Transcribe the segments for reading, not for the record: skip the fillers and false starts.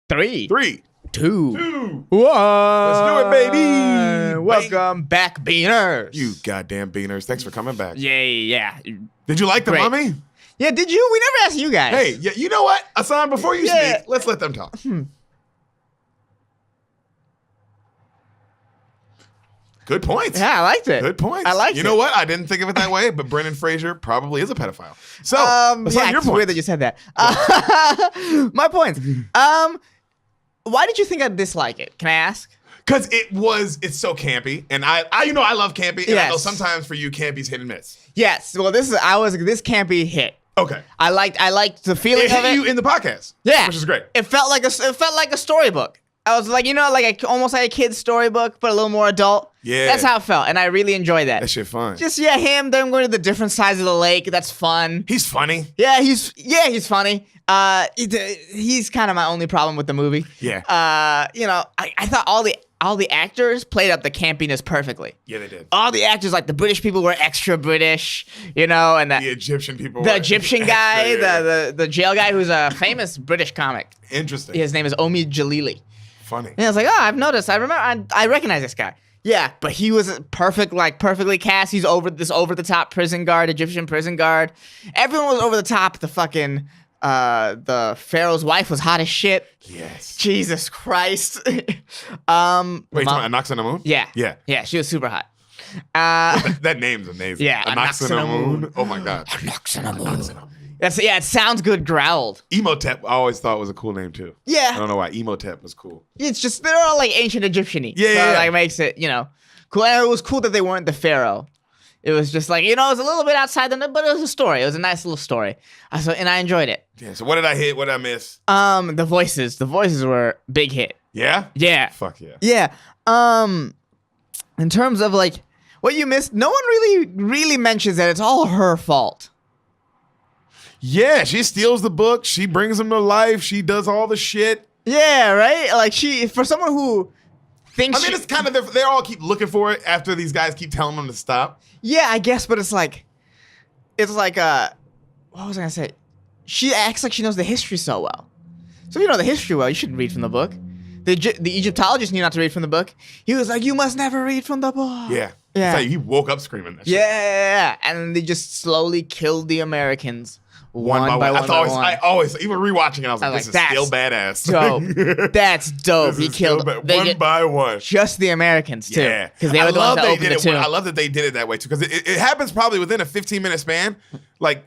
3, 3, 2, 2. 1. Let's do it, baby. Welcome back, Beaners. You goddamn beaners. Thanks for coming back. Yeah. Did you like The Great. Mummy? Yeah, did you? We never asked you guys. Hey, yeah, you know what? Hassan, before you speak, let's let them talk. Good points. Yeah, I liked it. Good points. I liked it. You know what? I didn't think of it that way, but Brendan Fraser probably is a pedophile. So, yeah, your it's weird point. that you said that. My points. Why did you think I'd dislike it? Can I ask? Because it's so campy, and I love campy, and I know Yes. sometimes for you, campy's hit and miss. Yes. Well, this can't be hit. Okay. I liked the feeling It of hit it. you in the podcast. Yeah, which is great. It felt like a storybook. I was like, almost like a kid's storybook, but a little more adult. Yeah. That's how it felt, and I really enjoyed that. That shit fun. Just them going to the different sides of the lake. That's fun. He's funny. Yeah, he's funny. He's kind of my only problem with the movie. Yeah. I thought all the actors played up the campiness perfectly. Yeah, they did. All the actors, like the British people, were extra British, and The Egyptian people. the were Egyptian extra, guy, yeah. the jail guy, who's a famous British comic. Interesting. His name is Omi Jalili. Funny. And I was like, oh, I've noticed. I recognize this guy. Yeah, but he was perfectly cast. He's over the top prison guard, Egyptian prison guard. Everyone was over the top. The fucking the Pharaoh's wife was hot as shit. Yes. Jesus Christ. Wait, you talking about Anox on the Moon? Yeah. Yeah. She was super hot. That name's amazing. Yeah, Anox on the Moon. Oh my god. Anox on the Moon. It sounds good growled. Emotep, I always thought was a cool name too. Yeah. I don't know why. Emotep was cool. It's just, they're all like ancient Egyptian-y. Yeah, so yeah. Like makes it, cool. And it was cool that they weren't the pharaoh. It was just like, it was a little bit outside but it was a story. It was a nice little story. And I enjoyed it. Yeah, so what did I hit? What did I miss? The voices were big hit. Yeah? Yeah. Fuck yeah. Yeah. In terms of like what you missed, no one really mentions that it's all her fault. Yeah, she steals the book. She brings him to life. She does all the shit. Yeah, right? Like for someone who thinks it's kind of, they all keep looking for it after these guys keep telling them to stop. Yeah, I guess, but it's like, what was I gonna say? She acts like she knows the history so well. So if you know the history well, you shouldn't read from the book. The Egyptologist knew not to read from the book. He was like, you must never read from the book. Yeah. Yeah. It's like he woke up screaming that shit. Yeah. And they just slowly killed the Americans. One by one. I always, even rewatching it, I was like, this is still badass. Dope. That's dope. He killed one by one. Just the Americans, too. Yeah. Because they were the ones that opened the tomb. I love that they did it that way, too. Because it happens probably within a 15-minute span. But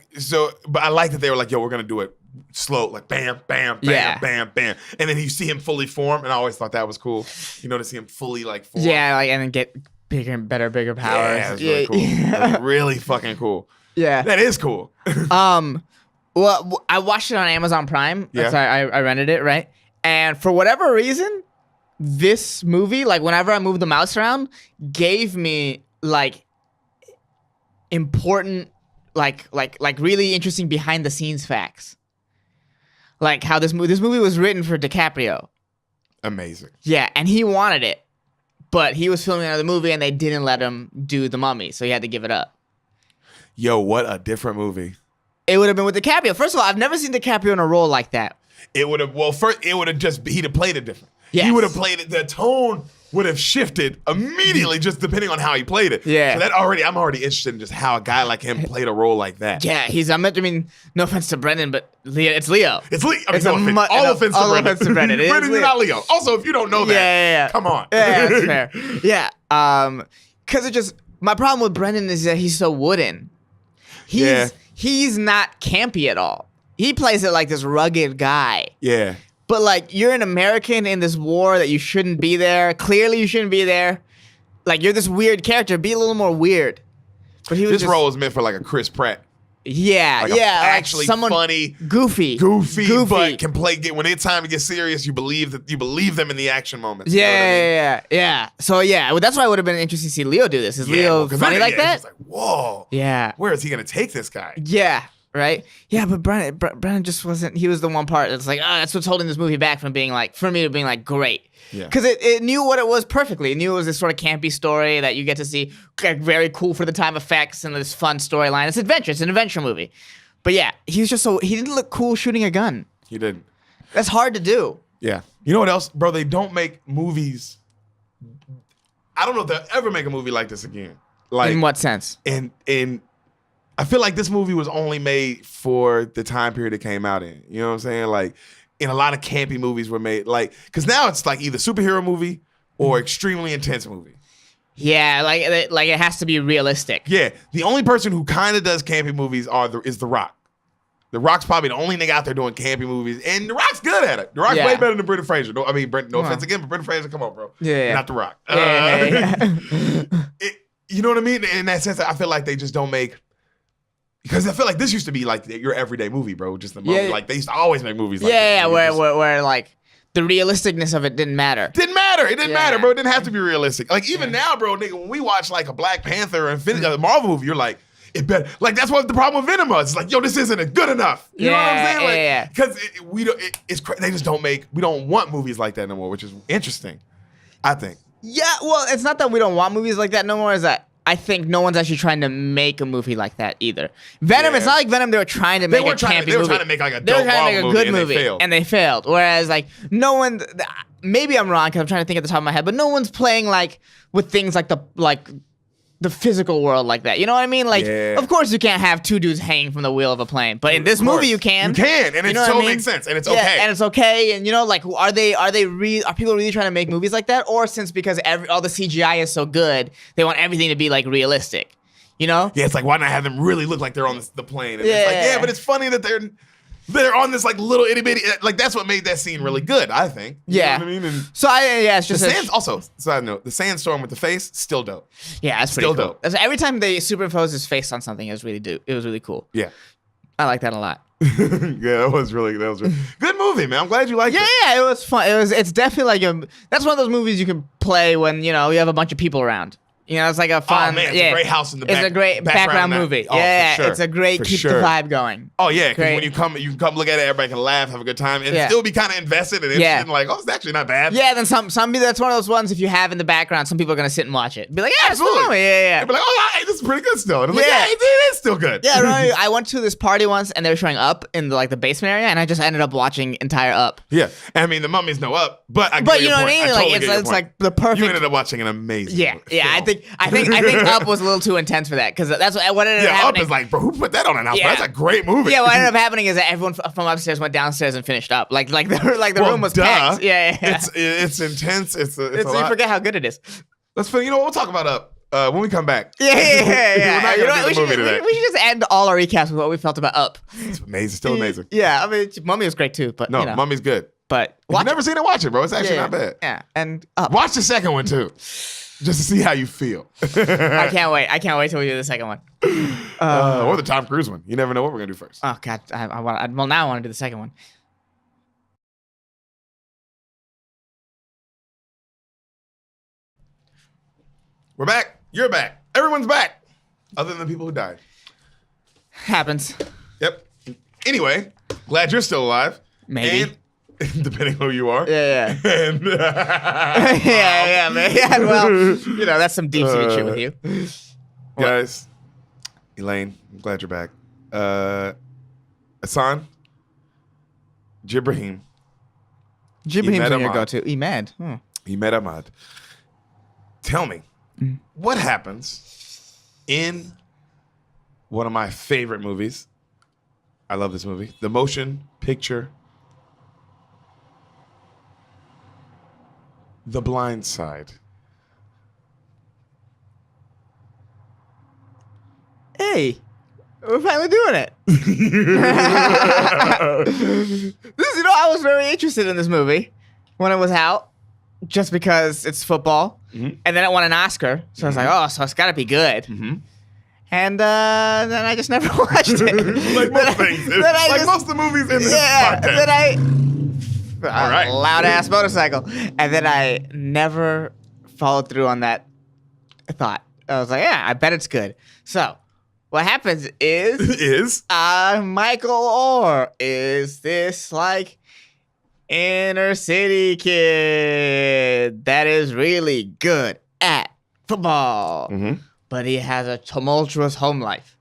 I like that they were like, yo, we're going to do it slow. Like, bam, bam, bam, bam, bam. And then you see him fully form. And I always thought that was cool. To see him fully, form. Yeah, and then get bigger and better, bigger powers. Yeah, that's really cool. That's really fucking cool. Yeah. That is cool. Well, I watched it on Amazon Prime. Yeah. So I rented it, right? And for whatever reason, this movie, like whenever I moved the mouse around, gave me like important, like really interesting behind the scenes facts. Like how this movie was written for DiCaprio. Amazing. Yeah, and he wanted it, but he was filming another movie and they didn't let him do The Mummy, so he had to give it up. Yo, what a different movie. It would have been with DiCaprio. First of all, I've never seen DiCaprio in a role like that. It would have, he'd have played it different. Yes. He would have played it, the tone would have shifted immediately just depending on how he played it. Yeah. So I'm already interested in just how a guy like him played a role like that. Yeah, no offense to Brendan, but it's Leo. It's Leo. All offense to Brendan. Brendan, you're not Leo. Also, if you don't know that, yeah. come on. Yeah, that's fair. Yeah, because my problem with Brendan is that he's so wooden. He's not campy at all. He plays it like this rugged guy. Yeah. But like, you're an American in this war that you shouldn't be there. Clearly, you shouldn't be there. Like, you're this weird character. Be a little more weird. But This role is meant for like a Chris Pratt. Yeah, actually someone funny, goofy, but can play. When it's time to get serious, you believe them in the action moments. Yeah. So that's why it would have been interesting to see Leo do this. Is Leo funny like that? It's like, whoa. Yeah. Where is he gonna take this guy? Yeah. Right? Yeah, but Brennan just wasn't. He was the one part that's like, that's what's holding this movie back from being like, for me to being like, great. Yeah. Because it knew what it was perfectly. It knew it was this sort of campy story that you get to see, like, very cool for the time effects and this fun storyline. It's adventure. It's an adventure movie. But yeah, he was just he didn't look cool shooting a gun. He didn't. That's hard to do. Yeah. You know what else, bro? They don't make movies. I don't know if they'll ever make a movie like this again. Like, in what sense? In I feel like this movie was only made for the time period it came out in. You know what I'm saying? Like, in a lot of campy movies were made, like, because now it's like either superhero movie or extremely intense movie. Yeah, like it has to be realistic. Yeah, the only person who kind of does campy movies is The Rock. The Rock's probably the only nigga out there doing campy movies, and The Rock's good at it. The Rock's way better than Brendan Fraser. No offense again, but Brendan Fraser, come on, bro. Yeah. Not The Rock. Yeah. You know what I mean? In that sense, I feel like they just don't make. Because I feel like this used to be like your everyday movie, bro. Just the movie. Like they used to always make movies like this. Where like the realisticness of it didn't matter. Didn't matter. It didn't matter, bro. It didn't have to be realistic. Like even now, bro, nigga, when we watch like a Black Panther or a Marvel movie, you're like, it better. Like that's what the problem with Venom was. It's like, yo, this isn't good enough. You know what I'm saying? Like, because we don't. They just don't make. We don't want movies like that no more, which is interesting. I think. Yeah, well, it's not that we don't want movies like that no more. Is that I think no one's actually trying to make a movie like that either. Venom, it's not like Venom. They were trying to make a campy movie. They were trying to make like a they were trying to make a good movie, and they failed. Whereas like no one. Maybe I'm wrong because I'm trying to think at the top of my head, but no one's playing like with things like the physical world like that. You know what I mean? Like, of course you can't have two dudes hanging from the wheel of a plane, but in this movie you can. You can, and it totally makes sense, and it's okay. And it's okay, and you know, like, are people really trying to make movies like that, or because all the CGI is so good, they want everything to be like realistic? You know? Yeah, it's like why not have them really look like they're on the plane? And it's like, but it's funny that they're on this like little itty bitty, like that's what made that scene really good, I think. You know what I mean? And so it's just also, side note, the sandstorm with the face, still dope. Yeah, that's pretty cool. Dope. Every time they superimpose his face on something, it was really cool. Yeah. I like that a lot. Yeah, that was really good movie, man. I'm glad you liked it. Yeah, it was fun. It's definitely like that's one of those movies you can play when, you have a bunch of people around. You know, it's like a fun. Oh man, it's a great house in the back. It's a great background movie. Oh, yeah, for sure. It's a great keep the vibe going. Oh yeah, because when you can come look at it, everybody can laugh, have a good time, and still be kind of invested and interested. And like, oh, it's actually not bad. Yeah, then some people. That's one of those ones. If you have in the background, some people are gonna sit and watch it. Be like, yeah, absolutely. Yeah. Be like, oh, hey, this is pretty good still. And I'm like, yeah, it is still good. Yeah, right. I went to this party once, and they were showing Up in the basement area, and I just ended up watching entire Up. Yeah, I mean the Mummies know Up, but you know what I mean? Like it's like the perfect. You ended up watching an amazing. Yeah. I think Up was a little too intense for that because that's what ended up happening. Up is like, bro, who put that on an album? That's a great movie. Yeah, what ended up happening is that everyone from upstairs went downstairs and finished Up. Like the room was packed. Yeah. It's intense. It's a you lot. forget how good it is. That's funny. You know what? We'll talk about Up when we come back. Yeah. We're not gonna do the movie today. We should just end all our recaps with what we felt about Up. It's amazing. Still amazing. Yeah, I mean, Mummy was great too, but no, Mummy's good. But if you've never seen it, watch it, bro. It's actually not bad. Yeah, and Up. Watch the second one too. Just to see how you feel. I can't wait till we do the second one. Or the Tom Cruise one. You never know what we're gonna do first. Oh God, now I want to do the second one. We're back. You're back. Everyone's back, other than the people who died. Happens. Yep. Anyway, glad you're still alive. Maybe. And depending who you are. Yeah. And yeah, man. Yeah, well, that's some deep-seated shit with you. Guys, Elaine, I'm glad you're back. Hassan, Jibrahim. Jibrahim's on your go-to. Imad. Imad Ahmad. Tell me, what happens in one of my favorite movies? I love this movie. The motion picture The Blindside. Hey, we're finally doing it. I was very interested in this movie when it was out, just because it's football, and then it won an Oscar, so I was like, oh, so it's got to be good. And then I just never watched it. Like most things. Most of the movies in this podcast. All right. Loud ass motorcycle. And then I never followed through on that thought. I was like, yeah, I bet it's good. So what happens is Michael Orr is this like inner city kid that is really good at football. But he has a tumultuous home life.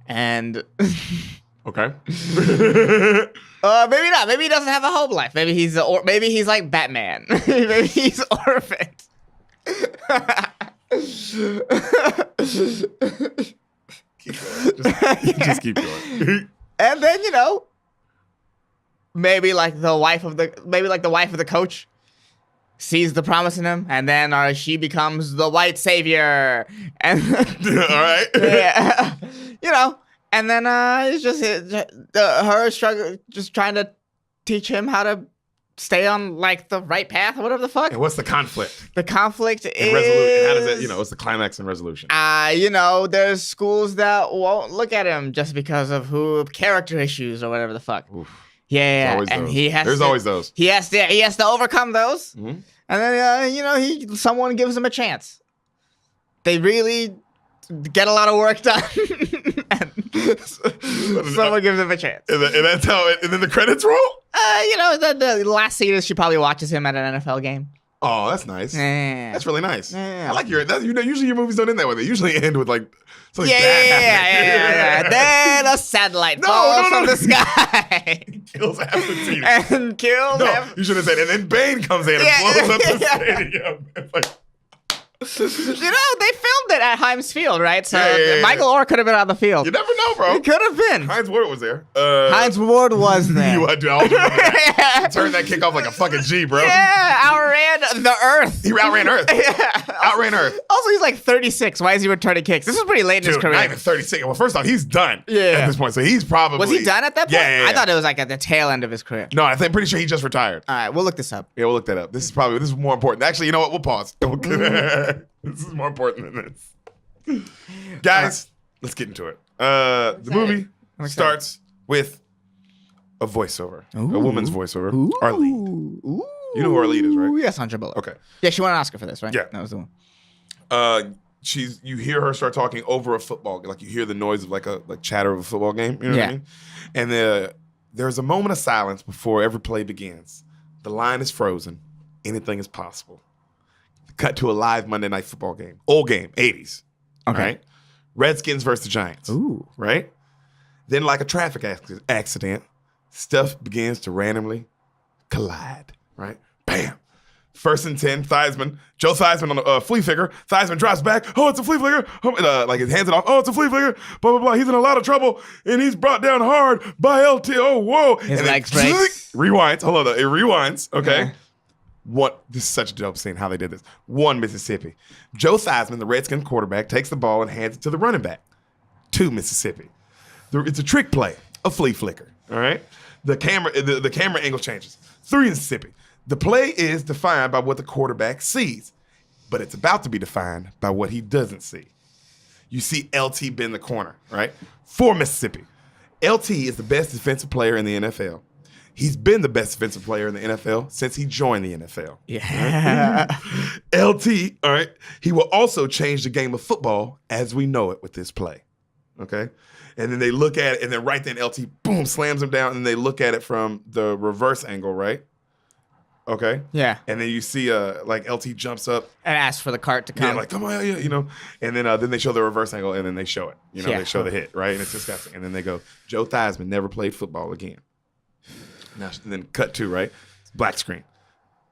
And Okay. Maybe not. Maybe he doesn't have a home life. Maybe he's like Batman. Maybe he's orphaned. Keep going. Just keep going. And then maybe like the wife of the coach sees the promise in him, and then she becomes the white savior. And all right. yeah, and then it's just her struggle, just trying to teach him how to stay on like the right path or whatever the fuck. And what's the conflict? The conflict is resolution. How does it? What's the climax and resolution? There's schools that won't look at him just because of character issues or whatever the fuck. Oof. Yeah, and There's always those. He has to overcome those, Mm-hmm. and then someone gives him a chance. They really get a lot of work done, and someone gives him a chance. And that's how it. And then the credits roll. The last scene is she probably watches him at an NFL game. Oh, that's nice. Yeah. That's really nice. Yeah. I like usually your movies don't end that way. They usually end with like something Yeah. Then a satellite falls from the sky. Kills half the team. And kills him. You should have said, and then Bane comes in and blows up the stadium. It's like, they filmed it at Himes Field, right? So Yeah. Michael Orr could have been on the field. you never know, bro. He could have been. Hines Ward was there. Hines Ward was there. You dude, I always remember that. He turned that kick off like a fucking G, bro. Yeah, outran the Earth. He outran Earth. Outran Earth. Also, he's like 36. Why is he returning kicks? This is pretty late in his Dude, career. not even 36. Well, first off, he's done at this point. So he's probably... Was he done at that point? Yeah. I thought it was like at the tail end of his career. No, I'm pretty sure he just retired. All right, we'll look this up. Yeah, we'll look that up. This is more important. Actually, you know what? We'll pause. This is more important than this. Guys, let's get into it. The movie starts with a voiceover. A woman's voiceover. Arlene. Ooh. You know who Arlene is, right? Yeah, Sandra Bullock. Okay. Yeah, she won an Oscar for this, right? Yeah. That was the one. You hear her start talking over a football, like you hear the noise of like chatter of a football game. You know what I mean? And there's a moment of silence before every play begins. The line is frozen. Anything is possible. Cut to a live Monday Night Football game. Old game, 80s. Okay. Right? Redskins versus the Giants. Ooh. Right? Then like a traffic accident, stuff begins to randomly collide. Right? Bam. 1st and 10, Joe Theismann on a flea flicker. Theismann drops back. Oh, it's a flea flicker. Like he hands it off. Oh, it's a flea flicker. Blah, blah, blah. He's in a lot of trouble. And he's brought down hard by LT. Oh, whoa. His legs breaks. Rewinds. Hold on. It rewinds. Okay. Yeah. This is such a dope scene, how they did this. 1, Mississippi. Joe Theismann, the Redskins quarterback, takes the ball and hands it to the running back. 2, Mississippi. It's a trick play, a flea flicker. All right? The camera angle changes. 3, Mississippi. The play is defined by what the quarterback sees, but it's about to be defined by what he doesn't see. You see LT bend the corner, right? 4, Mississippi. LT is the best defensive player in the NFL. He's been the best defensive player in the NFL since he joined the NFL. Yeah. LT, all right, he will also change the game of football as we know it with this play. Okay? And then they look at it, and then right then LT, boom, slams him down, and they look at it from the reverse angle, right? Okay? Yeah. And then you see, like, LT jumps up. And asks for the cart to come. Yeah, like, come on, yeah. And then they show the reverse angle, and then they show it. They show the hit, right? And it's disgusting. And then they go, Joe Theismann never played football again. Now, and then cut to, right? Black screen.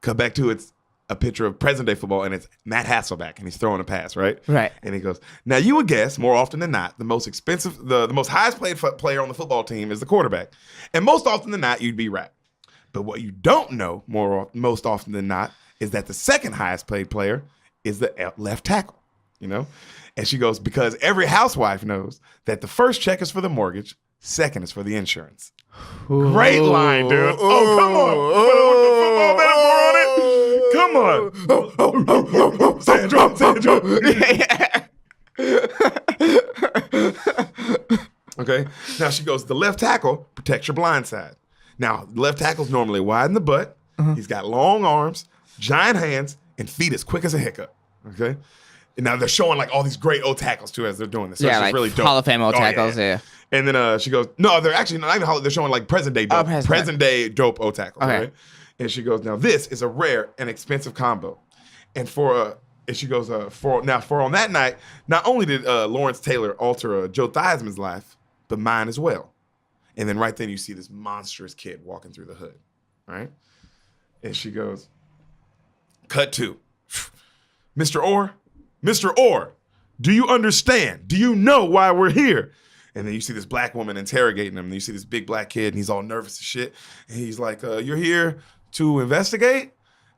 Cut back to it's a picture of present day football, and it's Matt Hasselbeck, and he's throwing a pass, right? Right. And he goes, now you would guess more often than not, the most highest paid player on the football team is the quarterback. And most often than not, you'd be right. But what you don't know most often than not is that the second highest paid player is the left tackle, And she goes, because every housewife knows that the first check is for the mortgage, second is for the insurance. Great line, dude. Oh, come on. Put a football metaphor on it. Come on. Sandra. Okay. Now she goes, the left tackle protects your blind side. Now, the left tackle's normally wide in the butt. He's got long arms, giant hands, and feet as quick as a hiccup. Okay. And now they're showing like all these great O tackles too as they're doing this. So yeah, it's like really dope. Hall of Fame O tackles, yeah. And then she goes, no, they're actually not even they're showing like present day dope. Present day dope O tackles, right? And she goes, now this is a rare and expensive combo. And she goes, for on that night, not only did Lawrence Taylor alter Joe Theismann's life, but mine as well. And then right then you see this monstrous kid walking through the hood, right? And she goes, cut to, Mr. Orr, do you understand? Do you know why we're here? And then you see this black woman interrogating him. And you see this big black kid, and he's all nervous as shit. And he's like, you're here to investigate?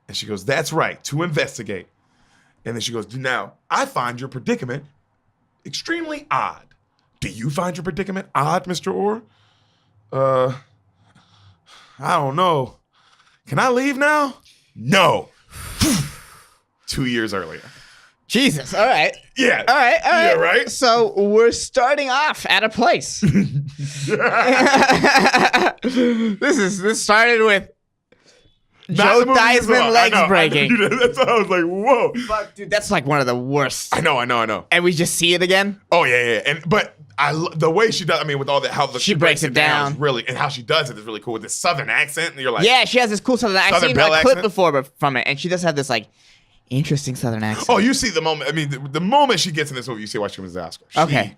And she goes, that's right, to investigate. And then she goes, now, I find your predicament extremely odd. Do you find your predicament odd, Mr. Orr? I don't know. Can I leave now? No. 2 years earlier. Jesus. All right. Yeah. All right. Yeah, right? So we're starting off at a place. This started with Joe Theismann legs breaking. That's why I was like, whoa. Fuck, dude, that's like one of the worst. I know. And we just see it again. Oh yeah. But the way she does, I mean, with all that, how she breaks it down is really, and how she does it is really cool with this Southern accent. And you're like, yeah, she has this cool Southern accent. I've seen a clip accent before from it, and she does have this like interesting Southern accent. Oh, you see the moment. I mean, the moment she gets in this movie, you see why she wins the Oscar. Okay.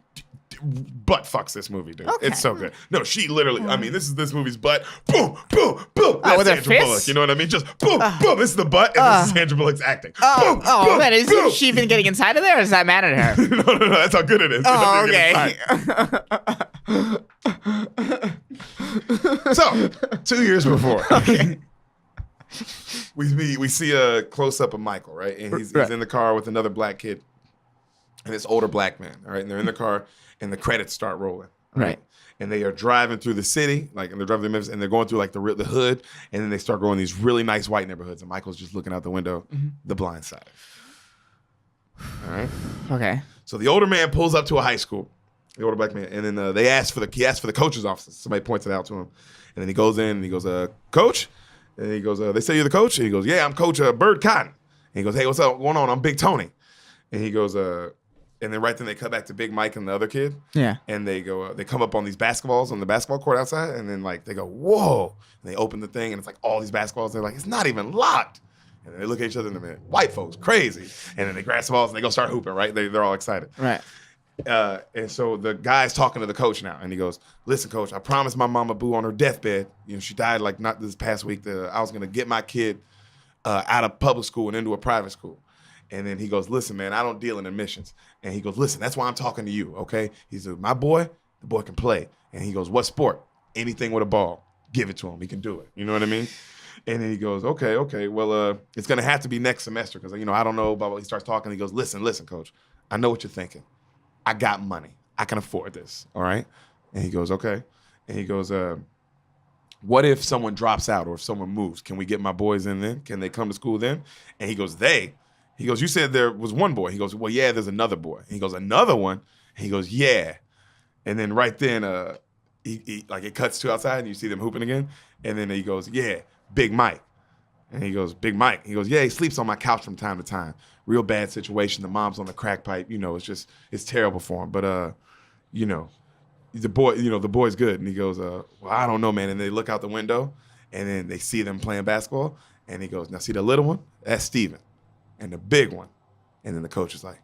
Butt fucks this movie, dude. Okay. It's so good. No, she literally. I mean, this is this movie's butt. Boom, boom, boom. That's with her Sandra fists? Bullock. You know what I mean? Just boom, boom. This is the butt, and this is Sandra Bullock's acting. Boom, boom, man, is boom. she even getting inside of there, or is that mad at her? No. That's how good it is. Oh, okay. So, 2 years before. Okay. We see a close up of Michael, right? And he's in the car with another black kid and this older black man, all right? And they're in the car and the credits start rolling. Right. And they are driving through the city, and they're driving through Memphis, and they're going through like the hood, and then they start going these really nice white neighborhoods, and Michael's just looking out the window, the Blindside. All right. Okay. So the older man pulls up to a high school, the older black man, and then he asks for the coach's office. Somebody points it out to him, and then he goes in and he goes, "Coach," and he goes, "They say you're the coach," and he goes, "Yeah, I'm Coach Bird Cotton." And he goes, "Hey, what's up going on? I'm Big Tony," and he goes, And then right then they cut back to Big Mike and the other kid. Yeah. And they go, they come up on these basketballs on the basketball court outside, and then like they go, whoa. And they open the thing, and it's like all these basketballs. They're like, it's not even locked. And then they look at each other in a minute. White folks, crazy. And then they grab some balls and they go start hooping, right? They're all excited. Right. And so the guy's talking to the coach now, and he goes, "Listen, coach, I promised my mama Boo on her deathbed. You know, she died like not this past week. I was gonna get my kid out of public school and into a private school." And then he goes, "Listen, man, I don't deal in admissions." And he goes, "Listen, that's why I'm talking to you, okay?" He said, "My boy, the boy can play." And he goes, "What sport?" "Anything with a ball. Give it to him. He can do it." You know what I mean? And then he goes, okay. Well, it's going to have to be next semester because, you know, I don't know. Blah, blah. He starts talking. He goes, listen, coach. I know what you're thinking. I got money. I can afford this. All right? And he goes, okay. And he goes, what if someone drops out or if someone moves? Can we get my boys in then? Can they come to school then? And he goes, they? He goes, you said there was one boy. He goes, well, yeah, there's another boy. And he goes, another one? And he goes, yeah. And then right then, he like it cuts to outside and you see them hooping again. And then he goes, yeah, Big Mike. And he goes, Big Mike. He goes, yeah, he sleeps on my couch from time to time. Real bad situation. The mom's on the crack pipe. You know, it's terrible for him. But, you know, the boy's good. And he goes, well, I don't know, man. And they look out the window and then they see them playing basketball. And he goes, now see the little one? That's Steven. And the big one. And then the coach is like,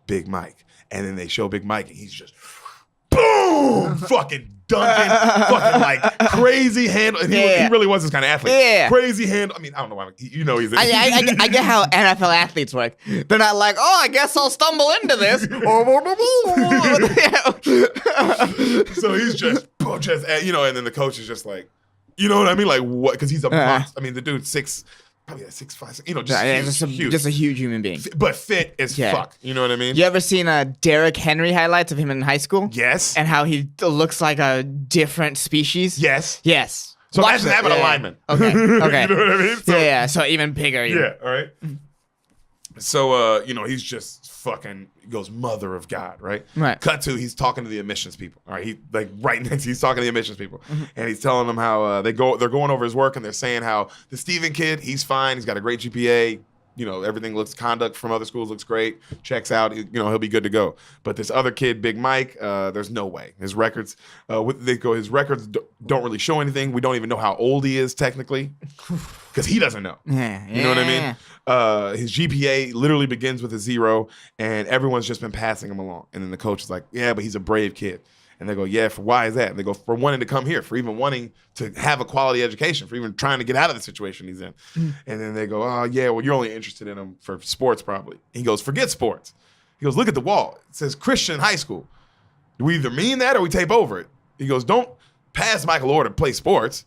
Big Mike. And then they show Big Mike and he's just, boom, fucking dunking, fucking like crazy handle. And he really was this kind of athlete. Yeah. Crazy handle. I mean, I don't know why. You know he's. I get how NFL athletes work. They're not like, oh, I guess I'll stumble into this. So he's just, you know, and then the coach is just like, you know what I mean? Like what? Because he's a monster. I mean, the dude's probably like 6'5", you know, just a huge human being. But fit as fuck. You know what I mean? You ever seen Deric Henry highlights of him in high school? Yes. And how he looks like a different species? Yes. Yes. So imagine having a lineman. Okay. You know what I mean? So, so even bigger. Yeah, all right. So, you know, he's just fucking goes mother of God, right? Right. Cut to, he's talking to the admissions people. All right. He's talking to the admissions people. Mm-hmm. And he's telling them how they're going over his work and they're saying how the Steven kid, he's fine. He's got a great GPA. You know, everything conduct from other schools looks great. Checks out. You know, he'll be good to go. But this other kid, Big Mike, there's no way. His records, his records don't really show anything. We don't even know how old he is technically. Because he doesn't know. Yeah. You know what I mean? His GPA literally begins with a 0, and everyone's just been passing him along. And then the coach is like, yeah, but he's a brave kid. And they go, yeah, for why is that? And they go, for wanting to come here, for even wanting to have a quality education, for even trying to get out of the situation he's in. And then they go, oh, yeah, well, you're only interested in him for sports probably. He goes, forget sports. He goes, look at the wall. It says Christian high school. Do we either mean that or we tape over it? He goes, don't pass Michael Orr to play sports.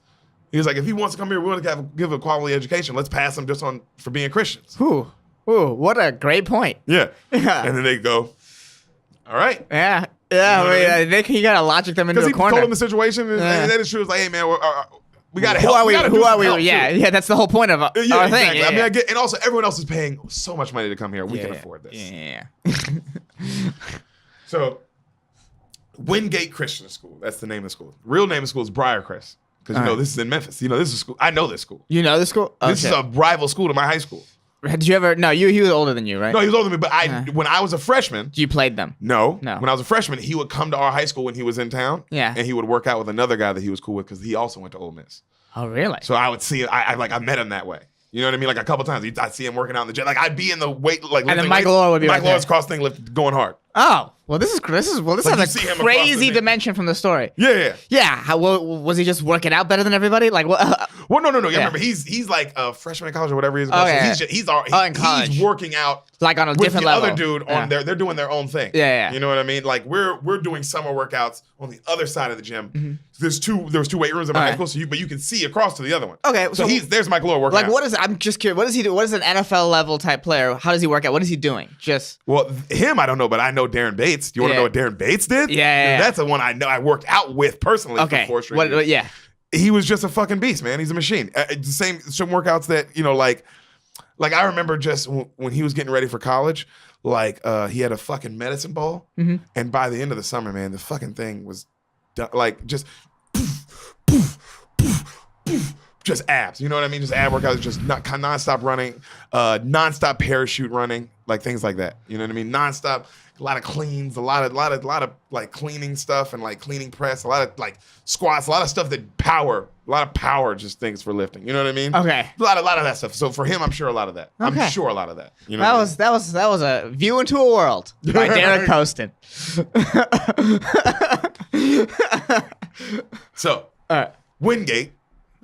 He was like, if he wants to come here, we want to give a quality education. Let's pass him just for being Christians. Ooh, what a great point. Yeah. And then they go, all right. Yeah. You know what I mean? You gotta logic them into a Because he corner. told him the situation, and that is true. It's like, hey, man, we gotta help. Who are we? Yeah, that's the whole point of our thing. Exactly. Yeah, I mean, I get, and also everyone else is paying so much money to come here. We can afford this. Yeah. So, Wingate Christian School. That's the name of the school. Real name of the school is Briarcrest. Because, this is in Memphis. This is school. I know this school. You know this school? This is a rival school to my high school. Did you ever? No, he was older than you, right? No, he was older than me. But when I was a freshman. You played them? No. No. When I was a freshman, he would come to our high school when he was in town. Yeah. And he would work out with another guy that he was cool with because he also went to Ole Miss. Oh, really? So I would see, I met him that way. You know what I mean? Like a couple times, I'd see him working out in the gym. Like I'd be in the weight, like and then Michael Orr would be Michael Orr's cross thing lift going hard. Oh, well, this has a crazy dimension from the story. Yeah. Yeah. How was he just working out better than everybody? Like what? Well, no. Yeah. Remember, he's like a freshman in college or whatever he is. Oh, yeah. So in college. He's working out like on a with different the level. other dude on they're doing their own thing. Yeah. You know what I mean? Like we're doing summer workouts on the other side of the gym. Mm-hmm. There was two weight rooms in my high school, but you can see across to the other one. Okay. So there's Michael Orr working out. Like I'm just curious. What does he do? What is an NFL level type player? How does he work out? What is he doing? Well, him I don't know, but I know Darren Bates. Do you want to know what Darren Bates did? Yeah. That's the one I know. I worked out with personally. Okay. For 4 straight years. Yeah. He was just a fucking beast, man. He's a machine. The same workouts that like I remember just when he was getting ready for college. Like he had a fucking medicine ball, and by the end of the summer, man, the fucking thing was done, like just just abs. You know what I mean? Just ab workouts, just nonstop running, nonstop parachute running, like things like that. You know what I mean? Nonstop, a lot of cleans, a lot of like cleaning stuff and like cleaning press, a lot of like squats, a lot of stuff that a lot of power just things for lifting. You know what I mean? Okay. A lot of that stuff. So for him, I'm sure a lot of that. Okay. I'm sure a lot of that. You know that was a view into a world by Deric Poston. So, Wingate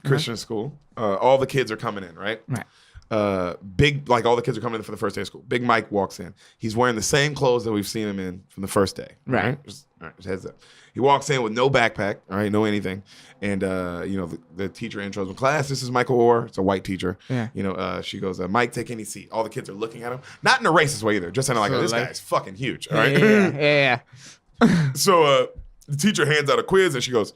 Christian School, all the kids are coming in, right? Right. Big, like all the kids are coming in for the first day of school. Big Mike walks in. He's wearing the same clothes that we've seen him in from the first day. Right. Just heads up. He walks in with no backpack, all right, no anything. And, the teacher intros him, class, this is Michael Orr. It's a white teacher. Yeah. She goes, Mike, take any seat. All the kids are looking at him. Not in a racist way either. Just in like, this guy's fucking huge, all right? Yeah. So the teacher hands out a quiz and she goes,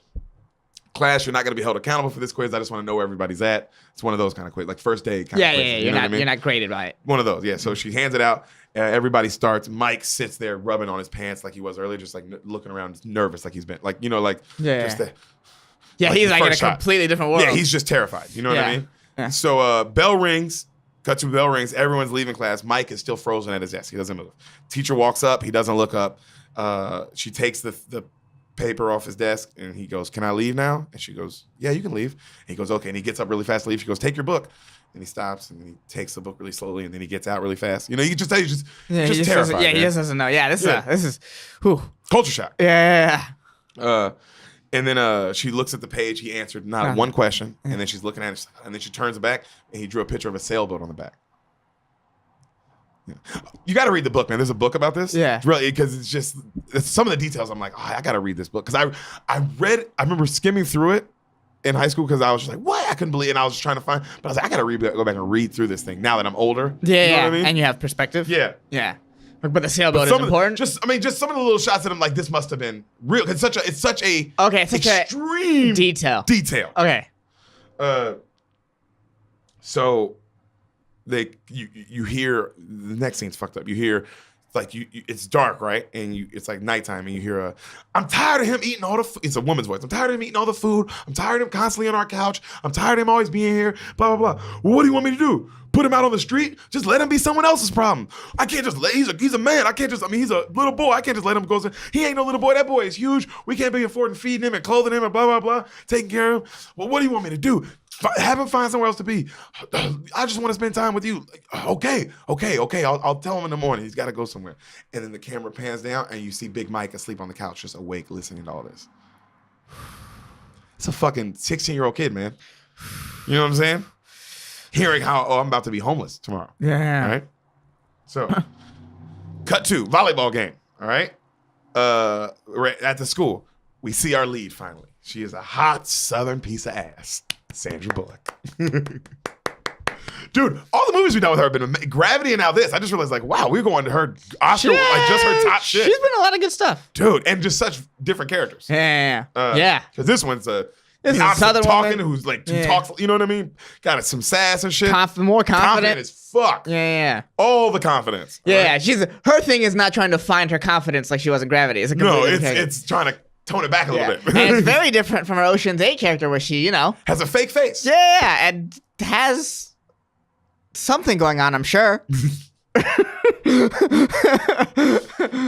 class, you're not going to be held accountable for this quiz. I just want to know where everybody's at. It's one of those kind of quiz, like first day kind of quizzes. Yeah. You're not graded by it. One of those, yeah. So she hands it out. Everybody starts. Mike sits there rubbing on his pants like he was earlier, just like looking around, nervous, like he's been, like, just the, he's like in a completely different world. Yeah, he's just terrified. You know what I mean? Yeah. So bell rings. Cut to bell rings. Everyone's leaving class. Mike is still frozen at his desk. He doesn't move. Teacher walks up. He doesn't look up. She takes the paper off his desk and he goes, "Can I leave now?" And she goes, "Yeah, you can leave." And he goes, "Okay." And he gets up really fast to leave. She goes, "Take your book." And he stops and he takes the book really slowly and then he gets out really fast. You can just tell he's just terrified. He just doesn't know. Yeah, this is culture shock. Yeah. And then she looks at the page. He answered not one question. And then she's looking at it. And then she turns it back and he drew a picture of a sailboat on the back. Yeah. You got to read the book, man. There's a book about this. Yeah. It's really, because it's some of the details. I'm like, I got to read this book. Because I remember skimming through it in high school because I was just like, what? I couldn't believe it. And I was just trying to find, but I was like, I got to go back and read through this thing now that I'm older. Yeah. You know what I mean? And you have perspective. Yeah. Yeah. But the sailboat is important. Just some of the little shots that I'm like, this must have been real. It's such a extreme detail. Okay. So you hear the next scene's fucked up. You hear like it's dark, right? And it's like nighttime, and you hear I'm tired of him eating all the food. It's a woman's voice. I'm tired of him eating all the food. I'm tired of him constantly on our couch. I'm tired of him always being here. Blah blah blah. Well, what do you want me to do? put him out on the street. Just let him be someone else's problem. I can't just let, he's a man. I can't just, he's a little boy. I can't just let him go. He ain't no little boy. That boy is huge. We can't be affording feeding him and clothing him and blah, blah, blah, taking care of him. Well, what do you want me to do? Have him find somewhere else to be. I just want to spend time with you. Okay. I'll tell him in the morning. He's got to go somewhere. And then the camera pans down and you see Big Mike asleep on the couch, just awake, listening to all this. It's a fucking 16-year-old kid, man. You know what I'm saying? Hearing how, I'm about to be homeless tomorrow. Yeah. All right. So, cut to volleyball game. All right. We're at the school. We see our lead finally. She is a hot Southern piece of ass. Sandra Bullock. Dude, all the movies we've done with her have been Gravity and now this. I just realized, like, wow, we're going to her Oscar, like just her top shit. She's been in a lot of good stuff. Dude, and just such different characters. Yeah. Because this one's This is a opposite Southern talking, woman. who's like, talks, you know what I mean? Got some sass and shit. More confident. Confident as fuck. Yeah. All the confidence. Yeah, right? her thing is not trying to find her confidence like she was in Gravity. It's a completely different it's trying to tone it back a little bit. And it's very different from her Ocean's 8 character where she, has a fake face. Yeah, and has something going on, I'm sure.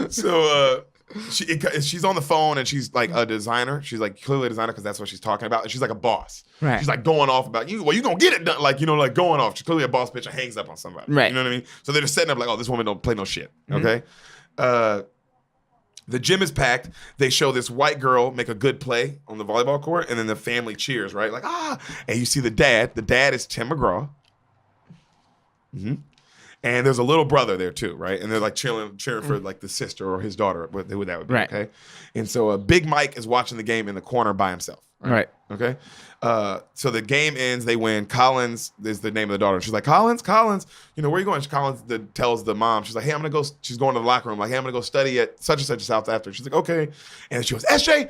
So she's on the phone and she's like a designer. She's like clearly a designer because that's what she's talking about. And she's like a boss. Right. She's like going off about you. Well, you gonna get it done. Like, like going off. She's clearly a boss bitch and hangs up on somebody. Right. You know what I mean? So they're just setting up like, oh, this woman don't play no shit. Okay. The gym is packed. They show this white girl make a good play on the volleyball court, and then the family cheers, right? Like, and you see the dad. The dad is Tim McGraw. And there's a little brother there too, right? And they're like cheering for like the sister or his daughter, who that would be, right. Okay? And so Big Mike is watching the game in the corner by himself. Right. Okay? So the game ends, they win. Collins is the name of the daughter. She's like, Collins, where are you going? Collins tells the mom, she's like, hey, I'm going to go, she's going to the locker room, like, hey, I'm going to go study at such and such South after. She's like, okay. And she goes, SJ,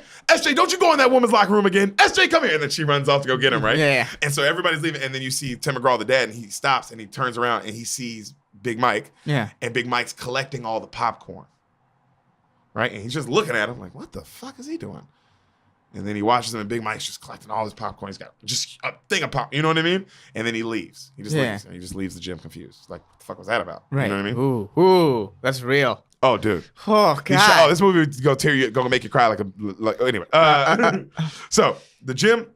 don't you go in that woman's locker room again. SJ, come here. And then she runs off to go get him, right? Yeah. And so everybody's leaving, and then you see Tim McGraw, the dad, and he stops, and he turns around, and he sees Big Mike. Yeah. And Big Mike's collecting all the popcorn, right? And he's just looking at him like, what the fuck is he doing? And then he watches him, and Big Mike's just collecting all his popcorn. He's got just a thing of pop, you know what I mean? And then he leaves. He just leaves. And he just leaves the gym confused. It's like, what the fuck was that about? Right. You know what I mean? Ooh, that's real. Oh, dude. Oh, God. This movie would gonna make you cry anyway. So the gym.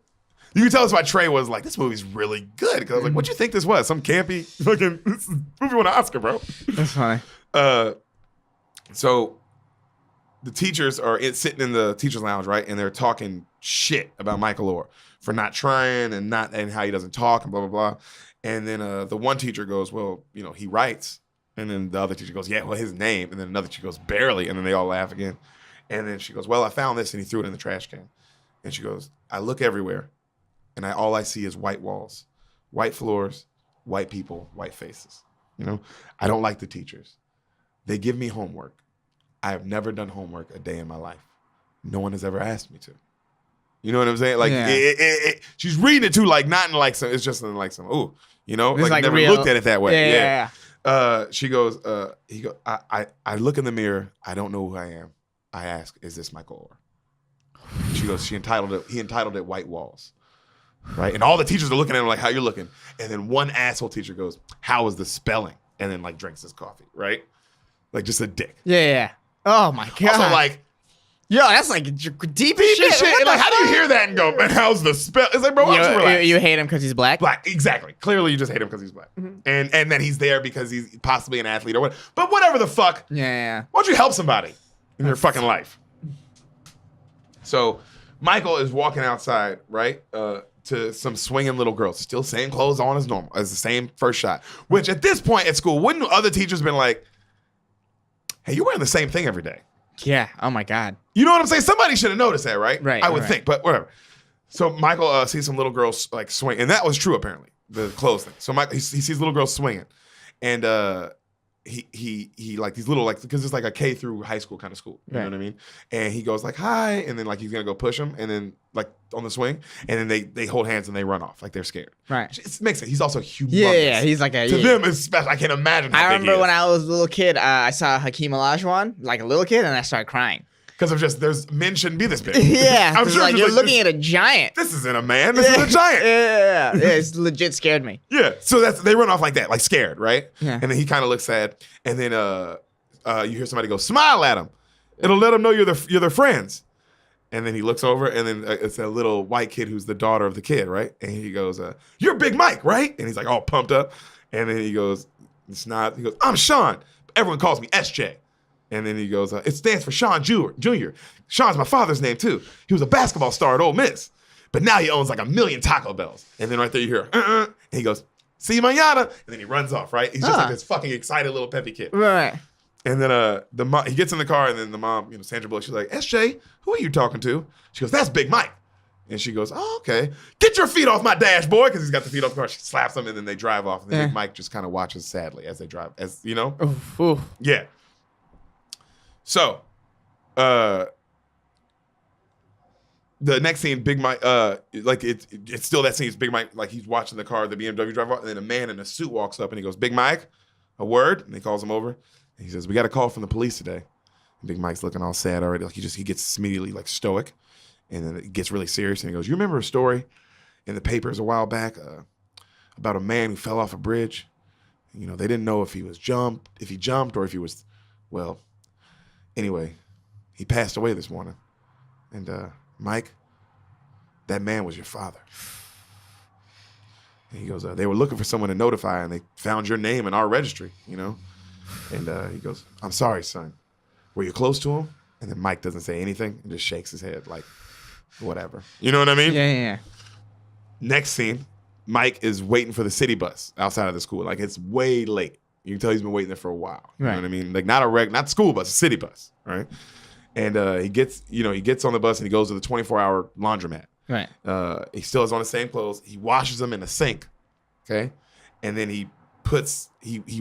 You can tell us why Trey was like, this movie's really good. Because I was like, what'd you think this was? Some campy fucking this movie won an Oscar, bro. That's funny. So the teachers are sitting in the teacher's lounge, right? And they're talking shit about Michael Orr for not trying and how he doesn't talk and blah, blah, blah. And then the one teacher goes, well, he writes. And then the other teacher goes, yeah, well, his name. And then another teacher goes, barely. And then they all laugh again. And then she goes, well, I found this. And he threw it in the trash can. And she goes, I look everywhere. And all I see is white walls, white floors, white people, white faces. I don't like the teachers. They give me homework. I have never done homework a day in my life. No one has ever asked me to. You know what I'm saying? Like, she's reading it too, like not in like some, it's just in like some, ooh, like never looked at it that way. Yeah. She goes, I look in the mirror. I don't know who I am. I ask, is this Michael Orr? She goes, he entitled it White Walls. Right? And all the teachers are looking at him like, how you looking? And then one asshole teacher goes, how is the spelling? And then like drinks his coffee, right? Like just a dick. Yeah. Oh my God. Also like, yo, that's like deep shit. Like, how do you hear that and go, man, how's the spell? It's like, bro, why don't you relax? You hate him because he's black? Black, exactly. Clearly you just hate him because he's black. Mm-hmm. And then he's there because he's possibly an athlete or what. But whatever the fuck. Yeah. Why don't you help somebody in your fucking life? So Michael is walking outside, right? To some swinging little girls, still same clothes on as normal, as the same first shot. Which at this point at school, wouldn't other teachers been like, hey, you're wearing the same thing every day? Yeah. Oh my God. You know what I'm saying? Somebody should have noticed that, right? Right. I would think, but whatever. So Michael sees some little girls like swing, and that was true apparently, the clothes thing. So Michael, he sees little girls swinging, and he like these little, like, because it's like a K through high school kind of school, you know what I mean? And he goes like, hi, and then like he's gonna go push him, and then like on the swing, and then they hold hands and they run off like they're scared. Right. It makes sense. He's also humongous. Yeah, he's like a, to them it's special. I can't imagine how I big remember he is. when I was a little kid, I saw Hakeem Olajuwon, like a little kid, and I started crying. because of just men shouldn't be this big. Yeah, I'm sure like you're looking at a giant. This isn't a man. This is a giant. Yeah, it's legit scared me. Yeah, so they run off like that, like scared, right? Yeah. And then he kind of looks sad, and then you hear somebody go, "Smile at him. It'll let them know you're their friends." And then he looks over, and then it's a little white kid who's the daughter of the kid, right? And he goes, "You're Big Mike, right?" And he's like all pumped up, and then he goes, "It's not." He goes, "I'm Sean. Everyone calls me SJ." And then he goes, "It stands for Sean Jr. Sean's my father's name too. He was a basketball star at Ole Miss, but now he owns like 1 million Taco Bells." And then right there you hear, and he goes, "See you mañana," and then he runs off. Right? He's just like this fucking excited little peppy kid. Right. And then he gets in the car, and then the mom, Sandra Bullock, she's like, "SJ, who are you talking to?" She goes, "That's Big Mike." And she goes, "Oh, okay. Get your feet off my dashboard," because he's got the feet off the car. She slaps him, and then they drive off. And then Big Mike just kind of watches sadly as they drive, Oof. Yeah. So, the next scene, Big Mike, like it's still that scene. It's Big Mike, like he's watching the car, the BMW drive off, and then a man in a suit walks up, and he goes, "Big Mike, a word?" And he calls him over. And he says, "We got a call from the police today." And Big Mike's looking all sad already. Like he gets immediately like stoic, and then it gets really serious. And he goes, "You remember a story in the papers a while back about a man who fell off a bridge? They didn't know if he jumped, or if he was, well, anyway, he passed away this morning. And Mike, that man was your father." And he goes, "They were looking for someone to notify, and they found your name in our registry, And he goes, "I'm sorry, son. Were you close to him?" And then Mike doesn't say anything and just shakes his head like, whatever. You know what I mean? Yeah. Next scene, Mike is waiting for the city bus outside of the school. Like, it's way late. You can tell he's been waiting there for a while. You know what I mean? Like, not school bus, a city bus, right? And he gets on the bus and he goes to the 24-hour laundromat. Right. He still has on the same clothes. He washes them in the sink, okay? And then he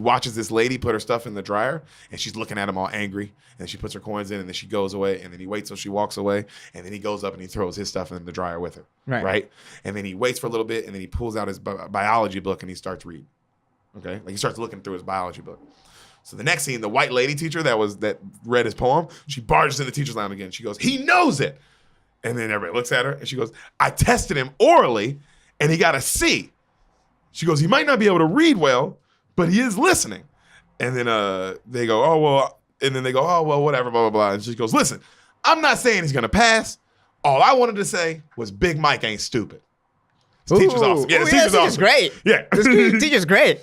watches this lady put her stuff in the dryer, and she's looking at him all angry, and she puts her coins in, and then she goes away, and then he waits till she walks away, and then he goes up and he throws his stuff in the dryer with her, right? And then he waits for a little bit, and then he pulls out his biology book, and he starts reading, okay? Like, he starts looking through his biology book. So the next scene, the white lady teacher that read his poem, she barges in the teacher's lounge again. She goes, "He knows it." And then everybody looks at her, and she goes, "I tested him orally, and he got a C." She goes, "He might not be able to read well, but he is listening." And then they go, "Oh, well," and then they go, "Oh, well, whatever, blah, blah, blah." And she goes, "Listen, I'm not saying he's going to pass. All I wanted to say was Big Mike ain't stupid." This teacher's awesome. Yeah, this teacher's awesome. Great. Yeah. This teacher's great.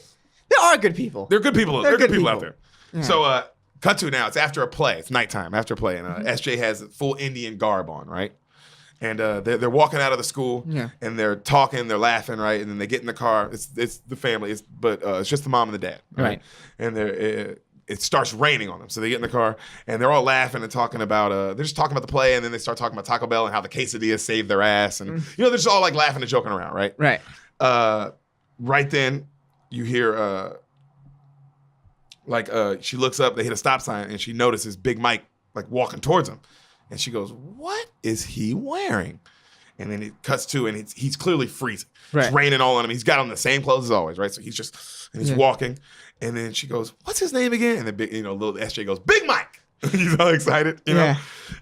There are good people. They're good people. They're good people out there. Yeah. So cut to now. It's after a play. It's nighttime after a play. And SJ has full Indian garb on, right? And they're walking out of the school, and they're talking, they're laughing, right? And then they get in the car. It's the family, but it's just the mom and the dad, right? And it starts raining on them, so they get in the car, and they're all laughing and talking about. They're just talking about the play, and then they start talking about Taco Bell and how the quesadilla saved their ass, and they're just all like laughing and joking around, right? Right. Right then, you hear she looks up, they hit a stop sign, and she notices Big Mike like walking towards them. And she goes, "What is he wearing?" And then it cuts to, and he's clearly freezing. Right. It's raining all on him. He's got on the same clothes as always, right? So he's walking. And then she goes, "What's his name again?" And then little SJ goes, "Big Mike." He's all excited, Yeah.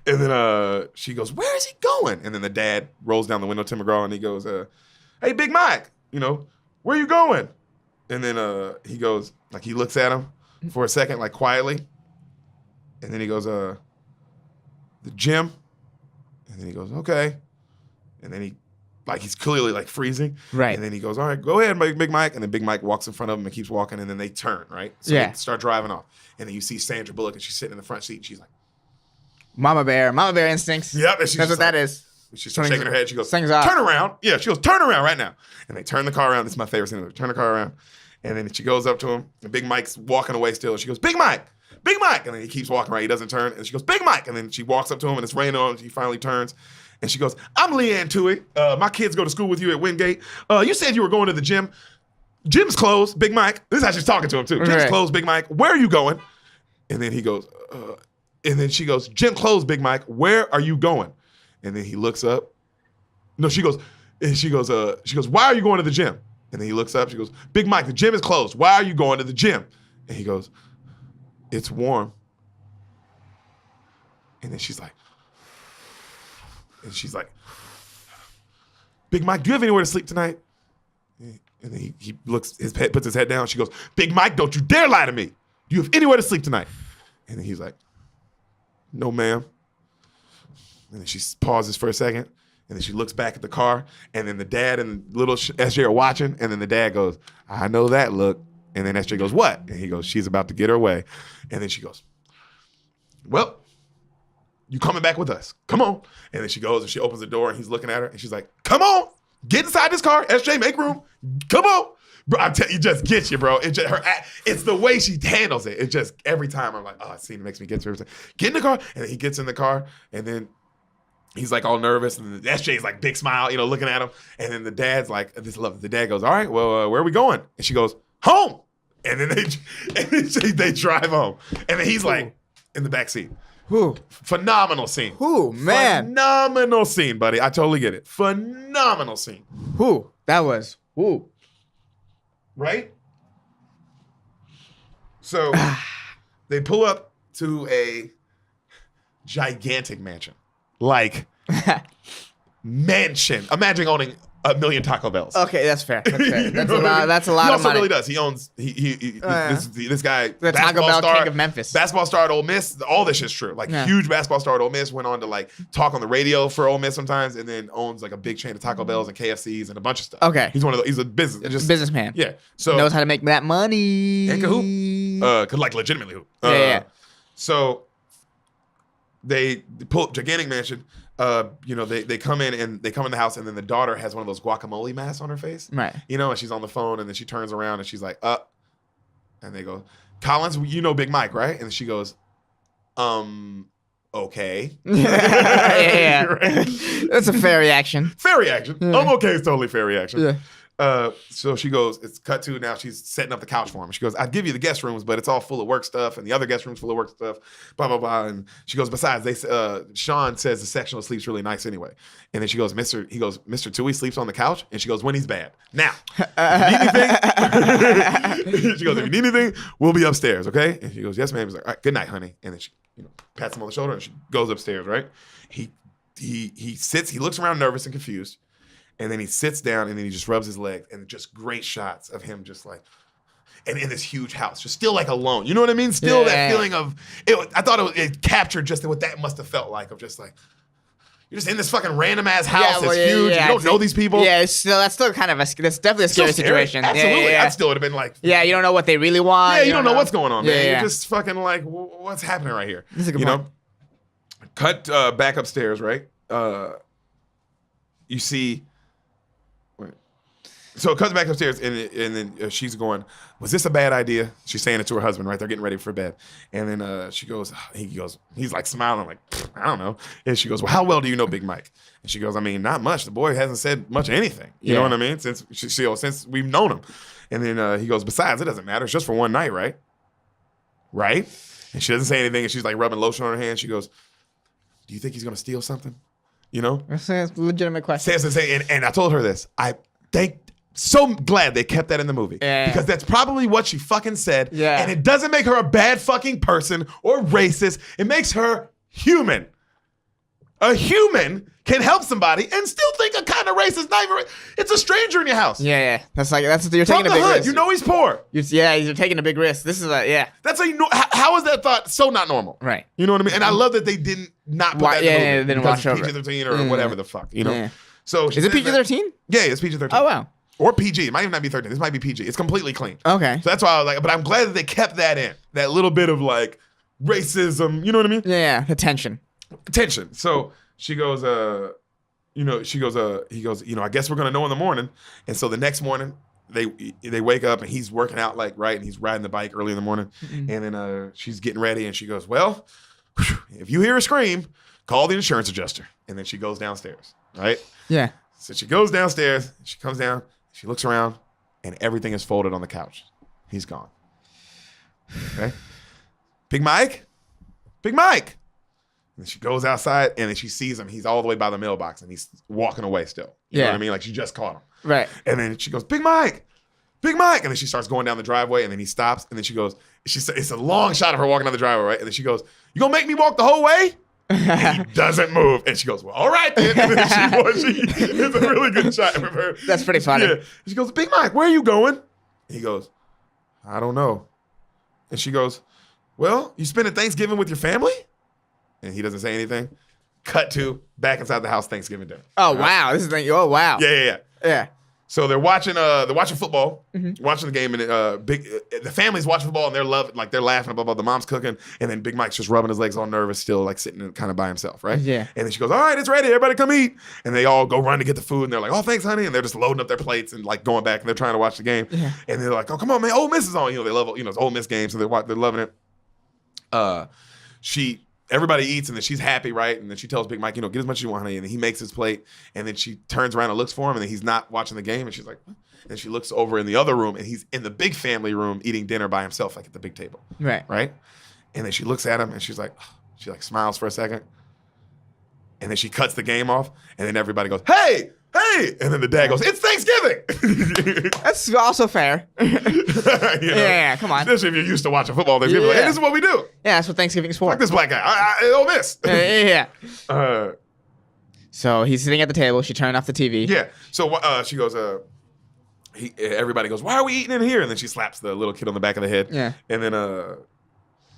And then she goes, "Where is he going?" And then the dad rolls down the window, Tim McGraw, and he goes, "Hey, Big Mike, where you going?" And then he goes, like, he looks at him for a second, like, quietly. And then he goes, "The gym." And then he goes, "Okay." And then he's clearly like freezing. Right. And then he goes, "All right, go ahead, Big Mike." And then Big Mike walks in front of him and keeps walking, and then they turn, right? So they start driving off. And then you see Sandra Bullock, and she's sitting in the front seat, and she's like, Mama bear instincts. Yep. That's what that is. She's shaking her head. She goes, "Turn around." Yeah, she goes, "Turn around right now." And they turn the car around. This is my favorite scene. They turn the car around. And then she goes up to him, and Big Mike's walking away still. And she goes, "Big Mike. Big Mike." And then he keeps walking right. He doesn't turn. And she goes, "Big Mike." And then she walks up to him, and it's raining on him. He finally turns. And she goes, "I'm Leanne Toohey. My kids go to school with you at Wingate. You said you were going to the gym. Gym's closed, Big Mike." This is how she's talking to him, too. "Gym's closed, Big Mike. Where are you going?" And then he goes, and then she goes, "Gym closed, Big Mike. Where are you going?" And then he looks up. No, she goes, "Why are you going to the gym?" And then he looks up. She goes, "Big Mike, the gym is closed. Why are you going to the gym?" And he goes, "It's warm." And then she's like, Big Mike, do you have anywhere to sleep tonight? And then he looks, puts his head down. She goes, Big Mike, don't you dare lie to me. Do you have anywhere to sleep tonight? And then he's like, no, ma'am. And then she pauses for a second. And then she looks back at the car. And then the dad and little SJ are watching. And then the dad goes, I know that look. And then SJ goes, what? And he goes, she's about to get her way. And then she goes, well, you coming back with us. Come on. And then she goes and she opens the door and he's looking at her. And she's like, come on. Get inside this car. SJ, make room. Come on. Bro, I tell you, it just gets you, bro. It's the way she handles it. It just, every time I'm like, oh, that scene makes me get to her. Get in the car. And then he gets in the car. And then he's like all nervous. And then SJ's like big smile, looking at him. And then the dad's like, the dad goes, all right, well, where are we going? And she goes, home. And then they drive home. And then he's like in the back seat. Who? Phenomenal scene. Who, man? Phenomenal scene, buddy. I totally get it. Phenomenal scene. Who? That was. Who? Right? So they pull up to a gigantic mansion. Like, mansion. Imagine owning 1 million Taco Bells. Okay, that's fair. That's a lot. That's a lot of money. He also really does. He owns this guy. The Taco Bell king of Memphis. Basketball star at Ole Miss. All this shit's true. Like huge basketball star at Ole Miss. Went on to like talk on the radio for Ole Miss sometimes, and then owns like a big chain of Taco Bells and KFCs and a bunch of stuff. Okay, he's one of those. He's a businessman. Yeah, so knows how to make that money. And can hoop. Could like legitimately hoop. Yeah. So they pull up gigantic mansion. They come in and they come in the house, and then the daughter has one of those guacamole masks on her face. Right. And she's on the phone, and then she turns around and she's like, and they go, Collins, Big Mike, right? And she goes, okay. Yeah. Right? That's a fair reaction. Fair reaction. Yeah. Okay, it's totally fair reaction. Yeah. So she goes, it's cut to now she's setting up the couch for him. She goes, I'd give you the guest rooms, but it's all full of work stuff, and the other guest room's full of work stuff, blah, blah, blah. And she goes, besides, Sean says the sectional sleeps really nice anyway. And then she goes, Mr. Tui sleeps on the couch? And she goes, when he's bad. Now, if you need anything, she goes, if you need anything, we'll be upstairs, okay? And she goes, yes, ma'am. He's like, all right, good night, honey. And then she pats him on the shoulder, and she goes upstairs, right? He sits, he looks around nervous and confused. And then he sits down and then he just rubs his leg, and just great shots of him just like, and in this huge house, just still like alone. You know what I mean? Still that feeling of, I thought it captured just what that must have felt like, of just like, you're just in this fucking random ass house. It's huge. You don't know these people. Yeah, that's still kind of that's definitely a scary situation. Absolutely. Yeah. I still would have been like, yeah, you don't know what they really want. Yeah, you don't know what's going on, man. Yeah. You're just fucking like, what's happening right here? That's a good point. Cut back upstairs, right? You see. So it comes back upstairs, and then she's going, was this a bad idea? She's saying it to her husband, right? They're getting ready for bed. And then he's like smiling, like, I don't know. And she goes, well, how well do you know Big Mike? And she goes, I mean, not much. The boy hasn't said much of anything. You know what I mean? Since we've known him. And then he goes, besides, it doesn't matter. It's just for one night, right? Right? And she doesn't say anything, and she's like rubbing lotion on her hand. She goes, do you think he's going to steal something? That's a legitimate question. And I told her this. So glad they kept that in the movie. Yeah. Because that's probably what she fucking said. Yeah. And it doesn't make her a bad fucking person or racist. It makes her human. A human can help somebody and still think a kind of racist. It's a stranger in your house. Yeah. That's you're taking From a the big hood. risk. You know he's poor. You're taking a big risk. This is That's how you know. How is that thought so not normal? Right. You know what I mean? And I love that they didn't not put that in the movie. They didn't watch over PG-13 or whatever the fuck. Yeah. So is it PG-13? Yeah, it's PG-13. Oh wow. Or PG. It might even not be 13. This might be PG. It's completely clean. Okay. So that's why I was like, but I'm glad that they kept that in. That little bit of like racism. You know what I mean? Yeah. Attention. So she goes, he goes, I guess we're going to know in the morning. And so the next morning, they wake up and he's working out and he's riding the bike early in the morning. Mm-hmm. And then she's getting ready and she goes, well, if you hear a scream, call the insurance adjuster. And then she goes downstairs, right? Yeah. So she goes downstairs, she comes down, she looks around, and everything is folded on the couch. He's gone. Okay? Big Mike? And then she goes outside, and then she sees him. He's all the way by the mailbox, and he's walking away still. You know what I mean? Like she just caught him. Right. And then she goes, Big Mike! And then she starts going down the driveway, and then he stops, and then she goes, it's a long shot of her walking down the driveway, right? And then she goes, you gonna make me walk the whole way? And he doesn't move. And she goes, well, all right then. And then it's a really good shot of her. That's pretty funny. Yeah. She goes, Big Mike, where are you going? And he goes, I don't know. And she goes, well, you spending Thanksgiving with your family? And he doesn't say anything. Cut to back inside the house Thanksgiving dinner. Oh, wow. This is oh, wow. Yeah. Yeah. So they're watching football, watching the game, and the family's watching football, and they're laughing, blah, blah. The mom's cooking, and then Big Mike's just rubbing his legs, all nervous, still like sitting kind of by himself, right? Yeah. And then she goes, all right, it's ready, everybody come eat. And they all go run to get the food, and they're like, oh, thanks, honey. And they're just loading up their plates and like going back, and they're trying to watch the game. Yeah. And they're like, oh, come on, man, Ole Miss is on. They love, it's Ole Miss game, so they're loving it. Everybody eats, and then she's happy, right? And then she tells Big Mike, get as much as you want, honey. And then he makes his plate, and then she turns around and looks for him, and then he's not watching the game, and she's like, what? And she looks over in the other room, and he's in the big family room eating dinner by himself, like at the big table. Right? And then she looks at him, and she's like, she like smiles for a second, and then she cuts the game off, and then everybody goes, hey! And then the dad goes, it's Thanksgiving! That's also fair. Yeah, come on. Especially if you're used to watching football Thanksgiving. Like, hey, this is what we do. Yeah, that's what Thanksgiving is for. Like this black guy. I Ole Miss. Yeah. So he's sitting at the table. She turned off the TV. Yeah. So she goes, everybody goes, why are we eating in here? And then she slaps the little kid on the back of the head. Yeah. And then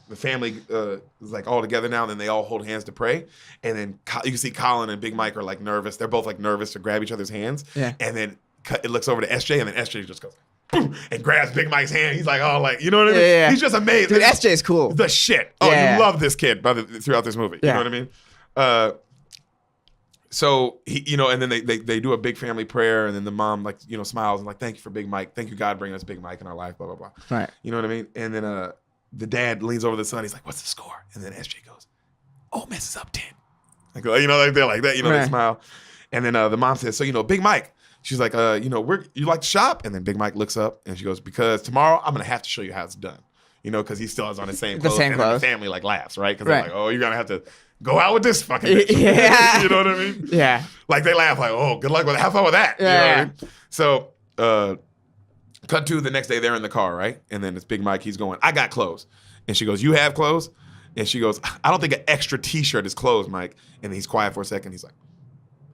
the family is like all together now, and then they all hold hands to pray. And then you can see Colin and Big Mike are like nervous. They're both like nervous to grab each other's hands. Yeah. And then it looks over to SJ, and then SJ just goes, boom, and grabs Big Mike's hand. He's like, oh, like, you know what I mean? Yeah. He's just amazing. Dude, SJ is cool. The shit. Oh, you love this kid throughout this movie. You know what I mean? So he, and then they do a big family prayer, and then the mom like, smiles and like, thank you for Big Mike. Thank you, God, bringing us Big Mike in our life, blah, blah, blah. Right. You know what I mean? And then the dad leans over the son. He's like, what's the score? And then SJ goes, Ole Miss is up 10. Like, like they're like that, they smile. And then the mom says, so, Big Mike. She's like, you like to shop? And then Big Mike looks up and she goes, because tomorrow I'm going to have to show you how it's done. Because he still has on the same clothes. And then the family like laughs, right? Because they're like, oh, you're going to have to go out with this fucking bitch. Yeah. You know what I mean? Yeah. Like they laugh like, oh, good luck with that. Have fun with that. Yeah. You know what I mean? So, cut to the next day, they're in the car, right? And then it's Big Mike, he's going, I got clothes. And she goes, you have clothes? And she goes, I don't think an extra t-shirt is clothes, Mike. And then he's quiet for a second. He's like,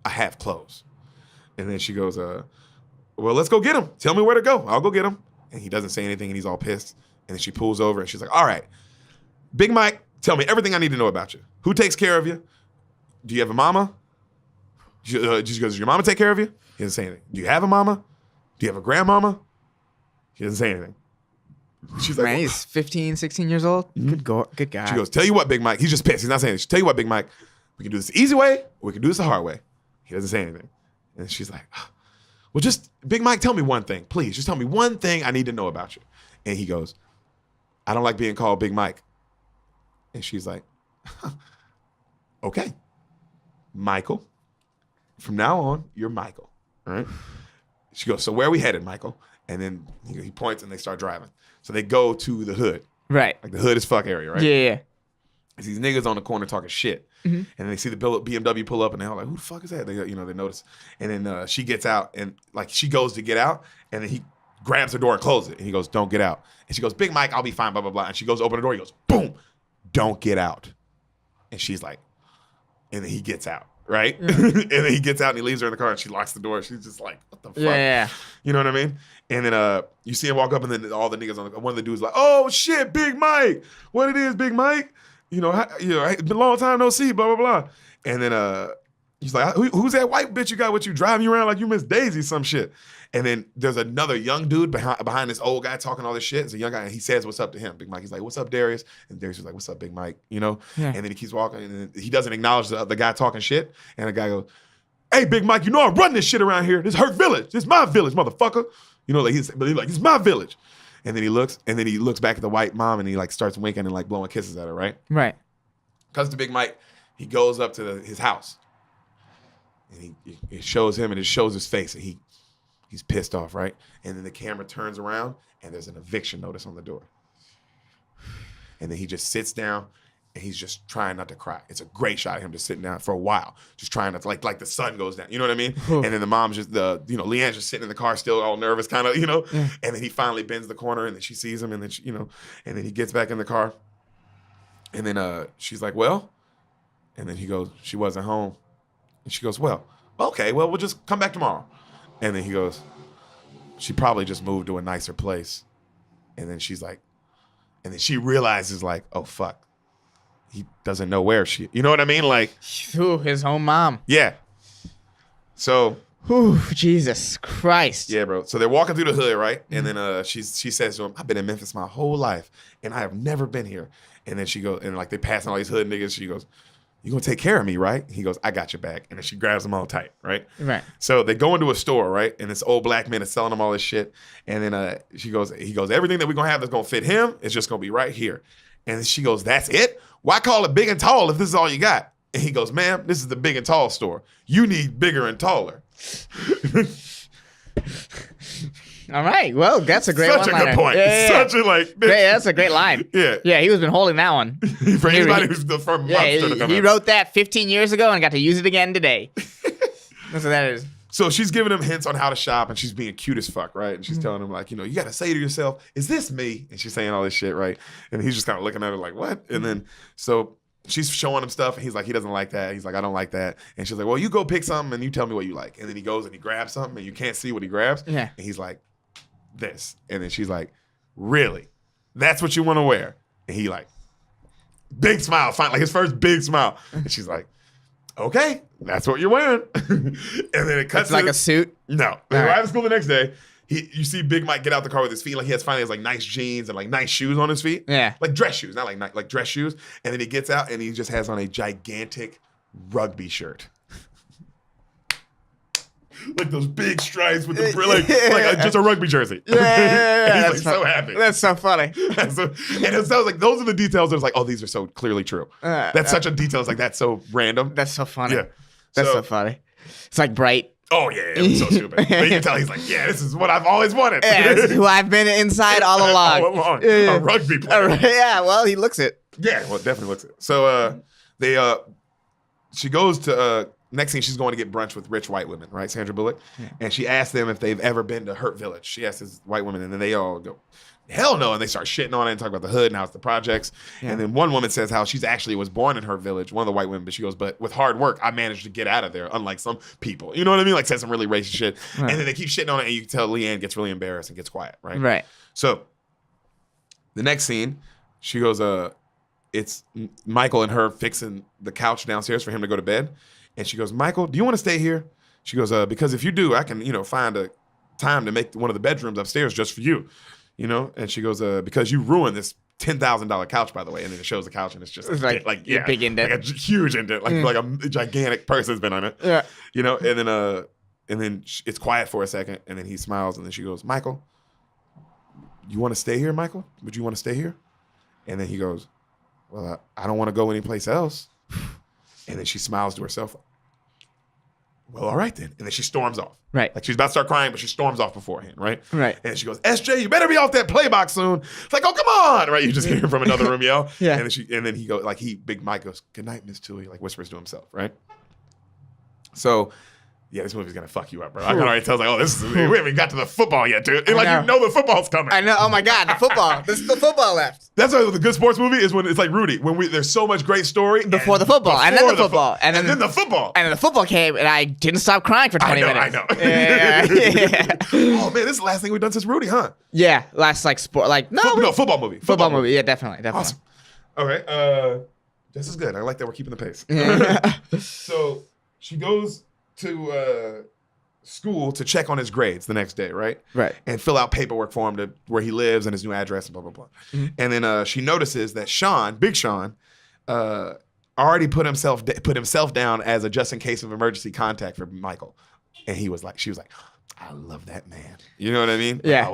I have clothes. And then she goes, well, let's go get him. Tell me where to go. I'll go get him. And he doesn't say anything, and he's all pissed. And then she pulls over, and she's like, all right, Big Mike, tell me everything I need to know about you. Who takes care of you? Do you have a mama? She goes, does your mama take care of you? He doesn't say anything. Do you have a mama? Do you have a grandmama? He doesn't say anything. She's like, man, he's 15, 16 years old. Mm-hmm. Good guy. She goes, tell you what, Big Mike. He's just pissed. He's not saying this. Tell you what, Big Mike. We can do this the easy way, or we can do this the hard way. He doesn't say anything. And she's like, well, just, Big Mike, tell me one thing. Please, just tell me one thing I need to know about you. And he goes, I don't like being called Big Mike. And she's like, okay, Michael. From now on, you're Michael. All right? She goes, so where are we headed, Michael? And then he points and they start driving. So they go to the hood. Right. Like the hood is fuck area, right? Yeah. It's these niggas on the corner talking shit. Mm-hmm. And then they see the BMW pull up and they're like, who the fuck is that? They notice. And then she gets out and like she goes to get out and then he grabs the door and closes it. And he goes, don't get out. And she goes, Big Mike, I'll be fine, blah, blah, blah. And she goes to open the door. He goes, boom, don't get out. And she's like, and then he gets out. Right? Yeah. And then he gets out and he leaves her in the car and she locks the door. She's just like, what the fuck? Yeah. You know what I mean? And then you see him walk up and then all the niggas one of the dudes like, oh shit, Big Mike. What it is, Big Mike? It's been a long time no see, blah, blah, blah. And then he's like, who's that white bitch you got with you driving you around like you Miss Daisy, some shit. And then there's another young dude behind this old guy talking all this shit. It's a young guy, and he says what's up to him. Big Mike, he's like, what's up, Darius? And Darius is like, what's up, Big Mike? Yeah. And then he keeps walking, and then he doesn't acknowledge the guy talking shit. And the guy goes, hey, Big Mike, I run this shit around here. This is her village. This is my village, motherfucker. He's like, it's my village. And then he looks back at the white mom, and he like starts winking and like blowing kisses at her, right? Right. Comes to Big Mike, he goes up to his house. And he shows him, and it shows his face, and he's pissed off, right? And then the camera turns around, and there's an eviction notice on the door. And then he just sits down, and he's just trying not to cry. It's a great shot of him just sitting down for a while, just trying not to, like the sun goes down. You know what I mean? And then the mom's just, Leanne's just sitting in the car still all nervous, kind of, Yeah. And then he finally bends the corner, and then she sees him, and then, and then he gets back in the car. And then she's like, well, And then he goes, she wasn't home. And she goes, well, okay, well, we'll just come back tomorrow. And then he goes, she probably just moved to a nicer place. And then she's like, and then she realizes like, oh, fuck. He doesn't know where she, you know what I mean? Like, Ooh, his own mom. yeah. So, Ooh, Jesus Christ. yeah, bro. So they're walking through the hood, right? And then she says to him, I've been in Memphis my whole life, and I have never been here. And then she goes, and like they passing all these hood niggas. She goes, you gonna take care of me, right? He goes, I got your back. And then she grabs him all tight, right? Right. So they go into a store, right? And this old black man is selling them all this shit. And then he goes, everything that we're gonna have that's gonna fit him is just gonna be right here. And she goes, that's it? Why call it big and tall if this is all you got? And he goes, ma'am, this is the big and tall store. You need bigger and taller. All right. Well, that's a great Such a good point. Such a like. Yeah, that's a great line. Yeah. Yeah, he was been holding that one. For anybody who's the first monster to come he in. wrote that 15 years ago and got to use it again today. That's what that is. So she's giving him hints on how to shop, and she's being cute as fuck, right? And she's telling him, like, you know, you got to say to yourself, is this me? And she's saying all this shit, right? And he's just kind of looking at her like, what? And then, so she's showing him stuff, and he's like, he doesn't like that. He's like, I don't like that. And she's like, well, you go pick something, and you tell me what you like. And then he goes and he grabs something, and you can't see what he grabs. Yeah. And he's like, this. And then she's like, really? That's what you want to wear? And he like, big smile, like his first big smile. And she's like, okay, that's what you're wearing. And then it cuts. It's like a suit? No. They arrive at school the next day. You see Big Mike get out the car with his feet. Like he finally has like nice jeans and like nice shoes on his feet. Yeah. Like dress shoes, not like dress shoes. And then he gets out and he just has on a gigantic rugby shirt. Like those big stripes with the just a rugby jersey. Yeah. He's like so happy. That's so funny. And it sounds like those are the details that it's like, oh, these are so clearly true. That's such a detail. It's like that's so random. That's so funny. Yeah. That's so funny. It's like Bright. Oh yeah, it was so stupid. But you can tell he's like, yeah, this is what I've always wanted. Yeah, this is who I've been inside all along. All along. A rugby player. Yeah, well, he looks it. Yeah, well, it definitely looks it. So she goes to next thing she's going to get brunch with rich white women, right? Sandra Bullock. Yeah. And she asks them if they've ever been to Hurt Village. She asks these white women, and then they all go, hell no. And they start shitting on it and talk about the hood and how it's the projects. Yeah. And then one woman says how she's actually was born in Hurt Village, one of the white women, but she goes, but with hard work, I managed to get out of there, unlike some people. You know what I mean? Like says some really racist shit. Right. And then they keep shitting on it, and you can tell Leanne gets really embarrassed and gets quiet, right? Right. So the next scene, she goes, it's Michael and her fixing the couch downstairs for him to go to bed. And she goes, Michael, do you want to stay here? She goes, because if you do, I can, find a time to make one of the bedrooms upstairs just for you, And she goes, because you ruined this $10,000 couch, by the way. And then it shows the couch, and it's just like a big indent, like a huge indent, like a gigantic person's been on it. Yeah, And then it's quiet for a second, and then he smiles, and then she goes, Michael, you want to stay here, Michael? Would you want to stay here? And then he goes, well, I don't want to go anyplace else. And then she smiles to herself. Well, all right then. And then she storms off. Right. Like she's about to start crying, but she storms off beforehand, right? Right. And she goes, SJ, you better be off that play box soon. It's like, oh, come on. Right. You just hear him from another room yell. Yeah. And then he goes, like Big Mike goes, good night, Miss Tui, like whispers to himself, right? So yeah, this movie's gonna fuck you up, bro. I can already tell. Like, oh, we haven't even got to the football yet, dude. And like, the football's coming. I know. Oh my God, the football. This is the football left. That's why the good sports movie is when it's like Rudy, when there's so much great story before the football, and then the football, and then the football, and then the football came, and I didn't stop crying for 20 minutes. I know. Yeah. Oh man, this is the last thing we've done since Rudy, huh? Yeah, last like sport, like no, football movie. Football movie. Yeah, definitely. Awesome. Okay, this is good. I like that we're keeping the pace. So she goes to school to check on his grades the next day, right? Right. And fill out paperwork for him to where he lives and his new address and blah, blah, blah. Mm-hmm. And then she notices that Big Sean, already put himself down as a just in case of emergency contact for Michael. And she was like, I love that man. You know what I mean? Yeah.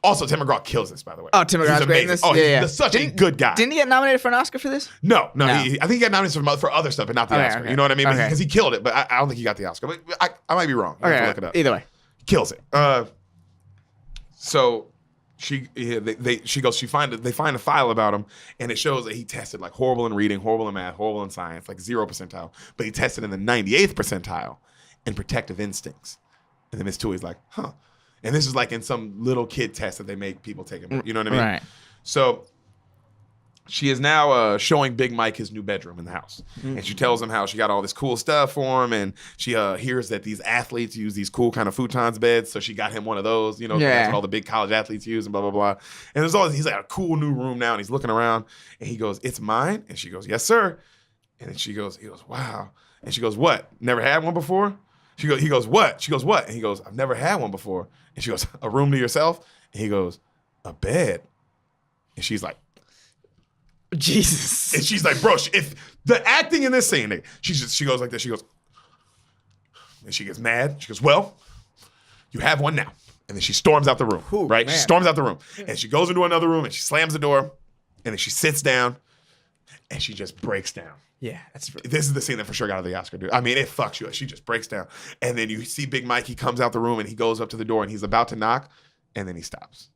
Also, Tim McGraw kills this, by the way. Oh, Tim McGraw's great in this? Oh, he's such a good guy. Didn't he get nominated for an Oscar for this? No. I think he got nominated for other stuff, but not the Oscar. Okay. You know what I mean? Because he killed it, but I don't think he got the Oscar. But I might be wrong. I have to look it up. Either way. Kills it. So she find a file about him, and it shows that he tested like horrible in reading, horrible in math, horrible in science, like 0 percentile. But he tested in the 98th percentile in protective instincts. And then Miss Tui's like, huh. And this is like in some little kid test that they make people take. You know what I mean? Right. So she is now showing Big Mike his new bedroom in the house. And she tells him how she got all this cool stuff for him. And she hears that these athletes use these cool kind of futons beds. So she got him one of those, you know, that's what all the big college athletes use and blah, blah, blah. And there's all this, he's like a cool new room now. And he's looking around and he goes, "It's mine?" And she goes, "Yes, sir." And then he goes, "Wow." And she goes, "What? Never had one before?" He goes, "What?" She goes, "What?" And he goes, "I've never had one before." And she goes, "A room to yourself?" And he goes, "A bed." And she's like, Jesus. and she's like, "Bro, if the acting in this scene," she goes like this. She goes, and she gets mad. She goes, "Well, you have one now." And then she storms out the room, right? Man. She storms out the room. And she goes into another room and she slams the door. And then she sits down and she just breaks down. Yeah, that's true. This is the scene that for sure got her the Oscar, dude. I mean, it fucks you. She just breaks down. And then you see Big Mike, he comes out the room and he goes up to the door and he's about to knock, and then he stops.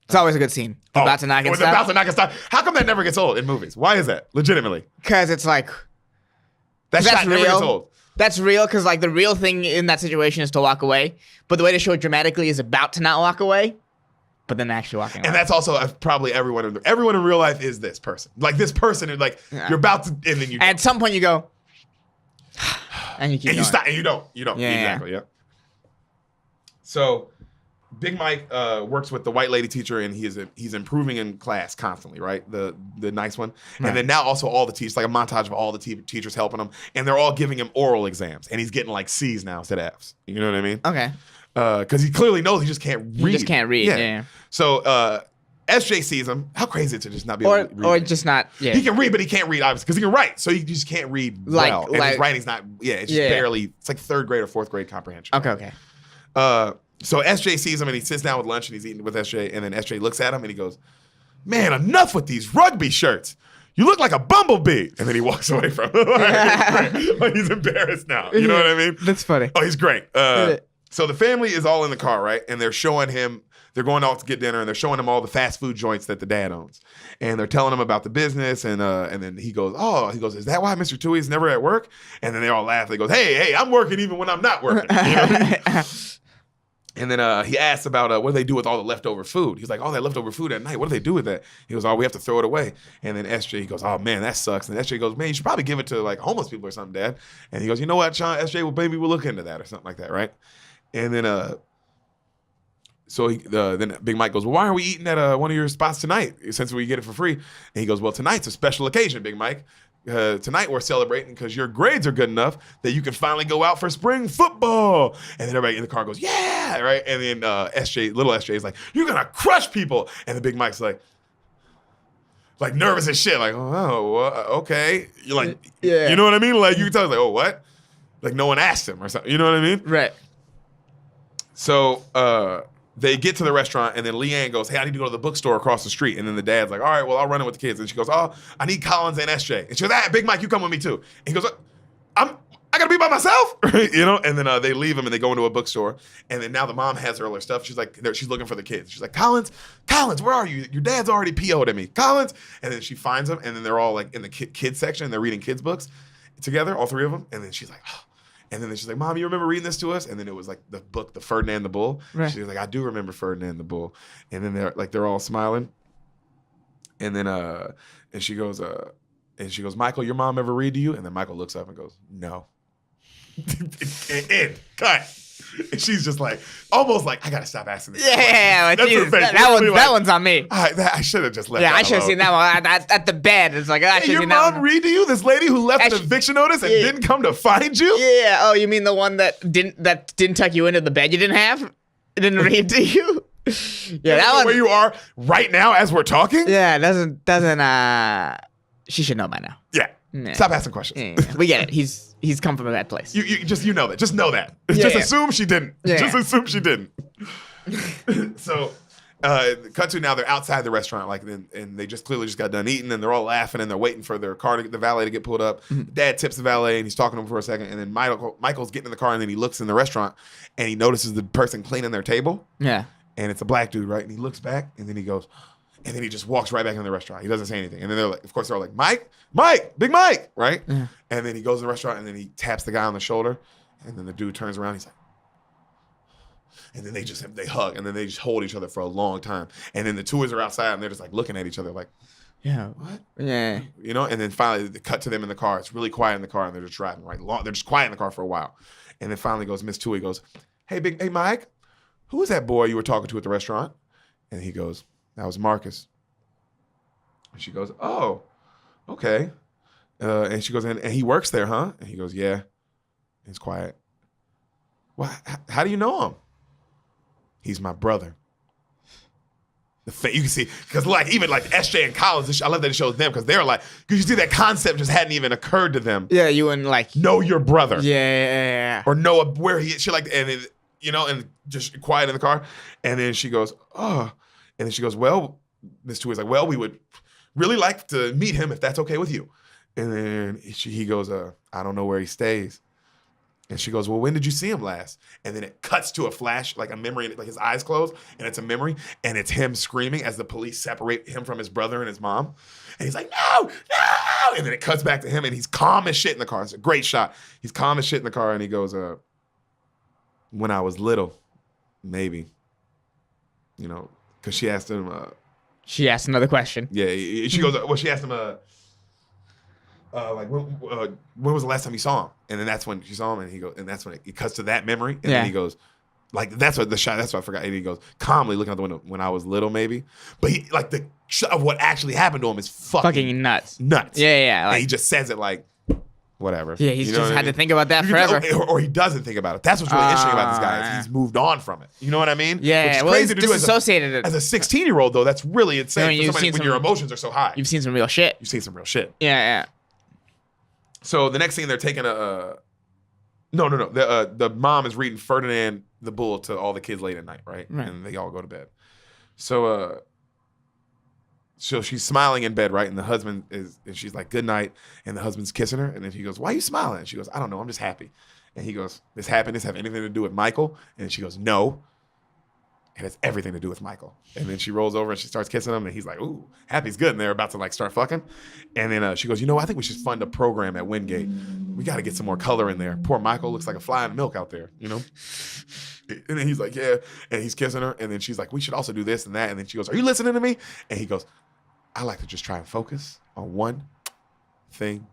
It's always a good scene. About to knock and stop. About to knock and stop. How come that never gets old in movies? Why is that? Legitimately. Because it's like... That shot never gets old. That's real, because like the real thing in that situation is to walk away. But the way to show it dramatically is about to not walk away, but then actually walking away. And that's also probably everyone in real life is this person. Like this person, like you're about to, and then you. At some point you go, and you keep. And going. you stop, and you don't. Yeah, exactly. Yeah. So, Big Mike works with the white lady teacher, and he's improving in class constantly, right? The nice one, right. And then now also all the teachers, like a montage of all the teachers helping him, and they're all giving him oral exams, and he's getting like C's now instead of F's. You know what I mean? Okay. Because he clearly knows he just can't read. He just can't read. Yeah. So SJ sees him. How crazy is it to just not be able to read? Or just not. Yeah. He can read, but he can't read obviously because he can write. So he just can't read well, and his writing's not. Yeah, it's just barely. It's like third grade or fourth grade comprehension. Okay. So SJ sees him and he sits down with lunch and he's eating with SJ, and then SJ looks at him and he goes, "Man, enough with these rugby shirts. You look like a bumblebee." And then he walks away from him. Like he's embarrassed now. You know what I mean? That's funny. Oh, he's great. So the family is all in the car, right? And they're showing him, they're going out to get dinner, and they're showing him all the fast food joints that the dad owns. And they're telling him about the business, and then he goes, "Is that why Mr. Tui's never at work?" And then they all laugh. They go, hey, I'm working even when I'm not working. You know what I mean? And then he asks about what do they do with all the leftover food. He's like, "All that leftover food at night, what do they do with that?" He goes, "Oh, we have to throw it away." And then SJ, he goes, "Oh, man, that sucks." And SJ goes, "Man, you should probably give it to like homeless people or something, Dad." And he goes, "You know what, Sean, SJ, well, maybe we'll look into that," or something like that, right? And then then Big Mike goes, "Well, why are we eating at one of your spots tonight since we get it for free?" And he goes, "Well, tonight's a special occasion, Big Mike. Tonight we're celebrating because your grades are good enough that you can finally go out for spring football." And then everybody in the car goes, "Yeah," right? And then little SJ is like, "You're gonna crush people." And the Big Mike's like nervous as shit, like, "Oh, okay." You're like, you know what I mean? Like you can tell, like, "Oh, what?" Like no one asked him or something. You know what I mean? Right. So they get to the restaurant, and then Leanne goes, "Hey, I need to go to the bookstore across the street." And then the dad's like, "All right, well, I'll run it with the kids." And she goes, "Oh, I need Collins and SJ." And she goes, "Big Mike, you come with me too." And he goes, I gotta be by myself, you know. And then they leave him and they go into a bookstore. And then now the mom has all her stuff. She's like, she's looking for the kids. She's like, Collins, where are you? Your dad's already PO'd at me, Collins. And then she finds them, and then they're all like in the kids section, and they're reading kids books together, all three of them. And then she's like, oh. And then she's like, "Mom, you remember reading this to us?" And then it was like the book, The Ferdinand the Bull. Right. She's like, "I do remember Ferdinand the Bull." And then they're all smiling. And then and she goes, "Michael, your mom ever read to you?" And then Michael looks up and goes, "No." End. Cut. And she's just like, almost like, I gotta stop asking this. Yeah, Jesus, that one's on me. I should have just left. Yeah, I should have seen that one at the bed. It's like, I should have seen that one. Your mom read to you? This lady who left an eviction notice and didn't come to find you? Yeah. Oh, you mean the one that didn't tuck you into the bed you didn't have? It didn't read to you? Yeah, that one. Where you are right now as we're talking? Yeah, doesn't. She should know by now. Yeah. Stop asking questions. Yeah. We get it. He's come from a bad place. You know that. Just know that. Assume she didn't. Just assume she didn't. So, cut to now they're outside the restaurant, like, and they just clearly just got done eating, and they're all laughing, and they're waiting for their car the valet to get pulled up. Mm-hmm. Dad tips the valet, and he's talking to him for a second, and then Michael's getting in the car, and then he looks in the restaurant, and he notices the person cleaning their table. Yeah. And it's a black dude, right? And he looks back, and then he goes, and then he just walks right back in the restaurant. He doesn't say anything. And then they're like, of course, they're all like, Mike, Big Mike, right? Yeah. And then he goes to the restaurant, and then he taps the guy on the shoulder, and then the dude turns around, he's like, and then they hug, and then they just hold each other for a long time. And then the two are outside, and they're just like looking at each other like, Yeah. What? Yeah. You know, and then finally they cut to them in the car. It's really quiet in the car, and they're just driving long. They're just quiet in the car for a while, and then finally goes Miss Tui goes, hey Mike, who was that boy you were talking to at the restaurant? And he goes, that was Marcus. And she goes, oh, okay. And she goes, and he works there, huh? And he goes, yeah. And it's quiet. Well, how do you know him? He's my brother. You can see, because even SJ and Collins, I love that it shows them because they're like, because you see that concept just hadn't even occurred to them. Yeah, you wouldn't know your brother. Yeah. Or know where he is. She and just quiet in the car. And then she goes, oh. And then she goes, well, Miss Tui is like, well, we would really like to meet him if that's okay with you. And then he goes, I don't know where he stays. And she goes, well, when did you see him last? And then it cuts to a flash, like a memory, like his eyes close, and it's a memory, and it's him screaming as the police separate him from his brother and his mom. And he's like, no! And then it cuts back to him, and he's calm as shit in the car. It's a great shot. He's calm as shit in the car, and he goes, when I was little, maybe. You know, because she asked him. She asked another question. Yeah, she goes, well, she asked him, when was the last time you saw him? And then that's when she saw him, and he goes, and that's when it cuts to that memory, and then he goes, that's what I forgot. And he goes calmly looking out the window, when I was little, maybe. But he the shot of what actually happened to him is fucking nuts. Yeah. And he just says it whatever. Yeah, he's just had to think about that forever. Or he doesn't think about it. That's what's really interesting about this guy. Is he's moved on from it. You know what I mean? Yeah. Which is crazy to do as a 16-year-old, though. That's really insane for somebody when your emotions are so high. You've seen some real shit. Yeah. So the next scene, they're taking the mom is reading Ferdinand the Bull to all the kids late at night, right? And they all go to bed. So she's smiling in bed, right? And the husband and she's like, good night. And the husband's kissing her. And then he goes, why are you smiling? And she goes, I don't know. I'm just happy. And he goes, this happiness have anything to do with Michael? And she goes, no. It has everything to do with Michael. And then she rolls over and she starts kissing him. And he's like, ooh, happy's good. And they're about to start fucking. And then she goes, I think we should fund a program at Wingate. We got to get some more color in there. Poor Michael looks like a fly in milk out there, you know? And then he's like, yeah. And he's kissing her. And then she's like, we should also do this and that. And then she goes, are you listening to me? And he goes, I like to just try and focus on one thing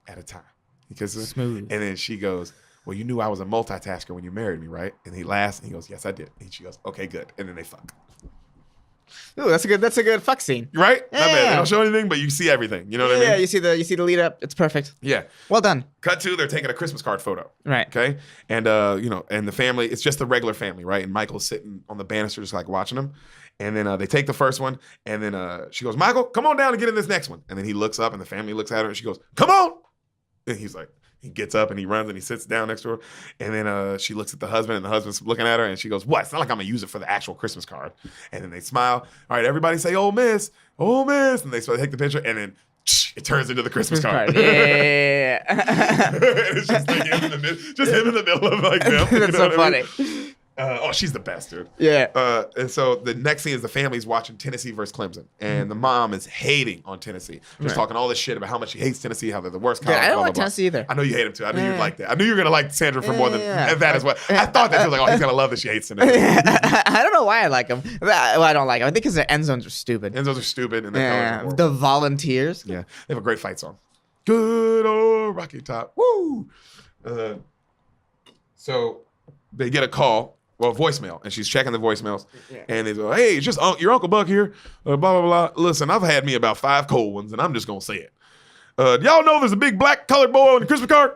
at a time. He kisses her. Smooth. And then she goes, well, you knew I was a multitasker when you married me, right? And he laughs and he goes, yes, I did. And she goes, okay, good. And then they fuck. Ooh, that's a good fuck scene. Right? Yeah. Not bad. They don't show anything, but you see everything. You know what I mean? Yeah, you see the lead up. It's perfect. Yeah. Well done. Cut to, they're taking a Christmas card photo. Right. Okay. And and the family, it's just the regular family, right? And Michael's sitting on the banister just watching them. And then they take the first one, and then she goes, Michael, come on down and get in this next one. And then he looks up, and the family looks at her, and she goes, come on. And he's like, he gets up, and he runs, and he sits down next to her. And then she looks at the husband, and the husband's looking at her, and she goes, what? It's not like I'm going to use it for the actual Christmas card. And then they smile. All right, everybody say, oh, miss. Oh, miss. And they take the picture, and then it turns into the Christmas card. Yeah. It's just him in the middle of them. That's so funny. She's the best, dude. Yeah. And so the next scene is the family's watching Tennessee versus Clemson. And the mom is hating on Tennessee. Just talking all this shit about how much she hates Tennessee, how they're the worst college. I don't like Tennessee either. I know you hate him too. I knew you'd like that. I knew you were going to like Sandra for more than that as well. I thought that. He was like, oh, he's going to love that she hates Tennessee. I don't know why I like him. Well, I don't like him. I think because their end zones are stupid. End zones are stupid. And the the Volunteers. Yeah. They have a great fight song. Good old Rocky Top. Woo! So they get a call. Well, voicemail, and she's checking the voicemails, and they go, hey, it's just your Uncle Buck here, blah, blah, blah. Listen, I've had me about 5 cold ones, and I'm just going to say it. Y'all know there's a big black colored boy on the Christmas card?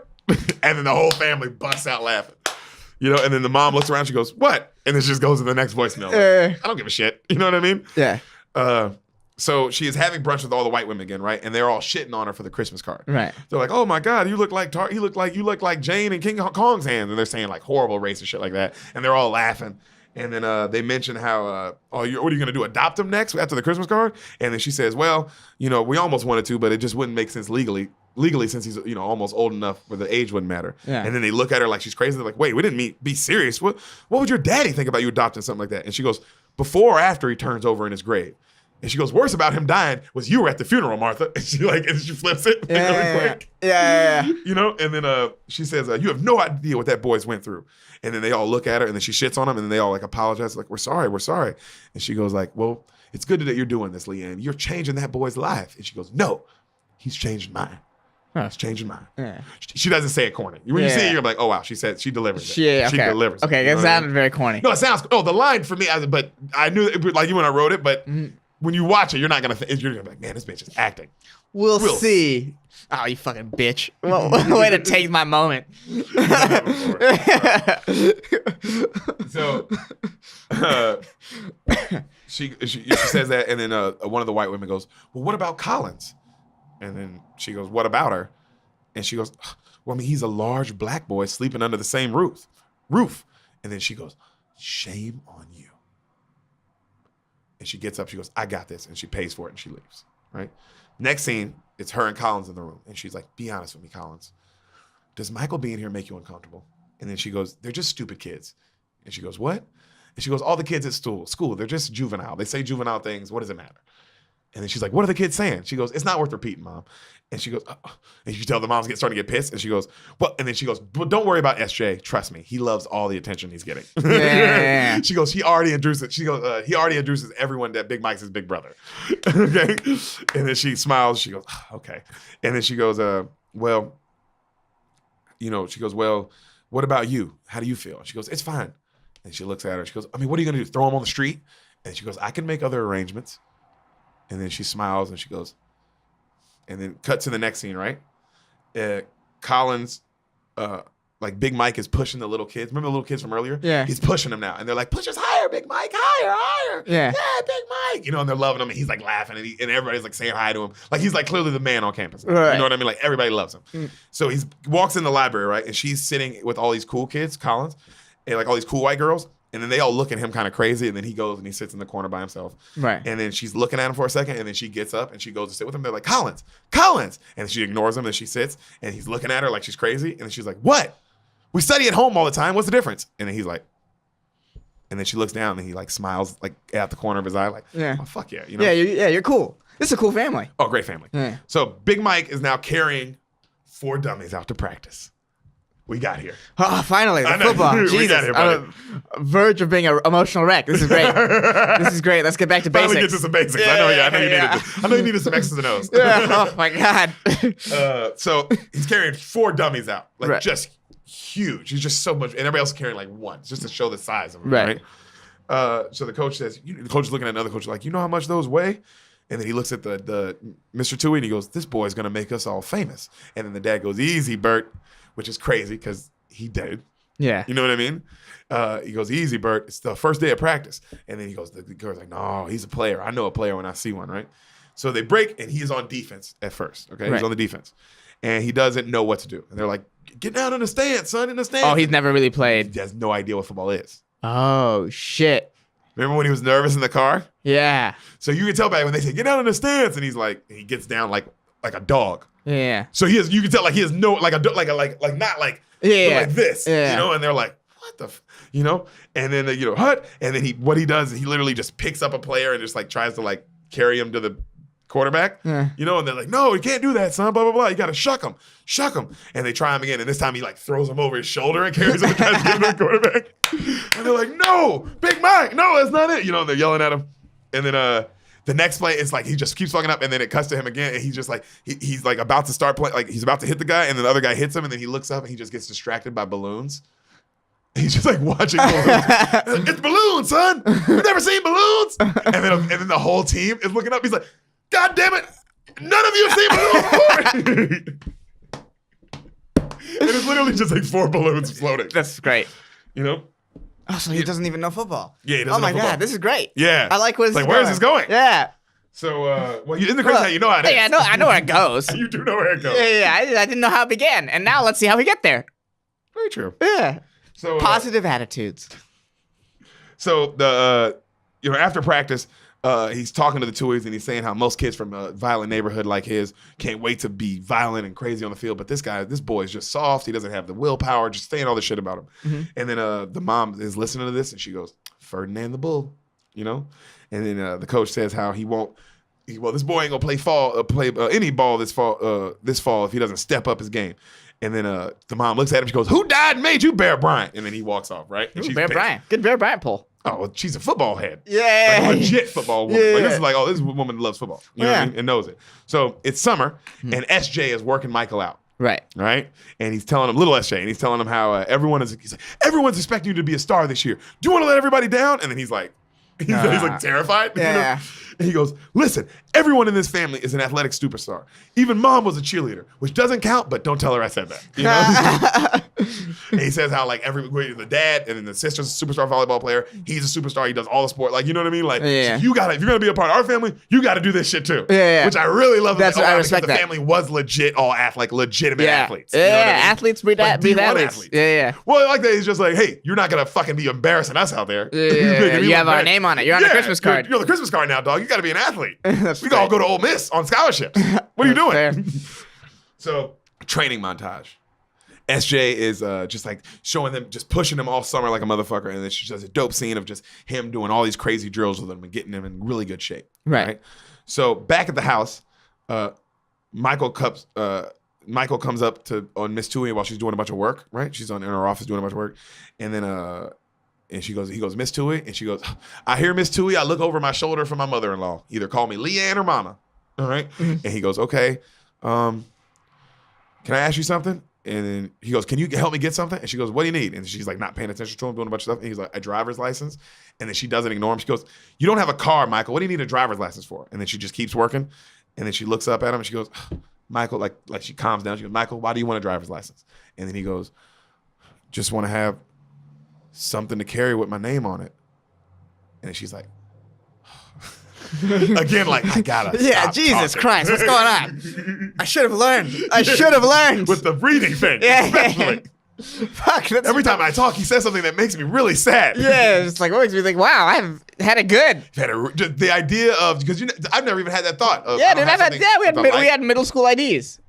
And then the whole family busts out laughing. And then the mom looks around, she goes, what? And then she just goes to the next voicemail. I don't give a shit. You know what I mean? Yeah. So she is having brunch with all the white women again, right? And they're all shitting on her for the Christmas card. Right. They're like, "Oh my God, you look like Jane and King Kong's hands," and they're saying horrible racist shit like that, and they're all laughing. And then they mention how, what are you going to do? Adopt him next after the Christmas card? And then she says, "Well, we almost wanted to, but it just wouldn't make sense legally since he's almost old enough where the age wouldn't matter." Yeah. And then they look at her like she's crazy. They're like, "Wait, we didn't be serious. What would your daddy think about you adopting something like that?" And she goes, "Before or after he turns over in his grave." And she goes, worse about him dying was you were at the funeral, Martha. And she flips it really quick. Yeah. And then she says, you have no idea what that boy's went through. And then they all look at her, and then she shits on him, and then they all apologize, we're sorry. And she goes well, it's good that you're doing this, Leanne. You're changing that boy's life. And she goes, no, he's changing mine. He's changing mine. Yeah. She doesn't say it corny. When you see it, you're like, oh, wow, she delivers it. Yeah, She delivers it. Okay, it sounded very corny. No, it sounds, the line for me, but I knew, like you when I wrote it, but when you watch it, you're going to be like, man, this bitch is acting. We'll see. Oh, you fucking bitch. Well, way to take my moment. So she says that, and then one of the white women goes, well, what about Collins? And then she goes, what about her? And she goes, well, I mean, he's a large black boy sleeping under the same roof. And then she goes, shame on you. And she gets up, she goes, I got this. And she pays for it and she leaves, right? Next scene, it's her and Collins in the room. And she's like, be honest with me, Collins. Does Michael being here make you uncomfortable? And then she goes, they're just stupid kids. And she goes, what? And she goes, all the kids at school, they're just juvenile. They say juvenile things. What does it matter? And then she's like, what are the kids saying? She goes, it's not worth repeating, Mom. And she goes, and you tell the mom's starting to get pissed. And she goes, well, and then she goes, but don't worry about SJ. Trust me. He loves all the attention he's getting. Yeah. She goes, he already introduces everyone that Big Mike's his big brother. Okay. And then she smiles. She goes, okay. And then she goes, well, what about you? How do you feel? And she goes, it's fine. And she looks at her. She goes, I mean, what are you going to do? Throw him on the street? And she goes, I can make other arrangements. And then she smiles and she goes, and then cut to the next scene, right? Collins, like Big Mike is pushing the little kids. Remember the little kids from earlier? Yeah. He's pushing them now. And they're like, push us higher, Big Mike, higher. Yeah. Yeah, Big Mike. And they're loving him. And he's like laughing and everybody's like saying hi to him. Like he's like clearly the man on campus. Right. You know what I mean? Like everybody loves him. So he walks in the library, right? And she's sitting with all these cool kids, Collins, and like all these cool white girls. And then they all look at him kind of crazy. And then he goes and he sits in the corner by himself. Right. And then she's looking at him for a second. And then she gets up and she goes to sit with him. They're like, Collins. And she ignores him. And she sits. And he's looking at her like she's crazy. And then she's like, what? We study at home all the time. What's the difference? And then he's like, and then she looks down and he like smiles like out the corner of his eye like, yeah. Oh, fuck yeah. Yeah, you're cool. This is a cool family. Oh, great family. Yeah. So Big Mike is now carrying 4 dummies out to practice. We got here. Oh, finally, the football. Jesus, we got here, buddy. I'm on the verge of being an emotional wreck. This is great. This is great. Let's get back to basics. Finally get to some basics. Yeah, I know you needed this. I know you needed some X's and O's. Yeah. Oh my God. So he's carrying 4 dummies out, like right. just huge. He's just so much, and everybody else is carrying like 1, just to show the size of him. Right. So the coach says, the coach is looking at another coach like, you know how much those weigh? And then he looks at the Mr. Tui and he goes, this boy's gonna make us all famous. And then the dad goes, easy, Bert, which is crazy because he did. Yeah. You know what I mean? He goes, easy, Bert. It's the first day of practice. And then he goes, the girl's like, no, he's a player. I know a player when I see one, right? So they break, and he's on defense at first, okay? Right. He's on the defense. And he doesn't know what to do. And they're like, get down in the stand, son, in the stand. Oh, he's never really played. He has no idea what football is. Oh, shit. Remember when he was nervous in the car? Yeah. So you can tell back when they say, get down in the stands, and he's like, he gets down like a dog. Yeah. So you can tell like he has no, like not like, yeah, like this, yeah. And they're like, what the, and then they, hut, and then what he does is he literally just picks up a player and just like tries to like carry him to the quarterback, and they're like, no, you can't do that, son, blah, blah, blah. You got to shuck him. And they try him again. And this time he like throws him over his shoulder and carries him and tries to get him to the quarterback. And they're like, no, Big Mike, no, that's not it. And they're yelling at him. And then, the next play is like he just keeps fucking up, and then it cuts to him again, and he's just like he's like about to start playing, like he's about to hit the guy, and then the other guy hits him, and then he looks up and he just gets distracted by balloons. He's just like watching balloons. It's balloons, son. You've never seen balloons. And then the whole team is looking up. He's like, God damn it! None of you have seen balloons before. And it's literally just like 4 balloons floating. That's great. Oh, so he doesn't even know football. Yeah, he doesn't know football. Oh my God, this is great. Yeah. I like where this is going. Where is this going? Yeah. So, in the crazy how you know how it is. Yeah, I know where it goes. You do know where it goes. Yeah, I didn't know how it began. And now let's see how we get there. Very true. Yeah. So positive attitudes. So after practice, he's talking to the Tuies and he's saying how most kids from a violent neighborhood like his can't wait to be violent and crazy on the field. But this boy is just soft. He doesn't have the willpower, just saying all this shit about him. Mm-hmm. And then the mom is listening to this and she goes, Ferdinand the Bull, And then the coach says how this boy ain't gonna play any ball this fall if he doesn't step up his game. And then the mom looks at him. She goes, "Who died and made you Bear Bryant?" And then he walks off. Right? And Bear Bryant. Good Bear Bryant pull. oh, well, she's a football head. Yeah. Like a legit football woman. Yeah. Like, this is like, oh, this woman loves football. You know what I mean? And knows it. So it's summer, and SJ is working Michael out. Right. Right? And he's telling him, little SJ, and he's telling him how everyone's expecting you to be a star this year. Do you want to let everybody down? And then he's like terrified. Yeah. You know? And he goes, listen, everyone in this family is an athletic superstar. Even mom was a cheerleader, which doesn't count, but don't tell her I said that. You know? And he says how like the dad and then the sister's a superstar volleyball player. He's a superstar. He does all the sport. Like, you know what I mean? Like, so if you're going to be a part of our family, you got to do this shit too. Yeah. Which I really love. That's what I respect. The family was legit, legitimate athletes. Yeah, you know what I mean? athletes breed athletes. Yeah. Well, like that, he's just like, hey, you're not going to fucking be embarrassing us out there. Yeah. You have our name on it. You're on the Christmas card. You're on the Christmas card now, dog. You got to be an athlete. We can all go to Ole Miss on scholarships. What are you doing? So, training montage. SJ is just like showing them, just pushing them all summer like a motherfucker. And then she does a dope scene of just him doing all these crazy drills with them and getting them in really good shape. Right. So, back at the house, Michael comes up on Miss Tui while she's doing a bunch of work, right? She's in her office doing a bunch of work. And then and he goes, Miss Tui? And she goes, I hear Miss Tui. I look over my shoulder for my mother-in-law. Either call me Leanne or Mama. All right? And he goes, okay. Can I ask you something? And then he goes, can you help me get something? And she goes, what do you need? And she's like not paying attention to him, doing a bunch of stuff. And he's like, a driver's license. And then she doesn't ignore him. She goes, you don't have a car, Michael. What do you need a driver's license for? And then she just keeps working. And then she looks up at him and she goes, Michael, like she calms down. She goes, Michael, why do you want a driver's license? And then he goes, just want to have something to carry with my name on it. And she's like, again, like, I gotta stop Jesus talking. Christ, what's going on? I should have learned. With the breathing thing, especially. Fuck. Every time I talk, he says something that makes me really sad. Yeah, it's like, what makes me think, wow, I've had it good. Just the idea of, because I've never even had that thought. Of, yeah, dude, we had middle school IDs.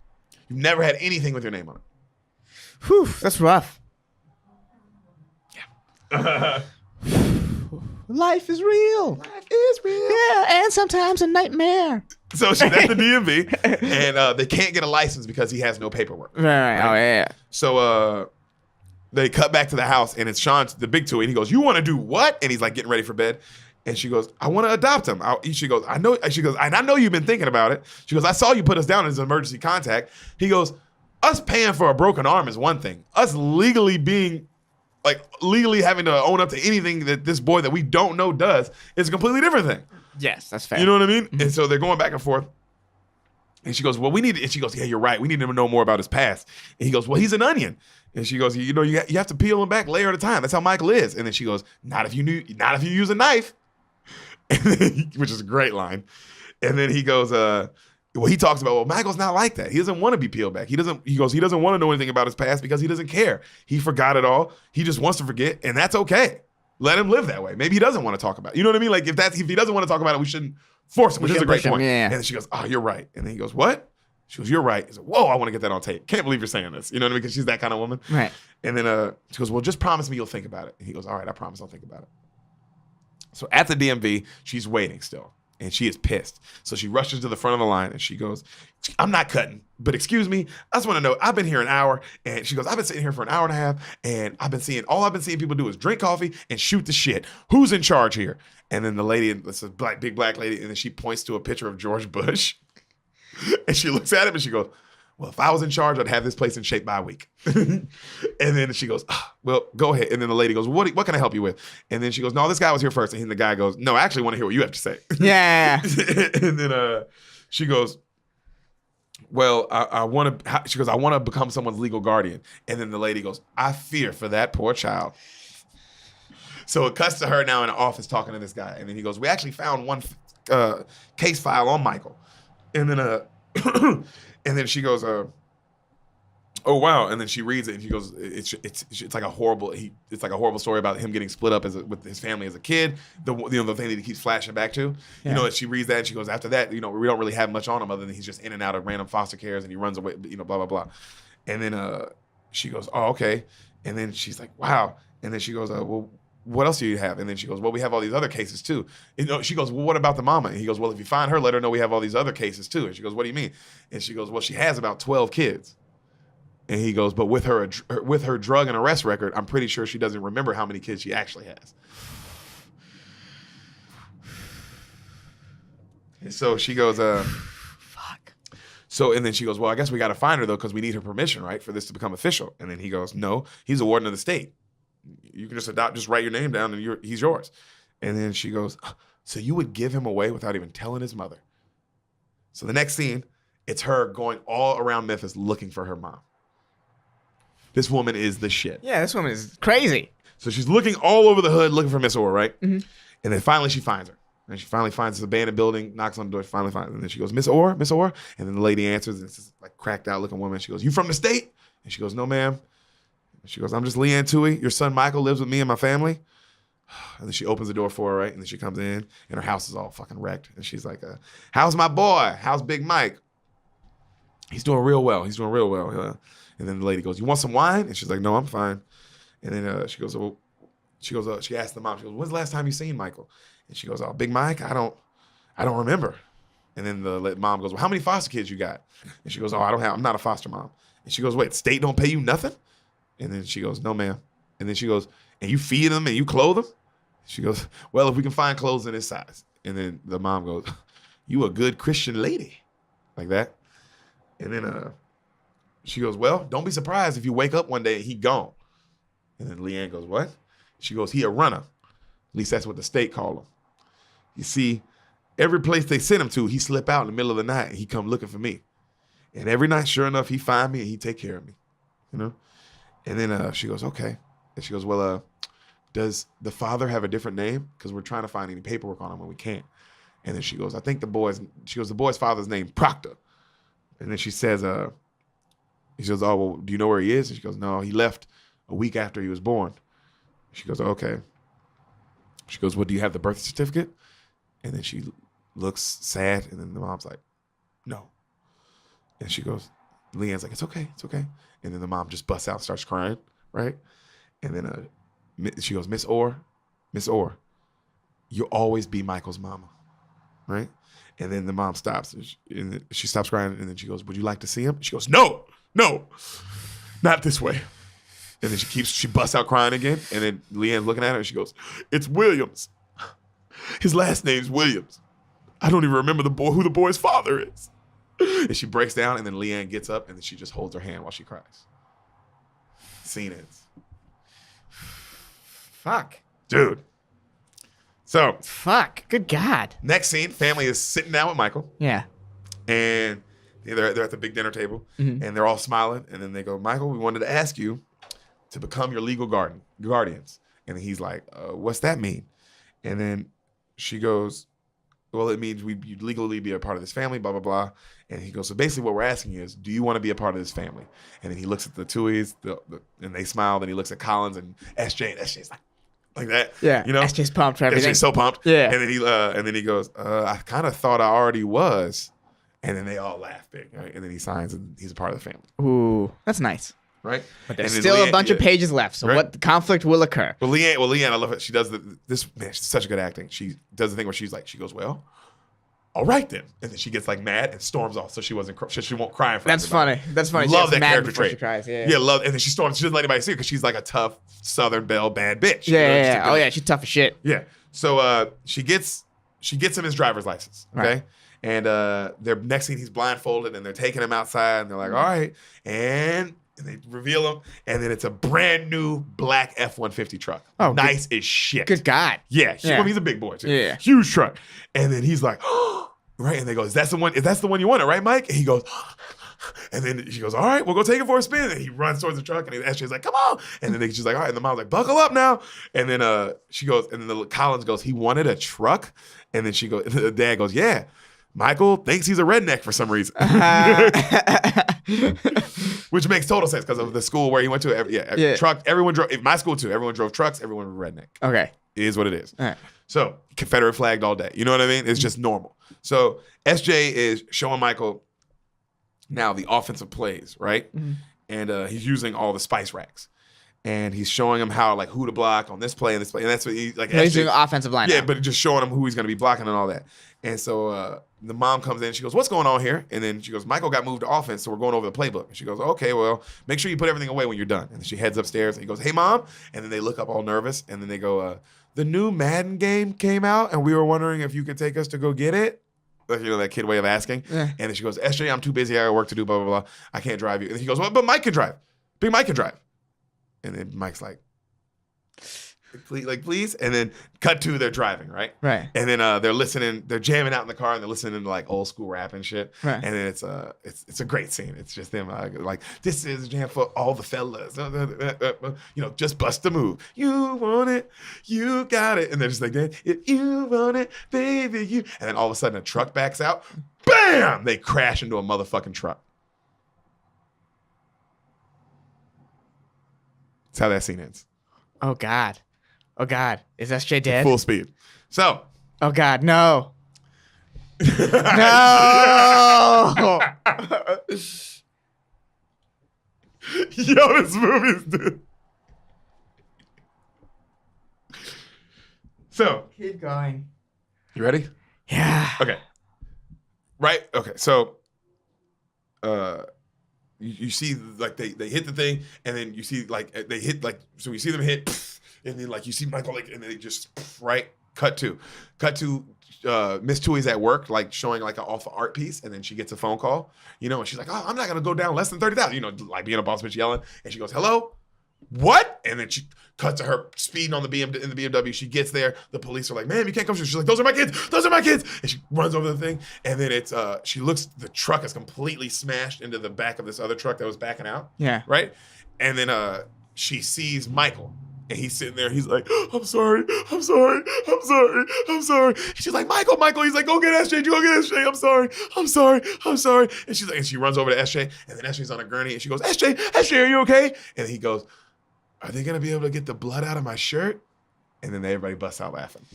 You've never had anything with your name on it. Whew, that's rough. Yeah. Life is real. Life is real. Yeah, and sometimes a nightmare. So she's at the DMV, and they can't get a license because he has no paperwork. Right. Oh, yeah. So they cut back to the house, and it's Sean, the big two, and he goes, you want to do what? And he's like getting ready for bed. And she goes, I want to adopt him. She goes, I know. She goes, and I know you've been thinking about it. She goes, I saw you put us down as an emergency contact. He goes, us paying for a broken arm is one thing. Us legally having to own up to anything that this boy that we don't know does is a completely different thing. Yes, that's fair. You know what I mean? Mm-hmm. And so they're going back and forth. And she goes, well, and she goes, yeah, you're right. We need to know more about his past. And he goes, well, he's an onion. And she goes, you have to peel him back layer at a time. That's how Michael is. And then she goes, not if you use a knife. Which is a great line. And then he goes, he talks about, well, Michael's not like that. He doesn't want to be peeled back. He doesn't want to know anything about his past because he doesn't care. He forgot it all. He just wants to forget, and that's okay. Let him live that way. Maybe he doesn't want to talk about it. You know what I mean? Like if he doesn't want to talk about it, we shouldn't force him, which is a great point. Yeah. And then she goes, oh, you're right. And then he goes, what? She goes, you're right. He's like, whoa, I want to get that on tape. Can't believe you're saying this. You know what I mean? Because she's that kind of woman. Right. And then she goes, well, just promise me you'll think about it. And he goes, all right, I promise I'll think about it. So at the DMV, she's waiting still. And she is pissed. So she rushes to the front of the line and she goes, I'm not cutting, but excuse me. I just want to know, I've been here an hour. And she goes, I've been sitting here for an hour and a half. And all I've been seeing people do is drink coffee and shoot the shit. Who's in charge here? And then the lady, it's a big black lady. And then she points to a picture of George Bush. And she looks at him and she goes, well, if I was in charge, I'd have this place in shape by a week. And then she goes, well, go ahead. And then the lady goes, what can I help you with? And then she goes, no, this guy was here first. And the guy goes, no, I actually want to hear what you have to say. Yeah. And then she goes, well, I want to become someone's legal guardian. And then the lady goes, I fear for that poor child. So it cuts to her now in the office talking to this guy. And then he goes, we actually found one case file on Michael. And then and then she goes, oh wow! And then she reads it, and she goes, it's like a horrible story about him getting split up with his family as a kid. The thing that he keeps flashing back to. Yeah. She reads that, and she goes, after that, we don't really have much on him other than he's just in and out of random foster cares, and he runs away, blah blah blah. And then she goes, oh okay. And then she's like, wow. And then she goes, well, what else do you have? And then she goes, well, we have all these other cases too. She goes, well, what about the mama? And he goes, well, if you find her, let her know we have all these other cases too. And she goes, what do you mean? And she goes, well, she has about 12 kids. And he goes, but with her drug and arrest record, I'm pretty sure she doesn't remember how many kids she actually has. And so she goes, Fuck. So, and then she goes, well, I guess we got to find her, though, because we need her permission, right, for this to become official. And then he goes, no, he's a warden of the state. You can just write your name down, and he's yours. And then she goes, so you would give him away without even telling his mother. So the next scene, it's her going all around Memphis looking for her mom. This woman is the shit. Yeah, this woman is crazy. So she's looking all over the hood looking for Miss Orr, right? Mm-hmm. And then finally she finds her. And she finally finds this abandoned building, knocks on the door, finally finds her. And then she goes, Miss Orr, Miss Orr? And then the lady answers, and it's this like cracked out looking woman. She goes, you from the state? And she goes, no, ma'am. And she goes, I'm just Leanne Toohey. Your son Michael lives with me and my family. And then she opens the door for her, right? And then she comes in, and her house is all fucking wrecked. And she's like, how's my boy? How's Big Mike? He's doing real well. He's doing real well. And then the lady goes, you want some wine? And she's like, no, I'm fine. And then she goes, she asked the mom, she goes, when's the last time you seen Michael? And she goes, oh, Big Mike, I don't remember. And then the mom goes, well, how many foster kids you got? And she goes, oh, I'm not a foster mom. And she goes, wait, state don't pay you nothing? And then she goes, no, ma'am. And then she goes, and you feed them and you clothe them? She goes, well, if we can find clothes in this size. And then the mom goes, you a good Christian lady. Like that. And then she goes, well, don't be surprised if you wake up one day and he gone. And then Leanne goes, what? She goes, he a runner. At least that's what the state call him. You see, every place they send him to, he slip out in the middle of the night and he come looking for me. And every night, sure enough, he find me and he take care of me. You know? And then she goes, okay. And she goes, well, does the father have a different name? Because we're trying to find any paperwork on him when we can't. And then she goes, I think the boy's father's name, Proctor. And then she says, he says, oh, well, do you know where he is? And she goes, no, he left a week after he was born. She goes, okay. She goes, well, do you have the birth certificate? And then she looks sad. And then the mom's like, no. And she goes, Leanne's like, it's okay. And then the mom just busts out and starts crying, right? And then she goes, Miss Orr, you'll always be Michael's mama, right? And then the mom stops, and she stops crying, and then she goes, would you like to see him? She goes, no, not this way. And then she busts out crying again, and then Leanne's looking at her, and she goes, it's Williams. His last name's Williams. I don't even remember who the boy's father is. And she breaks down, and then Leanne gets up, and then she just holds her hand while she cries. Scene ends. Fuck. Dude. So. Fuck. Good God. Next scene, family is sitting down with Michael. Yeah. And they're at the big dinner table, and they're all smiling. And then they go, Michael, we wanted to ask you to become your legal guardians. And he's like, what's that mean? And then she goes, well, it means you'd legally be a part of this family, blah, blah, blah. And he goes, so basically what we're asking you is, do you want to be a part of this family? And then he looks at the Tuohys, and they smile. Then he looks at Collins and SJ, and SJ's like that. Yeah, you know? SJ's pumped for everything. SJ's so pumped. Yeah. And then he goes, I kind of thought I already was. And then they all laugh big, right? And then he signs, and he's a part of the family. Ooh, that's nice. Right? But there's still a bunch of pages left, so what conflict will occur? Well, Leanne, I love it. She does this, man, she's such a good acting. She does the thing where she goes, well, all right then. And then she gets like mad and storms off, so she won't cry in front of everybody. That's funny. Love that character trait. She cries. Yeah, love. And then she storms. She doesn't let anybody see her because she's like a tough Southern belle bad bitch. Yeah. Oh yeah, she's tough as shit. Yeah. So she gets him his driver's license. Okay. Right. And their next scene, he's blindfolded, and they're taking him outside, and they're like, all right, and they reveal him, and then it's a brand new black F-150 truck. Oh, nice as shit. Good God. Yeah. He's a big boy too. Yeah. Huge truck. And then he's like, oh, right. And they go, is that the one you wanted, right, Mike? And he goes, and then she goes, all right, we'll go take it for a spin. And he runs towards the truck, and SJ's like, come on. And then she's like, all right. And the mom's like, buckle up now. And then she goes, and then Collins goes, he wanted a truck. And then she goes, the dad goes, yeah. Michael thinks he's a redneck for some reason. Which makes total sense because of the school where he went to. Truck. Everyone drove. My school too. Everyone drove trucks. Everyone was redneck. Okay. It is what it is. All right. So Confederate flagged all day. You know what I mean? It's just normal. So SJ is showing Michael now the offensive plays, right? Mm-hmm. And he's using all the spice racks. And he's showing him how, like, who to block on this play and this play. And that's what he's like. He's doing offensive line. Yeah, but just showing him who he's going to be blocking and all that. And so the mom comes in. She goes, what's going on here? And then she goes, Michael got moved to offense, so we're going over the playbook. And she goes, okay, well, make sure you put everything away when you're done. And then she heads upstairs. And he goes, hey, Mom. And then they look up all nervous. And then they go, the new Madden game came out, and we were wondering if you could take us to go get it. Like, that kid way of asking. Yeah. And then she goes, SJ, I'm too busy. I got work to do, blah, blah, blah. I can't drive you. And he goes, well, but Mike can drive. Big Mike can drive. And then Mike's like, please. And then cut to they're driving, right? Right. And then they're listening, they're jamming out in the car and they're listening to like old school rap and shit. Right. And then it's a great scene. It's just them like, this is a jam for all the fellas. Just bust a move. You want it, you got it. And they're just like, if you want it, baby, you. And then all of a sudden a truck backs out. Bam! They crash into a motherfucking truck. That's how that scene ends. Oh God. Is SJ dead? Full speed. So. Oh God, no. No. Yo, this movie is dude. So. Keep going. You ready? Yeah. Okay. Right? Okay. So. You see, like, they hit the thing, and then you see, like, they hit, like, so you see them hit, and then, like, you see Michael, like, and then they just, right? Cut to Miss Tui's at work, like, showing, like, an off art piece, and then she gets a phone call, and she's like, oh, I'm not going to go down less than 30,000, like, being a boss bitch yelling, and she goes, hello? What? And then she cuts to her speeding on in the BMW. She gets there. The police are like, "Man, you can't come." She's like, "Those are my kids. Those are my kids." And she runs over the thing. And then she looks. The truck is completely smashed into the back of this other truck that was backing out. Yeah. Right. And then she sees Michael, and he's sitting there. He's like, "I'm sorry. I'm sorry. I'm sorry. I'm sorry." She's like, "Michael, Michael." He's like, "Go get SJ. Go get SJ. I'm sorry. I'm sorry. I'm sorry." And she's like, and she runs over to SJ, and then SJ's on a gurney, and she goes, "SJ, are you okay?" And he goes, "Are they going to be able to get the blood out of my shirt?" And then everybody busts out laughing.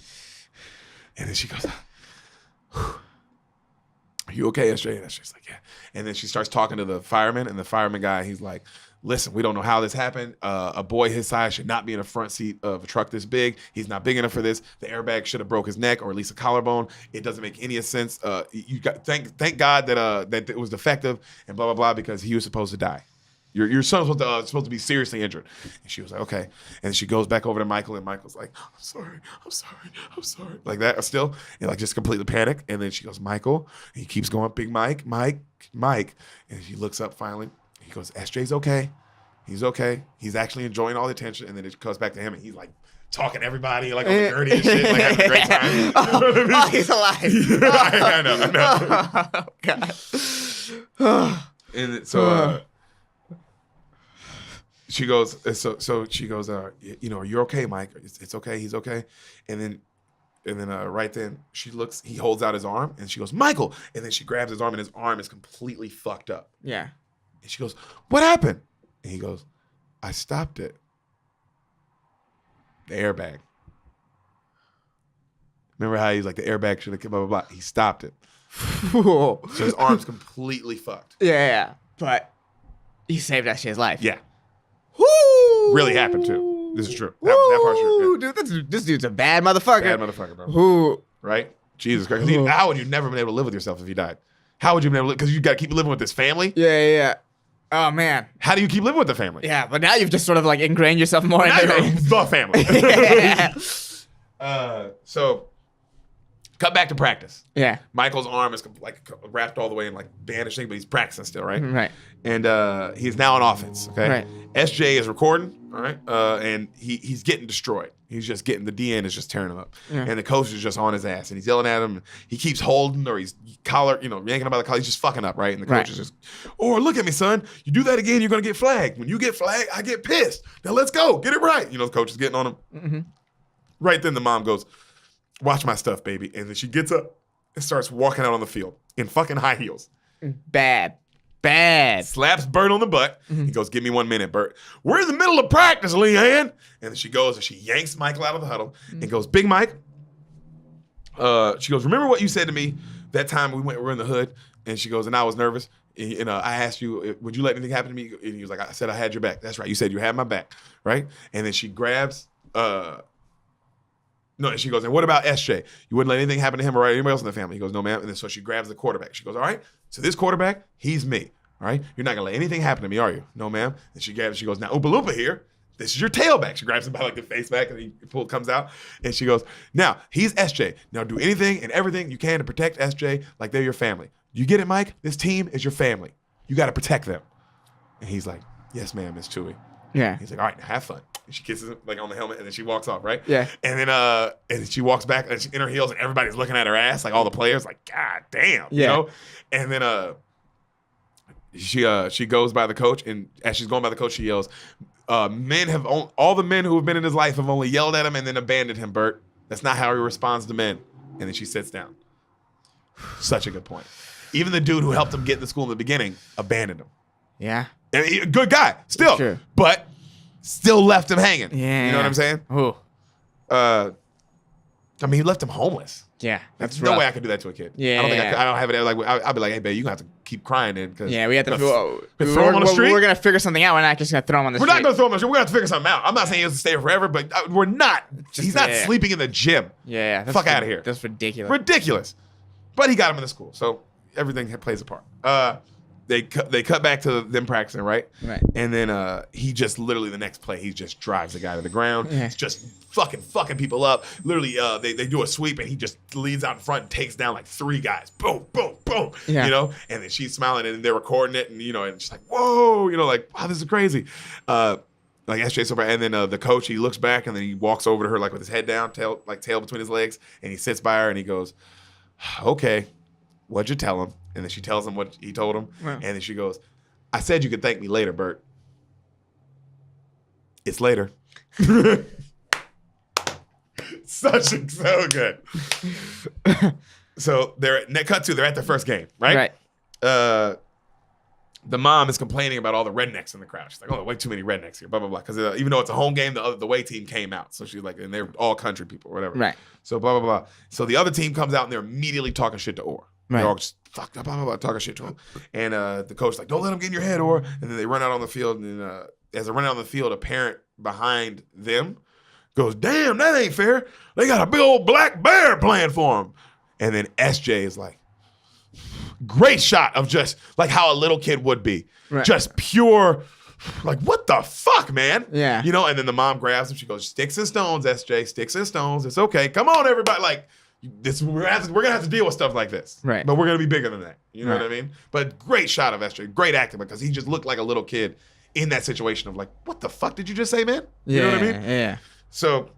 And then she goes, "Are you okay, SJ?" And SJ's like, "Yeah." And then she starts talking to the fireman, and the fireman guy, he's like, "Listen, we don't know how this happened. A boy his size should not be in the front seat of a truck this big. He's not big enough for this. The airbag should have broke his neck or at least a collarbone. It doesn't make any sense. Thank God that it was defective and blah, blah, blah, because he was supposed to die. Your son was supposed to be seriously injured." And she was like, "Okay." And she goes back over to Michael, and Michael's like, "I'm sorry. Like that still. And like just completely panicked. And then she goes, "Michael." And he keeps going, "Big Mike. And she looks up finally. He goes, "SJ's okay. He's okay. He's actually enjoying all the attention." And then it goes back to him, and he's like talking to everybody, like on the gurney and shit, like having a great time. You know what I mean? Oh, he's alive. I know. Oh, God. And so she goes, she goes, "Are you okay, Mike?" It's okay. He's okay. And then right then he holds out his arm, and she goes, "Michael." And then she grabs his arm, and his arm is completely fucked up. Yeah. And she goes, "What happened?" And he goes, "I stopped it. The airbag. Remember how he's like, the airbag should have blah, blah, blah." He stopped it. So his arm's completely fucked. Yeah. But he saved that shit's life. Yeah. Woo! Really happened too. This is true. That part's true. Yeah. Dude, this dude's a bad motherfucker. Bad motherfucker, bro. Who? Right? Jesus Christ. How would you never been able to live with yourself if you died? How would you been able to live? Because you got to keep living with this family. Yeah. Oh, man. How do you keep living with the family? Yeah, but now you've just sort of like ingrained yourself more into the family. Yeah. So, cut back to practice. Yeah. Michael's arm is like wrapped all the way and like bandaged, but he's practicing still, right? Right. And he's now on offense, okay? Right. SJ is recording, all right? And he's getting destroyed. He's just getting, the DN is just tearing him up. Yeah. And the coach is just on his ass, and he's yelling at him. He keeps holding, or he's yanking him by the collar. He's just fucking up, right? And the coach is just, "Oh, look at me, son. You do that again, you're going to get flagged. When you get flagged, I get pissed. Now let's go. Get it right." The coach is getting on him. Mm-hmm. Right then the mom goes, "Watch my stuff, baby." And then she gets up and starts walking out on the field in fucking high heels. Bad. Slaps Bert on the butt. Mm-hmm. He goes, "Give me 1 minute, Bert. We're in the middle of practice, Leanne." And then she goes and she yanks Michael out of the huddle and goes, "Big Mike." She goes, "Remember what you said to me that time we were in the hood?" And she goes, "And I was nervous. And I asked you, would you let anything happen to me?" And he was like, "I said I had your back." "That's right. You said you had my back." Right? And then she grabs, and she goes, "And what about SJ? You wouldn't let anything happen to him or anybody else in the family?" He goes, "No, ma'am." And then so she grabs the quarterback. She goes, "All right, so this quarterback, he's me. All right? You're not going to let anything happen to me, are you?" "No, ma'am." And she goes, "Now, Oompa Loompa here, this is your tailback. She grabs him by like the face back and he comes out and she goes, now he's SJ. Now do anything and everything you can to protect SJ like they're your family. You get it, Mike? This team is your family. You got to protect them. And he's like, yes, ma'am, Miss Chewie. Yeah. He's like, all right, now have fun. And she kisses him like on the helmet and then she walks off, right? Yeah. And then and she walks back and she's in her heels and everybody's looking at her ass, like all the players, like, God damn, you know? And then she goes by the coach, and as she's going by the coach, she yells, all the men who have been in his life have only yelled at him and then abandoned him, Bert. That's not how he responds to men. And then she sits down. Such a good point. Even the dude who helped him get into school in the beginning abandoned him. Yeah. And good guy, still. Sure. But still left him hanging. Yeah. You know what I'm saying? Ooh. I mean, he left him homeless. Yeah. There's That's no way I could do that to a kid. Yeah. I don't think I don't have it. Like, I'd be like, hey, babe, you're going to have to keep crying then. Yeah, we have to throw him on the street. We're going to figure something out. We're not just going to throw him on the street. We're not going to throw him on the street. We're going to have to figure something out. I'm not saying he has to stay here forever, but we're not. He's not sleeping in the gym. Yeah. Fuck out of here. That's ridiculous. Ridiculous. But he got him in the school. So everything plays a part. They cut back to them practicing, right? Right. And then he just literally the next play, he just drives the guy to the ground. Yeah. He's just fucking people up. Literally, they do a sweep and he just leads out in front and takes down like 3 guys. Boom, boom, boom. Yeah. You know? And then she's smiling and they're recording it and, you know, and she's like, whoa, you know, like, wow, this is crazy. Like SJ so bad. And then the coach, he looks back and then he walks over to her like with his head down, tail between his legs, and he sits by her and he goes, okay, what'd you tell him? And then she tells him what he told him. Wow. And then she goes, I said you could thank me later, Bert. It's later. So good. So they're at their first game, right? Right. The mom is complaining about all the rednecks in the crowd. She's like, oh, way too many rednecks here, blah, blah, blah. Because even though it's a home game, the away team came out. So she's like, and they're all country people or whatever. Right. So blah, blah, blah. So the other team comes out and they're immediately talking shit to Orr. Right. They're all just fucked up, blah, blah, blah, talking shit to him. And the coach's like, don't let him get in your head, Orr. And then they run out on the field. And then as they run out on the field, a parent behind them goes, damn, that ain't fair. They got a big old black bear playing for him. And then SJ is like, great shot of just like how a little kid would be. Right. Just pure, like, what the fuck, man? Yeah. You know, and then the mom grabs him. She goes, sticks and stones, SJ, sticks and stones. It's okay. Come on, everybody. Like, we're going to have to deal with stuff like this. Right. But we're going to be bigger than that. You know what I mean? But great shot of SJ. Great acting because he just looked like a little kid in that situation of like, what the fuck did you just say, man? You know what I mean? Yeah. So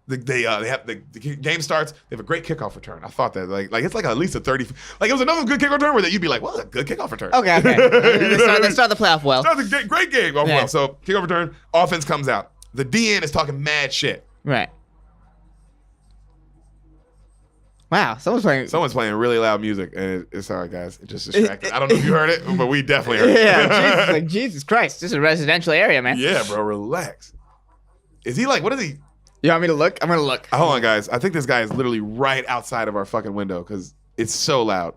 the game starts. They have a great kickoff return. I thought that like it's like at least a 30. Like it was another good kickoff return where that you'd be like, well, a good kickoff return. Okay. They start the playoff well. Started a great game off well. So kickoff return, offense comes out. The DN is talking mad shit. Right. Wow, Someone's playing really loud music, and it's sorry, guys. It just distracted. I don't know if you heard it, but we definitely heard it. Yeah, Jesus Christ, this is a residential area, man. Yeah, bro, relax. Is he like? What is he? You want me to look? I'm gonna look. Hold on, guys. I think this guy is literally right outside of our fucking window because it's so loud.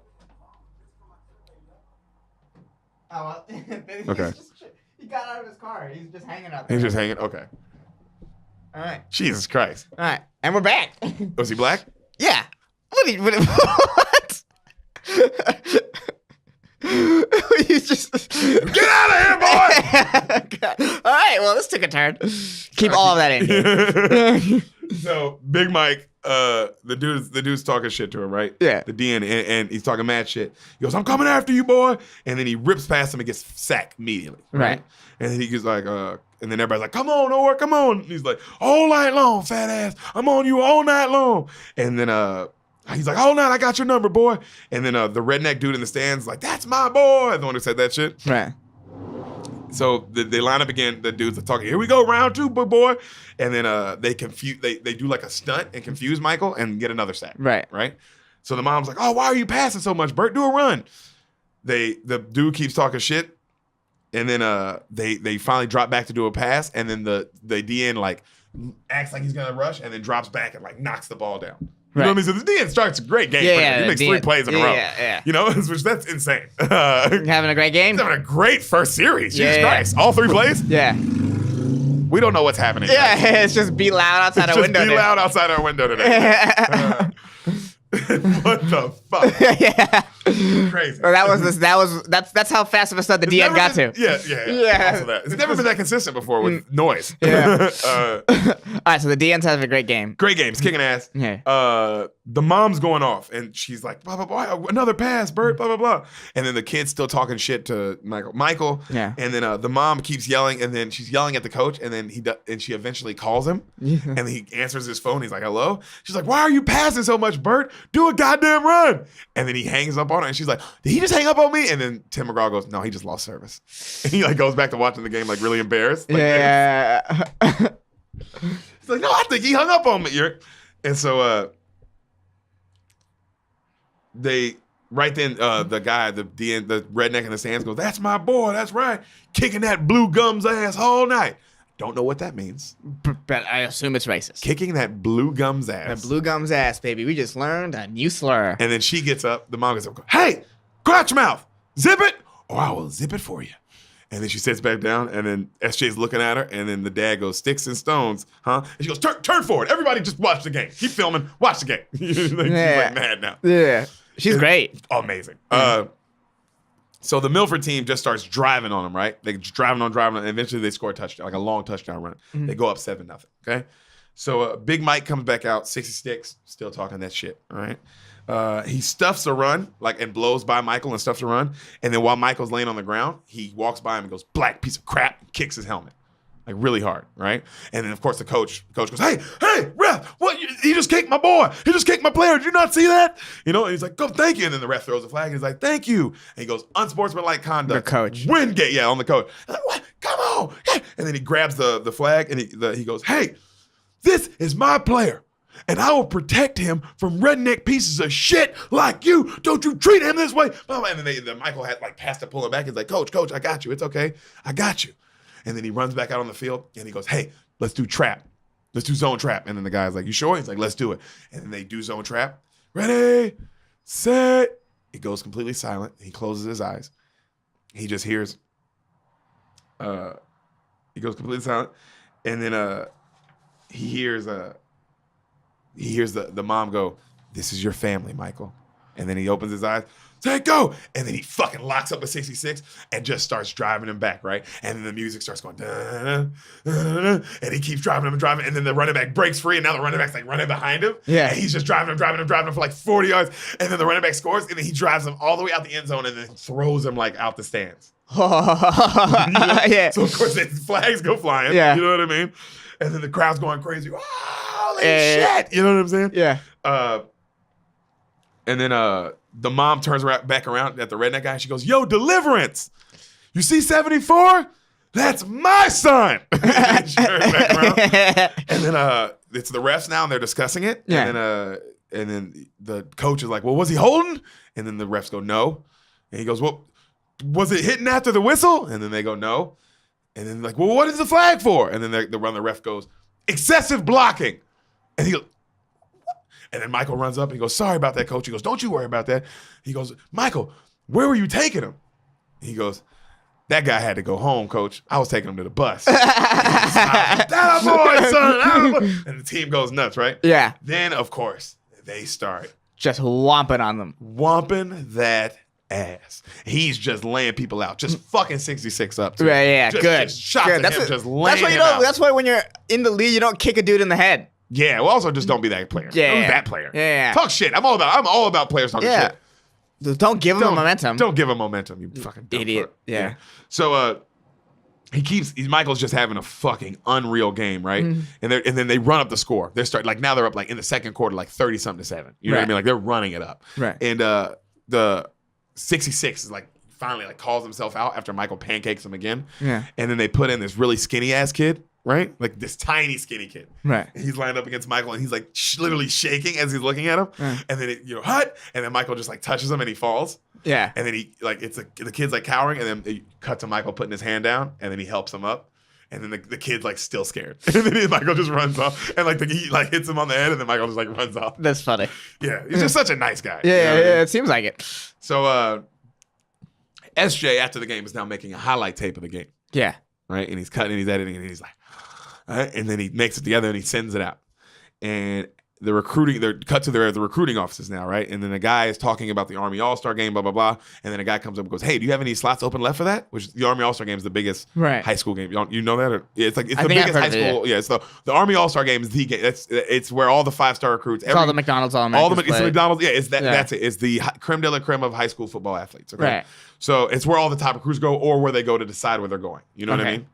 Oh well. Okay. He got out of his car. He's just hanging out there. He's just hanging. Okay. All right. Jesus Christ. All right, and we're back. Was he black? Yeah. What? He's just get out of here, boy. All right, well, this took a turn. Keep all of that in here. So Big Mike, the dude's talking shit to him, right? Yeah. The DN, and he's talking mad shit. He goes, "I'm coming after you, boy," and then he rips past him and gets sacked immediately. Right. And then he goes like, and then everybody's like, "Come on, Orr, come on." And he's like, "All night long, fat ass. I'm on you all night long." And then he's like, "Hold on, I got your number, boy." And then the redneck dude in the stands like, "That's my boy," the one who said that shit. Right. So they line up again. The dudes are talking. Here we go, round 2, boy. And then they do like a stunt and confuse Michael and get another sack. Right. Right. So the mom's like, "Oh, why are you passing so much, Bert? Do a run." The dude keeps talking shit, and then they finally drop back to do a pass, and then the DN like acts like he's gonna rush, and then drops back and like knocks the ball down. You know what I mean? So the DN starts a great game. Yeah, he makes 3 plays in a row. Yeah. You know, which that's insane. Having a great game. He's having a great first series. Jesus Yeah. Christ. All 3 plays? Yeah. We don't know what's happening. Yeah, it's just be loud outside our window. Just be loud outside our window today. What the fuck? Yeah. Crazy. Well, that's how fast of a start the It's DN never got been- to. Yeah. Also that. It's never been that consistent before with noise. Yeah. All right, so the DN's having a great game. Great games, kicking ass. Yeah. The mom's going off, and she's like, blah, blah, blah, another pass, Bert, blah, blah, blah. And then the kid's still talking shit to Michael. Yeah. And then the mom keeps yelling, and then she's yelling at the coach, and then she eventually calls him, and he answers his phone. He's like, hello? She's like, why are you passing so much, Bert? Do a goddamn run. And then he hangs up on her, and she's like, did he just hang up on me? And then Tim McGraw goes, no, he just lost service. And he like goes back to watching the game like really embarrassed. Like, Yeah. He's like, no, I think he hung up on me. And so they right then the guy, the redneck in the stands goes, that's my boy, that's right. Kicking that blue gums ass all night. Don't know what that means. But I assume it's racist. Kicking that blue gums ass. That blue gums ass, baby. We just learned a new slur. And then she gets up, the mom gets up, hey, crotch mouth, zip it, or I will zip it for you. And then she sits back down, and then SJ's looking at her, and then the dad goes, sticks and stones, huh? And she goes, turn forward. Everybody just watch the game. Keep filming. Watch the game. She's like mad now. Yeah. She's great. Amazing. So the Milford team just starts driving on them, right? They just driving on, and eventually they score a touchdown, like a long touchdown run. Mm-hmm. They go up 7-0, okay? So Big Mike comes back out, 66, still talking that shit, all right? He stuffs a run, and blows by Michael and stuffs a run. And then while Michael's laying on the ground, he walks by him and goes, black piece of crap, and kicks his helmet. Like really hard, right? And then of course the coach goes, hey, ref, what? He just kicked my boy. He just kicked my player. Did you not see that? And he's like, go, thank you. And then the ref throws a flag and he's like, thank you. And he goes, unsportsmanlike conduct. The coach. Wingate, on the coach. Like, what? Come on. Yeah. And then he grabs the flag and he goes, hey, this is my player. And I will protect him from redneck pieces of shit like you. Don't you treat him this way. And then Michael had passed to pull him back. He's like, coach, I got you. It's okay. I got you. And then he runs back out on the field and he goes, hey, let's do trap. Let's do zone trap. And then the guy's like, you sure? He's like, let's do it. And then they do zone trap. Ready, set. It goes completely silent. He closes his eyes. He just hears, he goes completely silent. And then he hears the mom go, this is your family, Michael. And then he opens his eyes. Say go, and then he fucking locks up a 66 and just starts driving him back, right? And then the music starts going, and he keeps driving him, and then the running back breaks free, and now the running back's running behind him. Yeah, and he's just driving him for 40 yards, and then the running back scores, and then he drives him all the way out the end zone, and then throws him out the stands. Yeah. So of course the flags go flying. Yeah. You know what I mean? And then the crowd's going crazy. Holy shit! You know what I'm saying? Yeah. And then the mom turns back around at the redneck guy and she goes, yo, Deliverance, you see 74? That's my son. And she turns back around. And then it's the refs now and they're discussing it. Yeah. And then the coach is like, well, was he holding? And then the refs go, no. And he goes, well, was it hitting after the whistle? And then they go, no. And then well, what is the flag for? And then the ref goes, excessive blocking. And he goes, and then Michael runs up and he goes, sorry about that, coach. He goes, don't you worry about that. He goes, Michael, where were you taking him? He goes, that guy had to go home, coach. I was taking him to the bus. That boy, son. And the team goes nuts, right? Yeah. Then, of course, they start just whomping on them. Whomping that ass. He's just laying people out. Just fucking 66 up. Right, yeah, good. Just shots good. at him, just laying him out. That's why when you're in the league, you don't kick a dude in the head. Yeah, well, also just don't be that player. Yeah. Don't be that player. Yeah. Talk shit. I'm all about players talking shit. Just don't give him momentum. Don't give him momentum, you fucking idiot. Yeah. So Michael's just having a fucking unreal game, right? Mm-hmm. And then they run up the score. Now they're up in the second quarter 30-something to 7. You know what I mean? They're running it up. Right. And the 66 is finally calls himself out after Michael pancakes him again. Yeah. And then they put in this really skinny ass kid, right? This tiny skinny kid. Right. And he's lined up against Michael and he's literally shaking as he's looking at him. And then hut. And then Michael just touches him and he falls. Yeah. And then the kid's cowering and then it cut to Michael putting his hand down and then he helps him up. And then the kid's still scared. And then Michael just runs off and he hits him on the head and then Michael just runs off. That's funny. Yeah. He's just such a nice guy. Yeah, it seems like it. So SJ after the game is now making a highlight tape of the game. Yeah. Right? And he's cutting and he's editing and he's like, all right? And then he makes it together and he sends it out. And the recruiting, they're cut to the recruiting offices now, right? And then the guy is talking about the Army All-Star game, blah, blah, blah. And then a guy comes up and goes, hey, do you have any slots open left for that? Which the Army All-Star game is the biggest high school game. You know that? It's the biggest high school. Yeah, it's the Army All-Star game is the game. It's where all the 5-star recruits. It's all the McDonald's All-Americans It's the McDonald's. Yeah, that's it. It's the creme de la creme of high school football athletes. Okay? Right. So it's where all the top recruits go or where they go to decide where they're going. You know what I mean?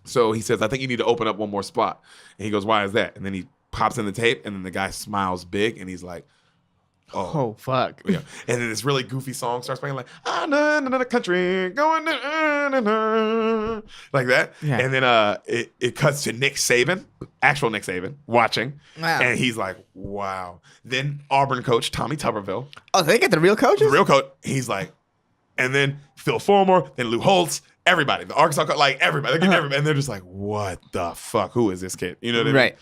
So he says, I think you need to open up one more spot. And he goes, why is that? And then he pops in the tape, and then the guy smiles big, and he's like, "Oh fuck!" Yeah. And then this really goofy song starts playing, like "Another country going to," like that. Yeah. And then it cuts to Nick Saban, actual Nick Saban, watching, and he's like, "Wow." Then Auburn coach Tommy Tuberville. Oh, they get the real coaches. The real coach. He's like, and then Phil Fulmer, then Lou Holtz. Everybody, the Arkansas, like everybody, they're getting everybody, and they're just like, "What the fuck? Who is this kid?" You know what I mean? Right.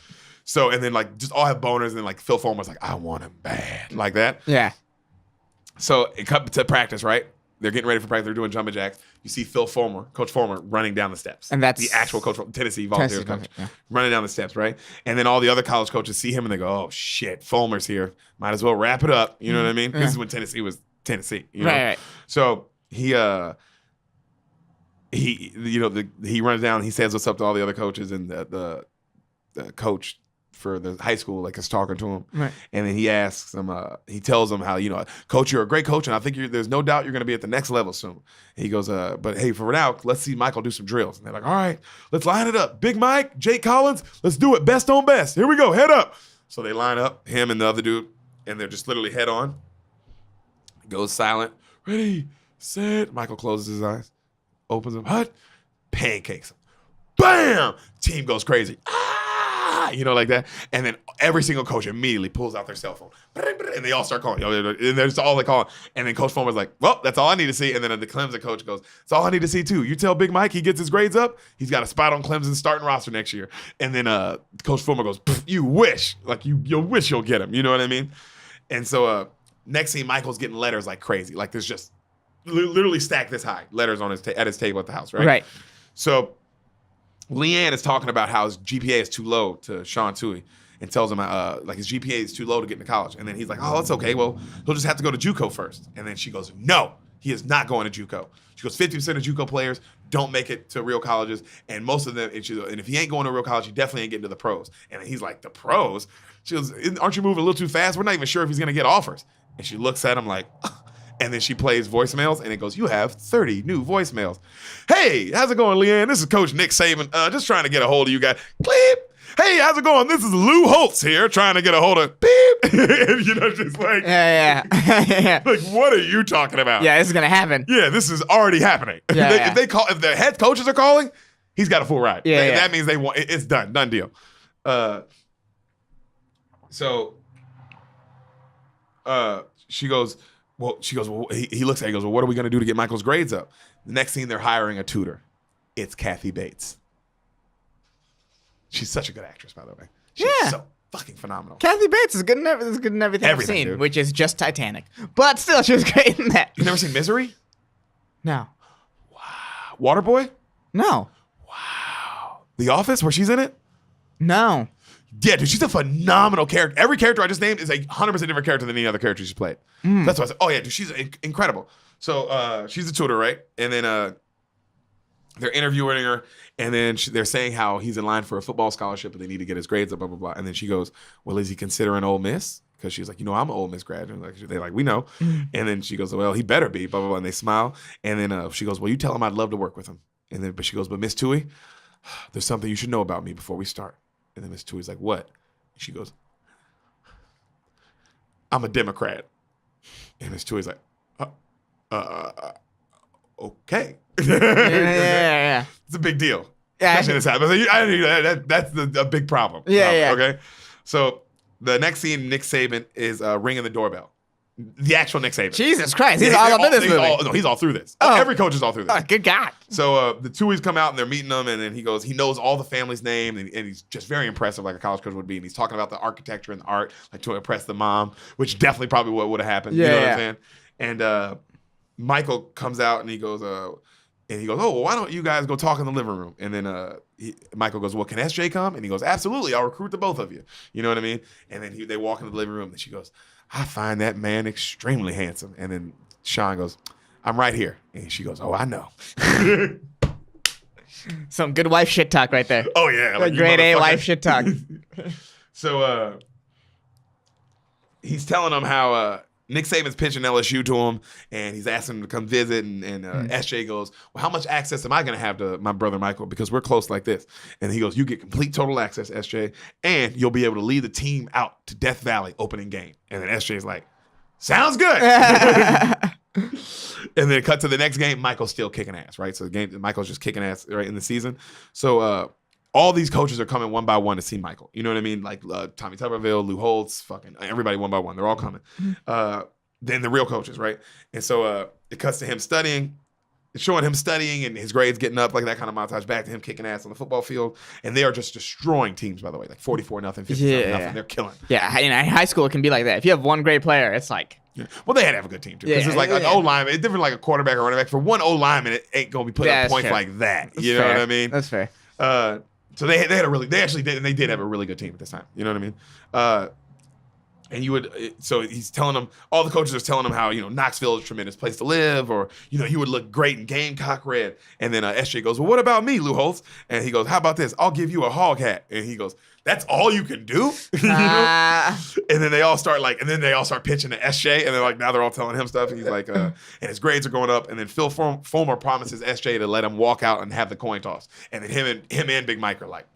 So, and then like just all have boners, and then like Phil Fulmer's like, I want him bad, like that. Yeah. So it cut to practice, right? They're getting ready for practice. They're doing jumping jacks. You see Phil Fulmer, Coach Fulmer, running down the steps. And that's the actual coach from Tennessee volunteer coach, running down the steps, right? And then all the other college coaches see him and they go, oh shit, Fulmer's here. Might as well wrap it up. You know what I mean? This is when Tennessee was Tennessee. You know? Right. So he runs down. He says what's up to all the other coaches, and the coach for the high school like is talking to him, right? And then he asks him, he tells him how, coach, you're a great coach, and I think there's no doubt you're going to be at the next level soon. And he goes, but hey, for now, let's see Michael do some drills. And they're like, all right, let's line it up. Big Mike, Jake Collins, let's do it. Best on best. Here we go. Head up. So they line up, him and the other dude, and they're just literally head on. Goes silent. Ready, set. Michael closes his eyes, opens them, hut, pancakes him. Bam! Team goes crazy. Like that. And then every single coach immediately pulls out their cell phone. And they all start calling. And that's all they call. And then Coach Fulmer's like, well, that's all I need to see. And then the Clemson coach goes, that's all I need to see too. You tell Big Mike he gets his grades up, he's got a spot on Clemson's starting roster next year. And then Coach Fulmer goes, you wish. Like you'll wish you'll get him. You know what I mean? And so next thing, Michael's getting letters like crazy. Like there's just literally stacked this high letters on at his table at the house, right? Right. So Leanne is talking about how his GPA is too low to Sean Tui, and tells him like his GPA is too low to get into college. And then he's like, oh, that's okay. Well, he'll just have to go to JUCO first. And then she goes, no, he is not going to JUCO. She goes, 50% of JUCO players don't make it to real colleges, and most of them, and if he ain't going to real college, he definitely ain't getting to the pros. And he's like, the pros? She goes, aren't you moving a little too fast? We're not even sure if he's going to get offers. And she looks at him like, and then she plays voicemails, and it goes, you have 30 new voicemails. Hey, how's it going, Leanne? This is Coach Nick Saban. Just trying to get a hold of you guys. Bleep. Hey, how's it going? This is Lou Holtz here, trying to get a hold of beep. Just like, yeah. Like, what are you talking about? Yeah, this is gonna happen. Yeah, this is already happening. Yeah, if the head coaches are calling, he's got a full ride. Yeah, that means they want it's done deal. She goes, well, he looks at her, he goes, well, what are we going to do to get Michael's grades up? The next thing, they're hiring a tutor. It's Kathy Bates. She's such a good actress, by the way. She's so fucking phenomenal. Kathy Bates is good in everything I've seen, dude. Which is just Titanic. But still, she was great in that. You've never seen Misery? No. Wow. Waterboy? No. Wow. The Office, where she's in it? No. Yeah, dude, she's a phenomenal character. Every character I just named is a 100% different character than any other character she's played. That's why I said, oh yeah, dude, she's incredible. So she's a tutor, right? And then they're interviewing her, and then they're saying how he's in line for a football scholarship, but they need to get his grades up, blah, blah, blah. And then she goes, well, is he considering Ole Miss? Because she's like, I'm an Ole Miss graduate. They're like, we know. And then she goes, well, he better be, blah, blah, blah. And they smile. And then she goes, well, you tell him I'd love to work with him. And then, but she goes, but Miss Tui, there's something you should know about me before we start. And then Miss Tui's like, what? And she goes, I'm a Democrat. And Miss Tui's like, okay. Yeah. It's a big deal. Yeah. That's a big problem. Yeah. Okay. So the next scene, Nick Saban is ringing the doorbell. The actual Nick Saban. Jesus Christ. He's all up in this movie. He's all through this. Oh. Every coach is all through this. Oh, good God. So the Tuies come out and they're meeting them, and then he goes, he knows all the family's name, and he's just very impressive like a college coach would be. And he's talking about the architecture and the art, like to impress the mom, which definitely probably what would have happened. Yeah, you know what I'm saying? And Michael comes out and he goes, And he goes, oh, well, why don't you guys go talk in the living room? And then Michael goes, well, can SJ come? And he goes, absolutely. I'll recruit the both of you. You know what I mean? And then they walk into the living room, and she goes, I find that man extremely handsome. And then Sean goes, I'm right here. And she goes, oh, I know. Some good wife shit talk right there. Oh, yeah. Like grade A wife shit talk. So he's telling them how Nick Saban's pitching LSU to him, and he's asking him to come visit. And SJ goes, well, how much access am I going to have to my brother Michael? Because we're close like this. And he goes, you get complete total access, SJ, and you'll be able to lead the team out to Death Valley opening game. And then SJ's like, sounds good. And then cut to the next game, Michael's still kicking ass, right? So the game, Michael's just kicking ass right in the season. So all these coaches are coming one by one to see Michael. You know what I mean? Like Tommy Tuberville, Lou Holtz, fucking everybody one by one. They're all coming. Then the real coaches, right? And so it cuts to him studying, showing him studying and his grades getting up, like that kind of montage, back to him kicking ass on the football field. And they are just destroying teams, by the way, like 44-0, 50-0. They're killing. Yeah, in high school, it can be like that. If you have one great player, it's like... Yeah. Well, they had to have a good team, too. Because it's like an O-lineman. It's different like a quarterback or running back. For one O-lineman, it ain't going to be putting up points like that. You know what I mean? That's fair. So they had a really, they actually did, and they did have a really good team at this time. You know what I mean? And you would, so he's telling them, all the coaches are telling him how, you know, Knoxville is a tremendous place to live, or, you know, he would look great in Gamecock red. And then SJ goes, well, what about me, Lou Holtz? And he goes, how about this? I'll give you a hog hat. And he goes, that's all you can do? You know? And then they all start pitching to SJ, and they're like, now they're all telling him stuff. And he's like, and his grades are going up. And then Phil Fulmer promises SJ to let him walk out and have the coin toss. And then him and Big Mike are like,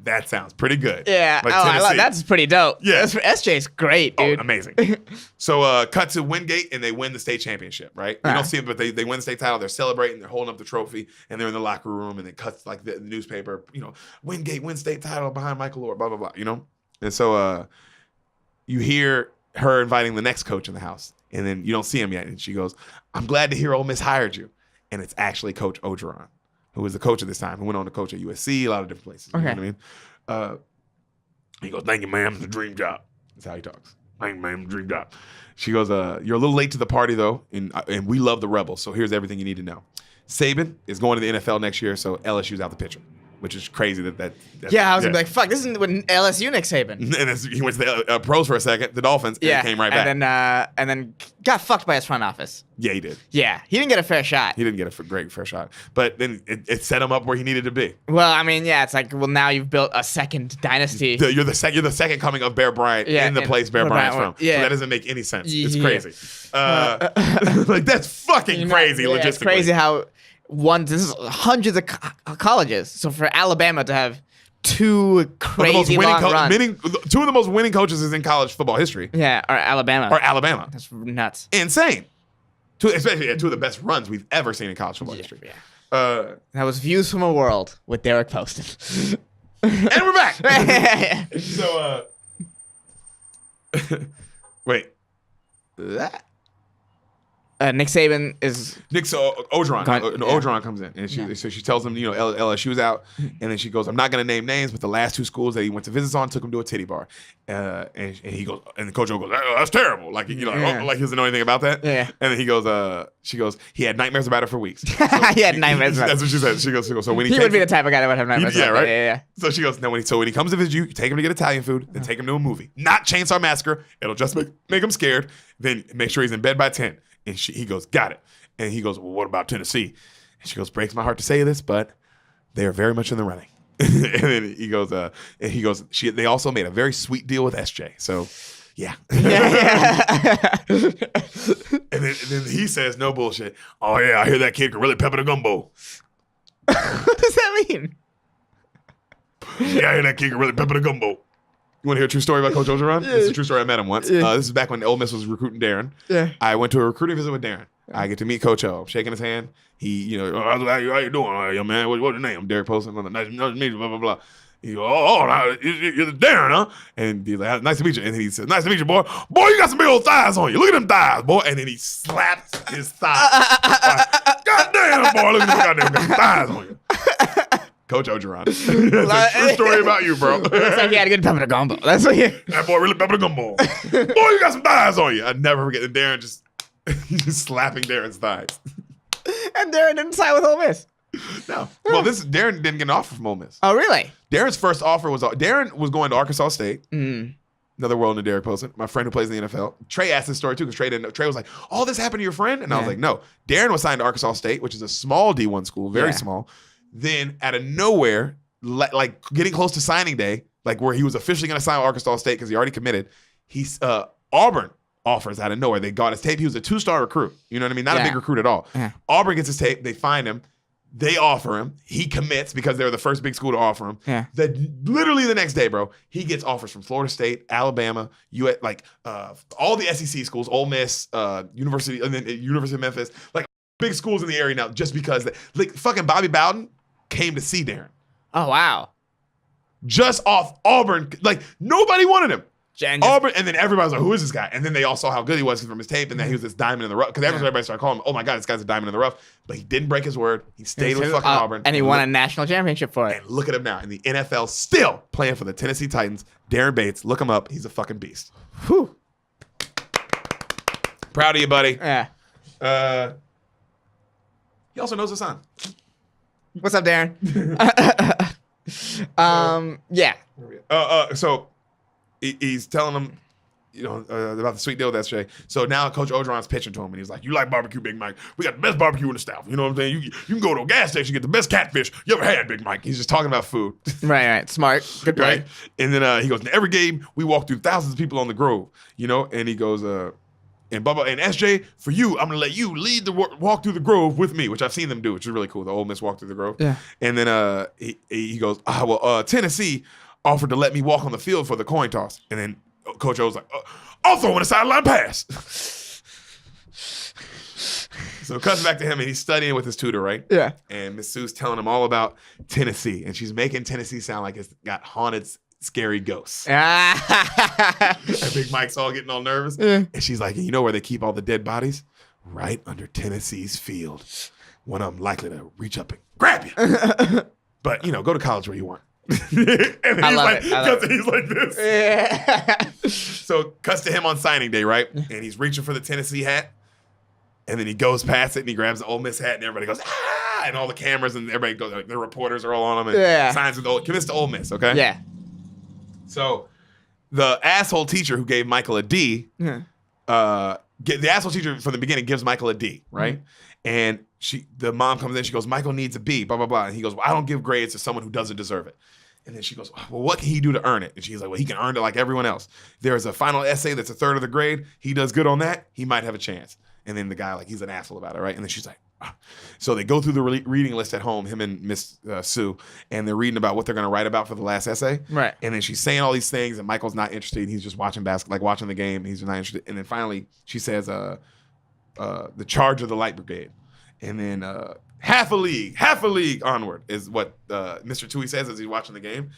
that sounds pretty good. Yeah. Like I love, that's pretty dope. Yeah. SJ's great, dude. Oh, amazing. So cut to Wingate, and they win the state championship, right? You don't see it, but they win the state title. They're celebrating. They're holding up the trophy, and they're in the locker room, and it cuts like the newspaper, you know, Wingate wins state title behind Michael Orr, blah, blah, blah, you know? And so you hear her inviting the next coach in the house, and then you don't see him yet. And she goes, I'm glad to hear Ole Miss hired you. And it's actually Coach Ogeron, who was the coach at this time, who went on to coach at USC, a lot of different places. You know what I mean? He goes, thank you, ma'am. It's a dream job. That's how he talks. Thank you, ma'am. Dream job. She goes, you're a little late to the party, though, and we love the Rebels, so here's everything you need to know. Saban is going to the NFL next year, so LSU's out the picture, which is crazy that's I was going to be like, fuck, this isn't with LSU Nick Saban. And he went to the pros for a second, the Dolphins, and came right back. And then got fucked by his front office. Yeah, he did. Yeah, he didn't get a fair shot. He didn't get a great fair shot. But then it set him up where he needed to be. Well, I mean, yeah, it's like, well, now you've built a second dynasty. You're the second coming of Bear Bryant in the place Bear Bryant's from. Yeah. So that doesn't make any sense. It's crazy. Like, that's fucking crazy logistically. It's crazy how this is hundreds of colleges. So for Alabama to have two crazy long runs. Two of the most winning coaches is in college football history. Yeah, or Alabama. That's nuts. Insane. Especially two of the best runs we've ever seen in college football history. Yeah. That was Views from a World with Deric Poston. And we're back. So, wait. Nick Saban is... Ogeron comes in, and so she tells him, you know, LSU's out, and then she goes, I'm not going to name names, but the last two schools that he went to visit on took him to a titty bar. And he goes, and the coach goes, oh, that's terrible. Like, you know, like he doesn't know anything about that. Yeah. And then she goes, he had nightmares about it for weeks. So, he had nightmares about it. That's what she said. She goes, so when he would be the type of guy that would have nightmares about it. Right? Yeah. So she goes, no, when he comes to visit you, take him to get Italian food, then take him to a movie. Not Chainsaw Massacre. It'll just make him scared. Then make sure he's in bed by 10. And he goes, got it. And he goes, well, what about Tennessee? And she goes, breaks my heart to say this, but they are very much in the running. And then he goes, they also made a very sweet deal with SJ. So, yeah. And then he says, no bullshit. Oh, yeah, I hear that kid can really pepper the gumbo. What does that mean? Yeah, I hear that kid can really pepper the gumbo. You want to hear a true story about Coach Ogeron? Yeah. This is a true story. I met him once. Yeah. This is back when Ole Miss was recruiting Darren. Yeah. I went to a recruiting visit with Darren. I get to meet Coach O. I'm shaking his hand. He, you know, how you doing, young man? What's your name? I'm Deric Poston. Nice to meet you, blah, blah, blah. He goes, you're the Darren, huh? And he's like, nice to meet you. And then he says, nice to meet you, boy. Boy, you got some big old thighs on you. Look at them thighs, boy. And then he slaps his thighs. God damn, boy. Look at them goddamn thighs on you. Coach Ogeron. That's a true story about you, bro. Looks like he had a good pepper gumbo. That's what that boy really pepper gumbo. Boy, you got some thighs on you. I never forget that Darren just slapping Darren's thighs. And Darren didn't sign with Ole Miss. No. Well, Darren didn't get an offer from Ole Miss. Oh, really? Darren's first offer was Darren was going to Arkansas State. Mm. Another world in Deric posted. My friend who plays in the NFL. Trey asked this story too because Trey didn't know. Trey was like, "All this happened to your friend?" And I was like, "No." Darren was signed to Arkansas State, which is a small D1 school, very small. Then out of nowhere, like getting close to signing day, like where he was officially going to sign with Arkansas State because he already committed, Auburn offers out of nowhere. They got his tape. He was a 2-star recruit. You know what I mean? Not a big recruit at all. Yeah. Auburn gets his tape. They find him. They offer him. He commits because they were the first big school to offer him. Yeah. Literally the next day, bro, he gets offers from Florida State, Alabama, all the SEC schools, Ole Miss, University of Memphis, like big schools in the area now, just because fucking Bobby Bowden came to see Darren. Oh wow! Just off Auburn, like nobody wanted him. Auburn, and then everybody was like, "Who is this guy?" And then they all saw how good he was from his tape, and that he was this diamond in the rough. Because everybody started calling him, "Oh my God, this guy's a diamond in the rough." But he didn't break his word. He stayed with fucking Auburn, and he won a national championship for it. And look at him now in the NFL, still playing for the Tennessee Titans. Darren Bates, look him up. He's a fucking beast. Whew. Proud of you, buddy. Yeah. He also knows the son. What's up, Darren? Yeah. So he's telling him, about the sweet deal with SJ. So now Coach Orgeron's pitching to him, and he's like, "You like barbecue, Big Mike? We got the best barbecue in the South. You know what I'm saying? You can go to a gas station, get the best catfish you ever had, Big Mike." He's just talking about food. Right. Smart. Good point. Right? And then he goes, "In every game, we walk through thousands of people on the Grove, and he goes, and Bubba and SJ, for you, I'm gonna let you lead the walk through the Grove with me," which I've seen them do, which is really cool. The Ole Miss walk through the Grove. Yeah. And then he goes, Tennessee offered to let me walk on the field for the coin toss, and then Coach O's like, "I'll throw in a sideline pass." So it cuts back to him, and he's studying with his tutor, right? Yeah. And Miss Sue's telling him all about Tennessee, and she's making Tennessee sound like it's got haunted, scary ghosts. And Big Mike's all getting all nervous. Yeah. And she's like, "You know where they keep all the dead bodies? Right under Tennessee's field. When I'm likely to reach up and grab you. But, go to college where you want." And I love it. He's like this. Yeah. So cuts to him on signing day, right? And he's reaching for the Tennessee hat. And then he goes past it and he grabs the Ole Miss hat and everybody goes, "Ah!" And all the cameras and everybody goes, like, the reporters are all on him and signs with commits to Ole Miss, okay? Yeah. So the asshole teacher who gave Michael a D, the asshole teacher from the beginning gives Michael a D, right? Mm-hmm. And the mom comes in, she goes, "Michael needs a B, blah, blah, blah." And he goes, "Well, I don't give grades to someone who doesn't deserve it." And then she goes, "Well, what can he do to earn it?" And she's like, "Well, he can earn it like everyone else. There's a final essay that's a third of the grade. He does good on that. He might have a chance." And then the guy, he's an asshole about it, right? And then she's like, ah. So they go through the reading list at home, him and Miss Sue, and they're reading about what they're going to write about for the last essay. Right. And then she's saying all these things, and Michael's not interested. He's just watching basketball, watching the game. He's not interested. And then finally, she says, the charge of the Light Brigade. And then half a league onward is what Mr. Tui says as he's watching the game.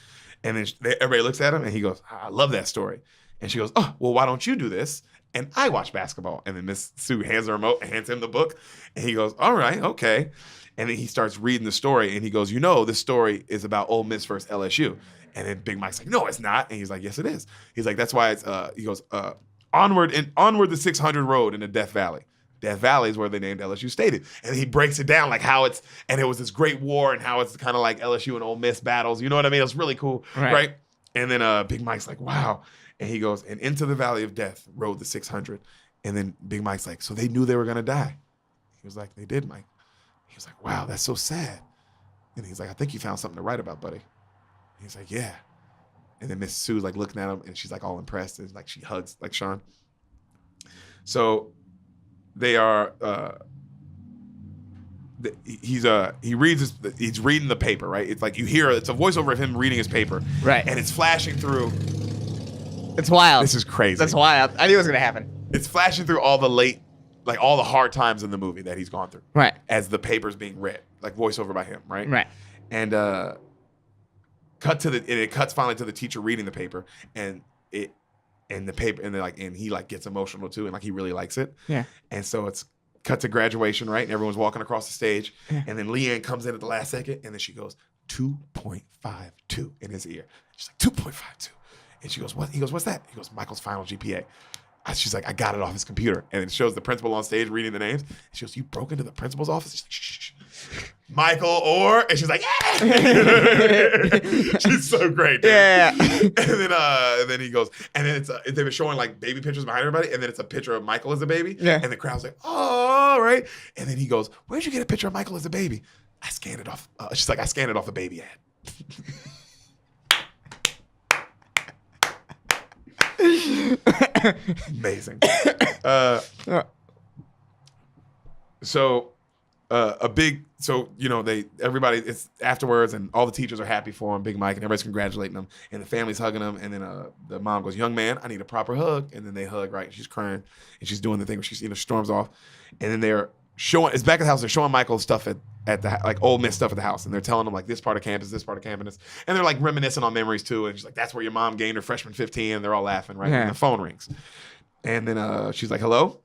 And then everybody looks at him, and he goes, "I love that story." And she goes, "Oh, well, why don't you do this? And I watch basketball." And then Miss Sue hands the remote and hands him the book. And he goes, "All right, okay." And then he starts reading the story. And he goes, "This story is about Ole Miss versus LSU." And then Big Mike's like, "No, it's not." And he's like, "Yes, it is." He's like, "That's why it's," he goes, onward the 600 road into Death Valley. Death Valley is where they named LSU Stadium. And he breaks it down how it was this great war and how it's kind of like LSU and Ole Miss battles. You know what I mean? It's really cool, right? And then Big Mike's like, "Wow." And he goes, "And into the Valley of Death rode the 600. And then Big Mike's like, "So they knew they were going to die?" He was like, "They did, Mike." He was like, "Wow, that's so sad." And he's like, "I think you found something to write about, buddy." He's like, "Yeah." And then Miss Sue's looking at him, and she's all impressed. And she hugs Sean. So they are, he's reading the paper, right? It's you hear, it's a voiceover of him reading his paper. Right. And it's flashing through. It's wild. This is crazy. That's wild. I knew it was going to happen. It's flashing through all the all the hard times in the movie that he's gone through. Right. As the paper's being read, voiceover by him, right? Right. And it cuts finally to the teacher reading the paper, and the paper, and he gets emotional too, and he really likes it. Yeah. And so it's cut to graduation, right? And everyone's walking across the stage, and then Leanne comes in at the last second, and then she goes 2.52 in his ear. She's like, 2.52. And she goes, "What?" He goes, "What's that?" He goes, "Michael's final GPA." She's like, I got it off his computer. And it shows the principal on stage reading the names. She goes, you broke into the principal's office? She's like, shh. Michael Orr. And she's like, yeah. She's so great, dude. Yeah. And then he goes, and then they've been showing like baby pictures behind everybody. And then it's a picture of Michael as a baby. Yeah. And the crowd's like, oh, right. And then he goes, where'd you get a picture of Michael as a baby? I scanned it off. She's like, I scanned it off a baby ad. Amazing. Everybody, it's afterwards, and all the teachers are happy for him, Big Mike, and everybody's congratulating him, and the family's hugging him, and then the mom goes, young man, I need a proper hug, and then they hug, right, and she's crying, and she's doing the thing where she storms off, and then they're showing, it's back at the house, they're showing Michael stuff at the, like, Ole Miss stuff at the house, and they're telling him, like, this part of campus, and they're, like, reminiscing on memories, too, and she's like, that's where your mom gained her freshman 15, and they're all laughing, right, and the phone rings, and then she's like, hello,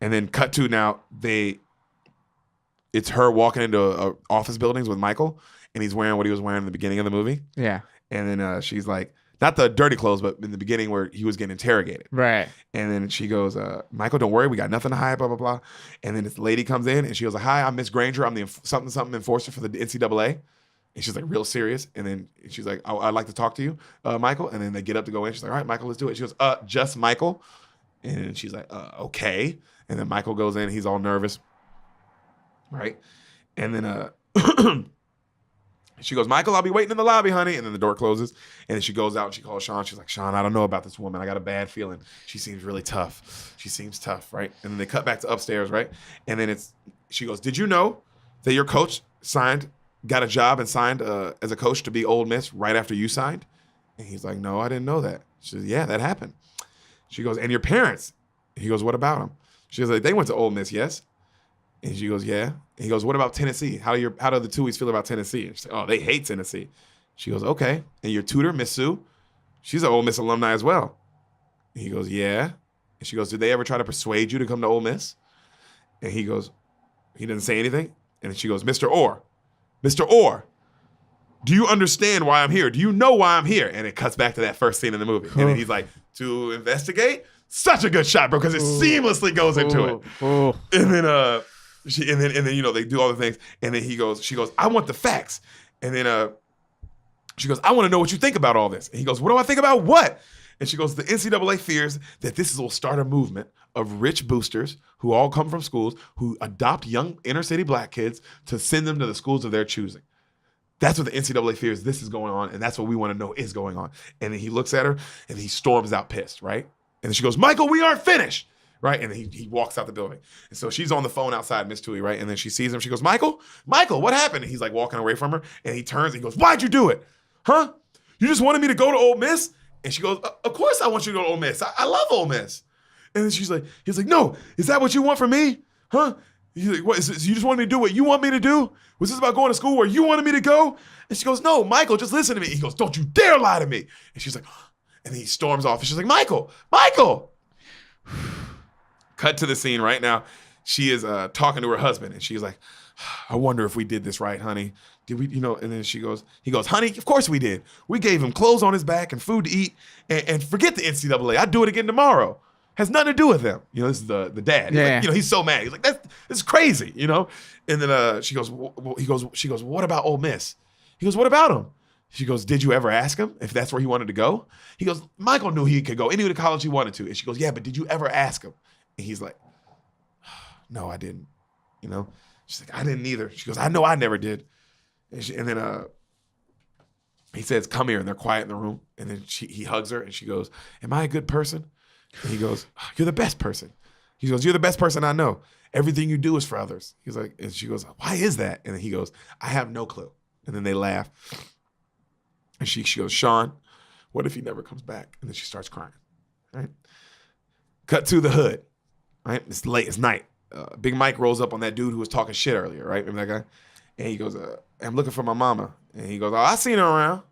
and then cut to now, it's her walking into office buildings with Michael, and he's wearing what he was wearing in the beginning of the movie. Yeah. And then she's like, not the dirty clothes, but in the beginning where he was getting interrogated. Right. And then she goes, Michael, don't worry, we got nothing to hide, blah, blah, blah. And then this lady comes in, and she goes, hi, I'm Miss Granger. I'm the something enforcer for the NCAA. And she's like, real serious. And then she's like, oh, I'd like to talk to you, Michael. And then they get up to go in. She's like, all right, Michael, let's do it. She goes, just Michael. And she's like, okay. And then Michael goes in. He's all nervous. Right. And then she goes, Michael, I'll be waiting in the lobby, honey. And then the door closes. And then she goes out and she calls Sean. She's like, Sean, I don't know about this woman. I got a bad feeling. She seems really tough. She seems tough. Right. And then they cut back to upstairs. Right. And then she goes, did you know that your coach got a job and signed as a coach to be Ole Miss right after you signed? And he's like, no, I didn't know that. She says, yeah, that happened. She goes, and your parents? He goes, what about them? She goes, like, they went to Ole Miss, yes? And she goes, yeah. And he goes, what about Tennessee? How do the Tuohys feel about Tennessee? And she's like, oh, they hate Tennessee. She goes, okay. And your tutor, Miss Sue, she's an Ole Miss alumni as well. And he goes, yeah. And she goes, did they ever try to persuade you to come to Ole Miss? And he goes, he doesn't say anything. And she goes, Mr. Orr, do you understand why I'm here? Do you know why I'm here? And it cuts back to that first scene in the movie. And then he's like, to investigate? Such a good shot, bro, because it seamlessly goes into it. And then they do all the things. And then she goes, I want the facts. And then she goes, I want to know what you think about all this. And he goes, what do I think about what? And she goes, the NCAA fears that this will start a movement of rich boosters who all come from schools who adopt young inner city black kids to send them to the schools of their choosing. That's what the NCAA fears this is going on, and that's what we want to know is going on. And then he looks at her, and he storms out pissed, right? And then she goes, Michael, we aren't finished, right? And then he walks out the building. And so she's on the phone outside, Miss Tui, right? And then she sees him. She goes, Michael, what happened? And he's like walking away from her, and he turns and he goes, why'd you do it? Huh? You just wanted me to go to Ole Miss? And she goes, of course I want you to go to Ole Miss. I love Ole Miss. And then he's like, no, is that what you want from me? Huh? He's like, what? You just wanted me to do what you want me to do? Was this about going to school where you wanted me to go? And she goes, no, Michael, just listen to me. He goes, don't you dare lie to me. And she's like, and then he storms off. And she's like, Michael. Cut to the scene right now. She is talking to her husband. And she's like, I wonder if we did this right, honey. Did we, and then he goes, honey, of course we did. We gave him clothes on his back and food to eat. And forget the NCAA. I'd do it again tomorrow. Has nothing to do with him. This is the dad. Yeah. Like, he's so mad. He's like, this is crazy, And then she goes, what about Ole Miss? He goes, what about him? She goes, did you ever ask him if that's where he wanted to go? He goes, Michael knew he could go any college he wanted to. And she goes, yeah, but did you ever ask him? And he's like, no, I didn't. She's like, I didn't either. She goes, I know I never did. And then he says, come here. And they're quiet in the room. And then he hugs her and she goes, am I a good person? And he goes, you're the best person. He goes, you're the best person I know. Everything you do is for others. He's like, and she goes, why is that? And then he goes, I have no clue. And then they laugh. And she goes, Sean, what if he never comes back? And then she starts crying, right? Cut to the hood, right? It's late, it's night. Big Mike rolls up on that dude who was talking shit earlier, right? Remember that guy? And he goes, I'm looking for my mama. And he goes, oh, I seen her around.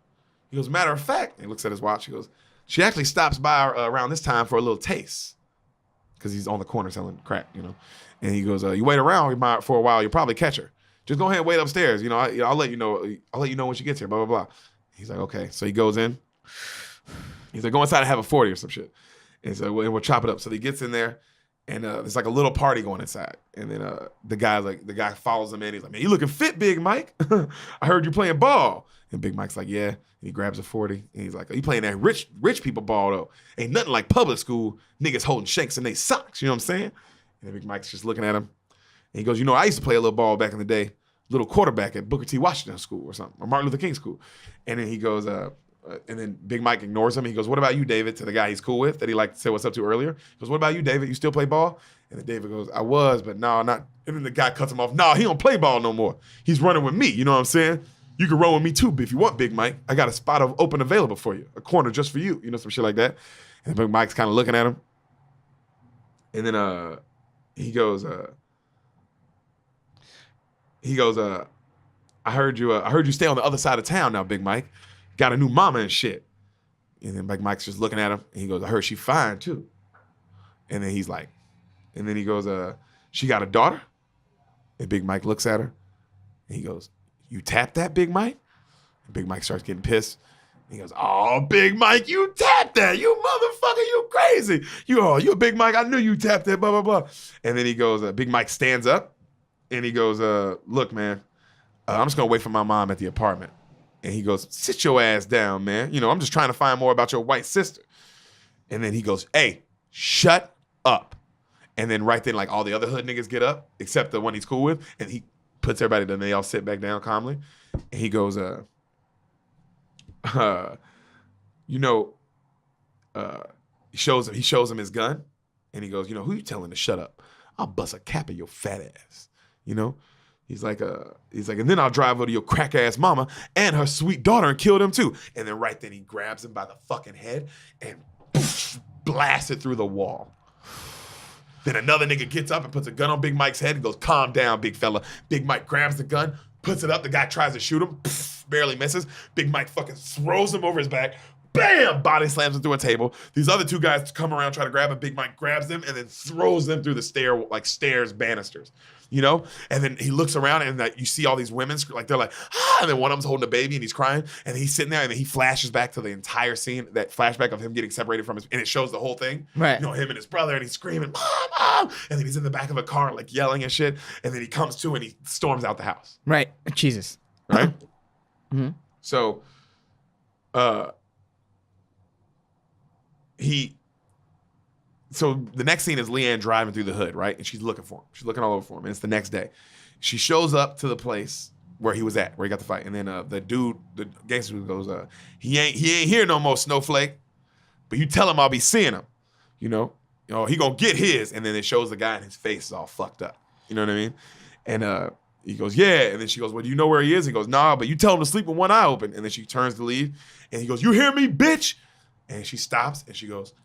He goes, matter of fact, and he looks at his watch. He goes, she actually stops by around this time for a little taste because he's on the corner selling crack, And he goes, you wait around for a while, you'll probably catch her. Just go ahead and wait upstairs. I'll let you know. I'll let you know when she gets here, blah, blah, blah. He's like, okay. So he goes in. He's like, go inside and have a 40 or some shit. And so we'll chop it up. So he gets in there, and there's like a little party going inside. And then the guy follows him in. He's like, man, you looking fit, Big Mike. I heard you playing ball. And Big Mike's like, yeah. And he grabs a 40. And he's like, you playing that rich people ball, though. Ain't nothing like public school niggas holding shakes in their socks. You know what I'm saying? And then Big Mike's just looking at him. And he goes, I used to play a little ball back in the day. Little quarterback at Booker T. Washington School or something. Or Martin Luther King School. And then he goes, and then Big Mike ignores him. He goes, what about you, David? To the guy he's cool with that he liked to say what's up to earlier. He goes, what about you, David? You still play ball? And then David goes, I was, but no, not. And then the guy cuts him off. No, he don't play ball no more. He's running with me. You know what I'm saying? You can run with me too if you want, Big Mike. I got a spot open available for you. A corner just for you. Some shit like that. And Big Mike's kind of looking at him. And then he goes, I heard you stay on the other side of town now, Big Mike. Got a new mama and shit. And then Big Mike's just looking at him. And he goes, I heard she fine too. And then he goes, she got a daughter? And Big Mike looks at her. And he goes, you tapped that, Big Mike? And Big Mike starts getting pissed. And he goes, oh, Big Mike, you tapped that. You motherfucker, you crazy. You a Big Mike. I knew you tapped that, blah, blah, blah. And then he goes, Big Mike stands up. And he goes, look, man, I'm just going to wait for my mom at the apartment. And he goes, sit your ass down, man. I'm just trying to find more about your white sister. And then he goes, hey, shut up. And then right then, like all the other hood niggas get up, except the one he's cool with. And he puts everybody down. They all sit back down calmly. And he goes, he shows him his gun. And he goes, who you telling to shut up? I'll bust a cap in your fat ass. He's like, and then I'll drive over to your crack ass mama and her sweet daughter and kill them too. And then right then he grabs him by the fucking head and blasts it through the wall. Then another nigga gets up and puts a gun on Big Mike's head and goes, calm down, big fella. Big Mike grabs the gun, puts it up. The guy tries to shoot him, barely misses. Big Mike fucking throws him over his back. Bam! Body slams him through a table. These other two guys come around, try to grab him. Big Mike grabs them and then throws them through the stairs banisters. And then he looks around and you see all these women, like they're like, and then one of them's holding a baby and he's crying and he's sitting there and then he flashes back to the entire scene, that flashback of him getting separated from and it shows the whole thing. Right. Him and his brother and he's screaming, Mom, Mom! And then he's in the back of a car like yelling and shit. And then he comes to and he storms out the house. Right. Jesus. Right? Mm-hmm. So, So the next scene is Leanne driving through the hood, right? And she's looking for him. She's looking all over for him. And it's the next day. She shows up to the place where he was at, where he got the fight. And then the gangster dude goes, he ain't here no more, Snowflake. But you tell him I'll be seeing him. He gonna get his. And then it shows the guy and his face is all fucked up. You know what I mean? And he goes, yeah. And then she goes, well, do you know where he is? He goes, nah, but you tell him to sleep with one eye open. And then she turns to leave. And he goes, you hear me, bitch? And she stops and she goes,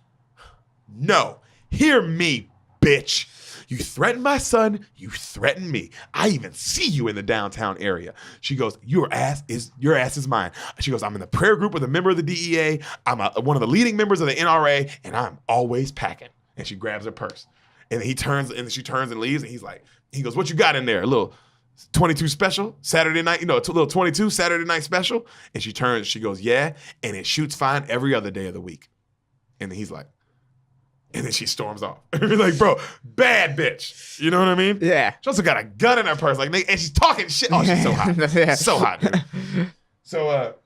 no, hear me, bitch. You threaten my son, you threaten me. I even see you in the downtown area. She goes, your ass is mine. She goes, I'm in the prayer group with a member of the DEA. I'm one of the leading members of the NRA, and I'm always packing. And she grabs her purse. And she turns and leaves, and he goes, what you got in there? A little 22 special Saturday night, a little 22 Saturday night special. And she turns, she goes, yeah, and it shoots fine every other day of the week. And then he's like, and then she storms off. Like, bro, bad bitch. You know what I mean? Yeah. She also got a gun in her purse, and she's talking shit. Oh, she's so hot. Yeah. So hot, dude. So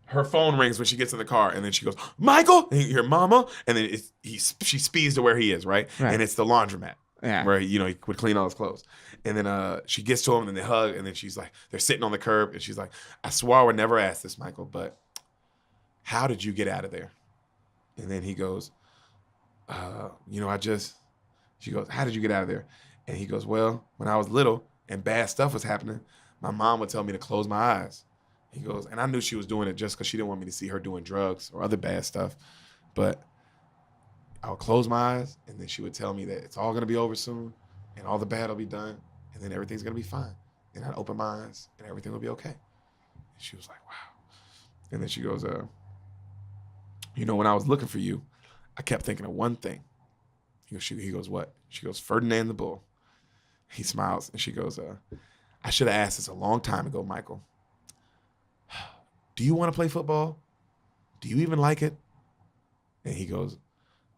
her phone rings when she gets in the car, and then she goes, Michael, and you hear mama, and then she speeds to where he is, right? And it's the laundromat. Yeah. Where he would clean all his clothes. And then she gets to him and they hug, and then she's like, they're sitting on the curb, and she's like, I swore I would never ask this, Michael, but how did you get out of there? And then he goes, she goes, how did you get out of there? And he goes, well, when I was little and bad stuff was happening, my mom would tell me to close my eyes. He goes, and I knew she was doing it just because she didn't want me to see her doing drugs or other bad stuff. But I would close my eyes, and then she would tell me that it's all going to be over soon, and all the bad will be done, and then everything's going to be fine. And I'd open my eyes, and everything will be okay. And she was like, wow. And then she goes, when I was looking for you, I kept thinking of one thing. He goes, what? She goes, Ferdinand the Bull. He smiles, and she goes, I should have asked this a long time ago, Michael. Do you want to play football? Do you even like it? And he goes,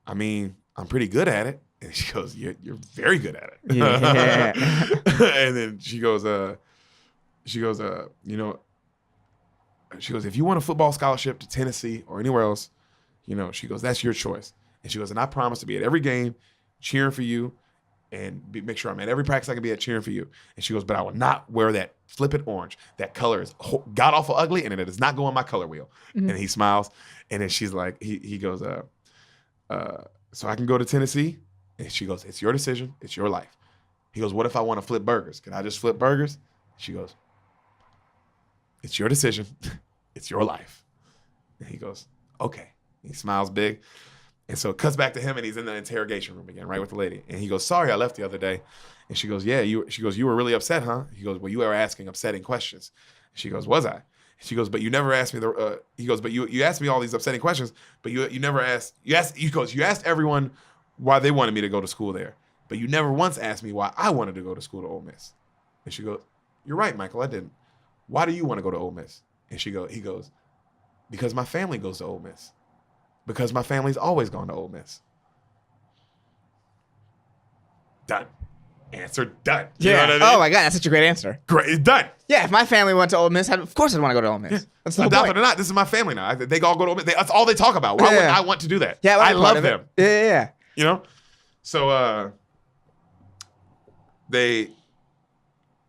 I mean, I'm pretty good at it. And she goes, you're very good at it. Yeah. And then she goes, if you want a football scholarship to Tennessee or anywhere else, she goes, that's your choice. And she goes, and I promise to be at every game cheering for you and make sure I'm at every practice I can be at cheering for you. And she goes, but I will not wear that flippant orange. That color is god awful ugly, and it does not go on my color wheel. Mm-hmm. And he smiles, and then she's like, he goes, so I can go to Tennessee? And she goes, it's your decision. It's your life. He goes, what if I want to flip burgers? Can I just flip burgers? She goes, it's your decision. It's your life. And he goes, okay. He smiles big. And so it cuts back to him, and he's in the interrogation room again, right, with the lady. And he goes, sorry, I left the other day. And she goes, yeah. She goes, you were really upset, huh? He goes, well, you were asking upsetting questions. And she goes, was I? She goes, but you never asked me he goes, but you asked me all these upsetting questions, but you never asked, you asked everyone why they wanted me to go to school there, but you never once asked me why I wanted to go to school to Ole Miss. And she goes, you're right, Michael, I didn't. Why do you want to go to Ole Miss? And he goes, because my family goes to Ole Miss. Because my family's always gone to Ole Miss. Done. Answer done. You know what I mean? Oh my God, that's such a great answer. Great, it's done. Yeah, if my family went to Ole Miss, of course I'd want to go to Ole Miss. Yeah. That's the whole point. Or not, this is my family now. They all go to Ole Miss. That's all they talk about. Why would I want to do that? Yeah, I love them. Yeah. So they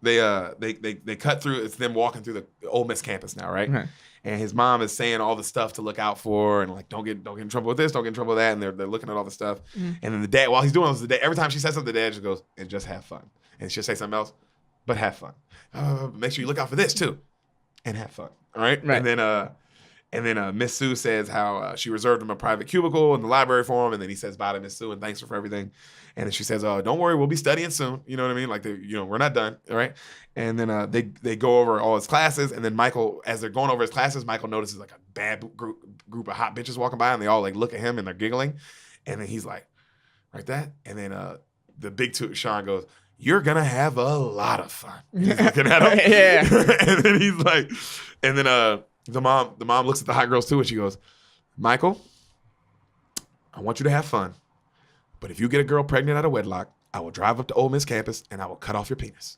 cut through. It's them walking through the Ole Miss campus now, right? Mm-hmm. And his mom is saying all the stuff to look out for, and like, don't get in trouble with this, don't get in trouble with that. And they're looking at all the stuff. Mm-hmm. And then the dad, while he's doing this, every time she says something, the dad just goes, and just have fun. And she'll say something else, but have fun. Make sure you look out for this too, and have fun. All right. And then Miss Sue says how she reserved him a private cubicle in the library for him, and then he says bye to Miss Sue and thanks her for everything. And then she says, don't worry, we'll be studying soon. You know what I mean? Like, we're not done. All right. And then they go over all his classes, and then Michael, as they're going over his classes, Michael notices like a bad group of hot bitches walking by, and they all like look at him and they're giggling. And then he's like that. And then the big Sean goes, you're gonna have a lot of fun. He's looking at him. Yeah. And then he's like, and then the mom looks at the hot girls too, and she goes, Michael, I want you to have fun, but if you get a girl pregnant out of wedlock, I will drive up to Ole Miss campus and I will cut off your penis.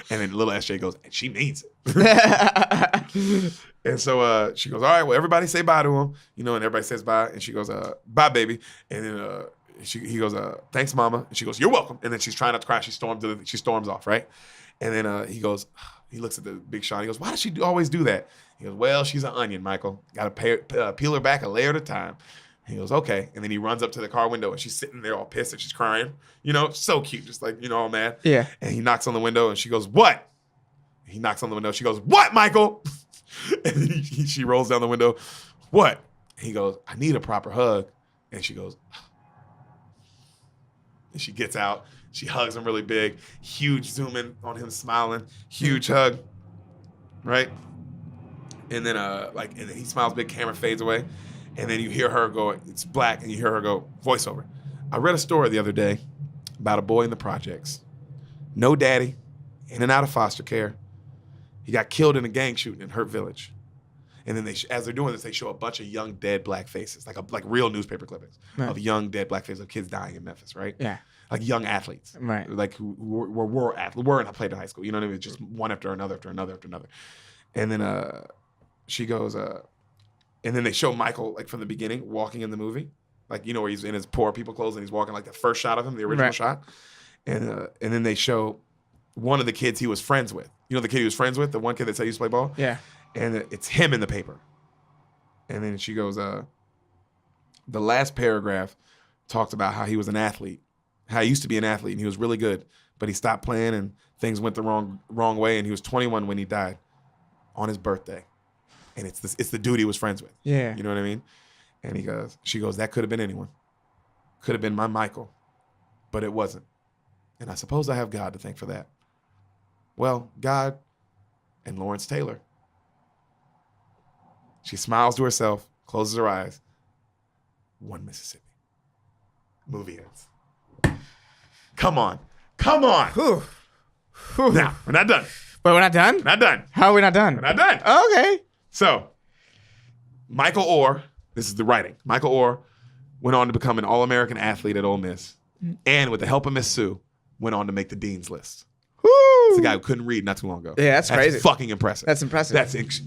And then little SJ goes, and she means it. And so she goes, all right, well, everybody say bye to him, and everybody says bye, and she goes, bye, baby. And then he goes, thanks, mama. And she goes, you're welcome. And then she's trying not to cry. She storms off, right? And then he looks at the big Sean. He goes, why does she always do that? He goes, well, she's an onion, Michael. Got to peel her back a layer at a time. He goes, okay. And then he runs up to the car window, and she's sitting there all pissed, and she's crying. So cute, just like, all mad. Yeah. And he knocks on the window, and she goes, what? He knocks on the window. She goes, what, Michael? And she rolls down the window. What? He goes, I need a proper hug. And she goes, and she gets out. She hugs him really big. Huge zoom in on him smiling. Huge hug. Right? And then and then he smiles big, camera fades away. And then you hear her go, it's black, and you hear her go, voiceover. I read a story the other day about a boy in the projects. No daddy, in and out of foster care. He got killed in a gang shooting in Hurt Village. And then as they're doing this, they show a bunch of young dead black faces, like real newspaper clippings of young dead black faces of kids dying in Memphis, right? Yeah. Like young athletes, right? Like who were athletes, were and played in high school. You know what I mean? Just one after another, after another, after another. And then she goes, and then they show Michael like from the beginning walking in the movie, like where he's in his poor people clothes and he's walking, like the first shot of him, the original shot. And then they show one of the kids he was friends with. The kid he was friends with, the one kid that said he used to play ball. Yeah. And it's him in the paper. And then she goes, the last paragraph talks about how he was an athlete. How he used to be an athlete, and he was really good, but he stopped playing, and things went the wrong way, and he was 21 when he died on his birthday. And it's the dude he was friends with. Yeah. You know what I mean? And she goes, that could have been anyone. Could have been my Michael, but it wasn't. And I suppose I have God to thank for that. Well, God and Lawrence Taylor. She smiles to herself, closes her eyes. One Mississippi. Movie ends. Come on. Whew. Now, we're not done. But we're not done? We're not done. How are we not done? We're not done. Okay. So, Michael Orr, this is the writing. Michael Orr went on to become an All-American athlete at Ole Miss, and with the help of Miss Sue, went on to make the dean's list. Woo! It's a guy who couldn't read not too long ago. Yeah, that's crazy. Fucking impressive. That's impressive.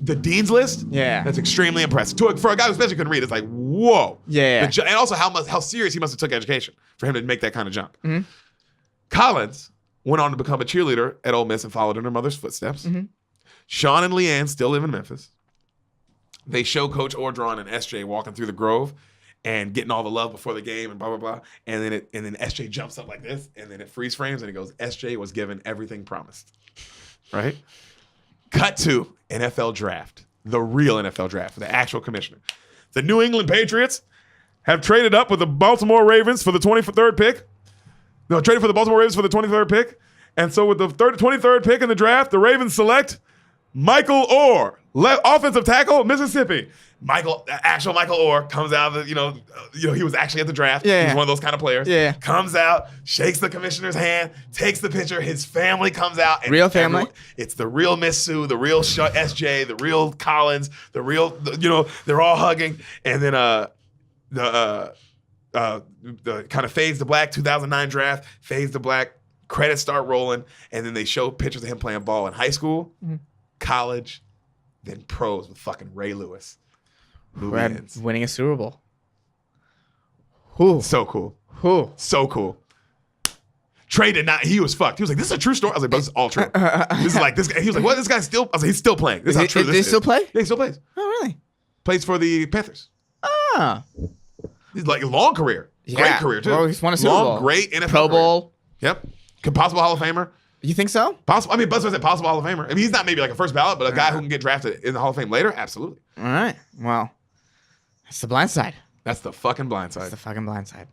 The dean's list. Yeah, that's extremely impressive for a guy who especially couldn't read. It's like whoa. Yeah, and also how serious he must have took education for him to make that kind of jump. Mm-hmm. Collins went on to become a cheerleader at Ole Miss and followed in her mother's footsteps. Mm-hmm. Sean and Leanne still live in Memphis. They show Coach Ordron and SJ walking through the Grove and getting all the love before the game and blah, blah, blah. And then SJ jumps up like this, and then it freeze frames, and it goes, SJ was given everything promised. Right? Cut to NFL draft, the real NFL draft, the actual commissioner. The New England Patriots have traded up with the Baltimore Ravens for the 23rd pick. No, traded for the Baltimore Ravens for the 23rd pick. And so with the 23rd pick in the draft, the Ravens select Michael Orr, offensive tackle, Mississippi. Actual Michael Orr comes out of the, he was actually at the draft. Yeah. He's one of those kind of players. Yeah. Comes out, shakes the commissioner's hand, takes the picture. His family comes out. And real family? It's the real Miss Sue, the real SJ, the real Collins, the real, they're all hugging. And then the kind of fades to black 2009 draft, fades to black, credits start rolling. And then they show pictures of him playing ball in high school, college, then pros with fucking Ray Lewis. Winning a Super Bowl. Who? So cool. Who? So cool. Trey did not. He was fucked. He was like, "This is a true story." I was like, "But this is all true." This is like this guy. He was like, "What? This guy's still?" I was like, "He's still playing. This is how true this is." They still play? Yeah, he still plays. Oh, really? Plays for the Panthers. Ah. He's like a long career. Yeah. Great career too. Well, he's won a Super Bowl. Great NFL Pro Bowl. Career. Yep. Possible Hall of Famer. You think so? Possible. I mean, Buzz said possible Hall of Famer. I mean, he's not maybe like a first ballot, but a guy who can get drafted in the Hall of Fame later. Absolutely. All right. Well, that's the blind side. That's the fucking blind side. That's the fucking blind side.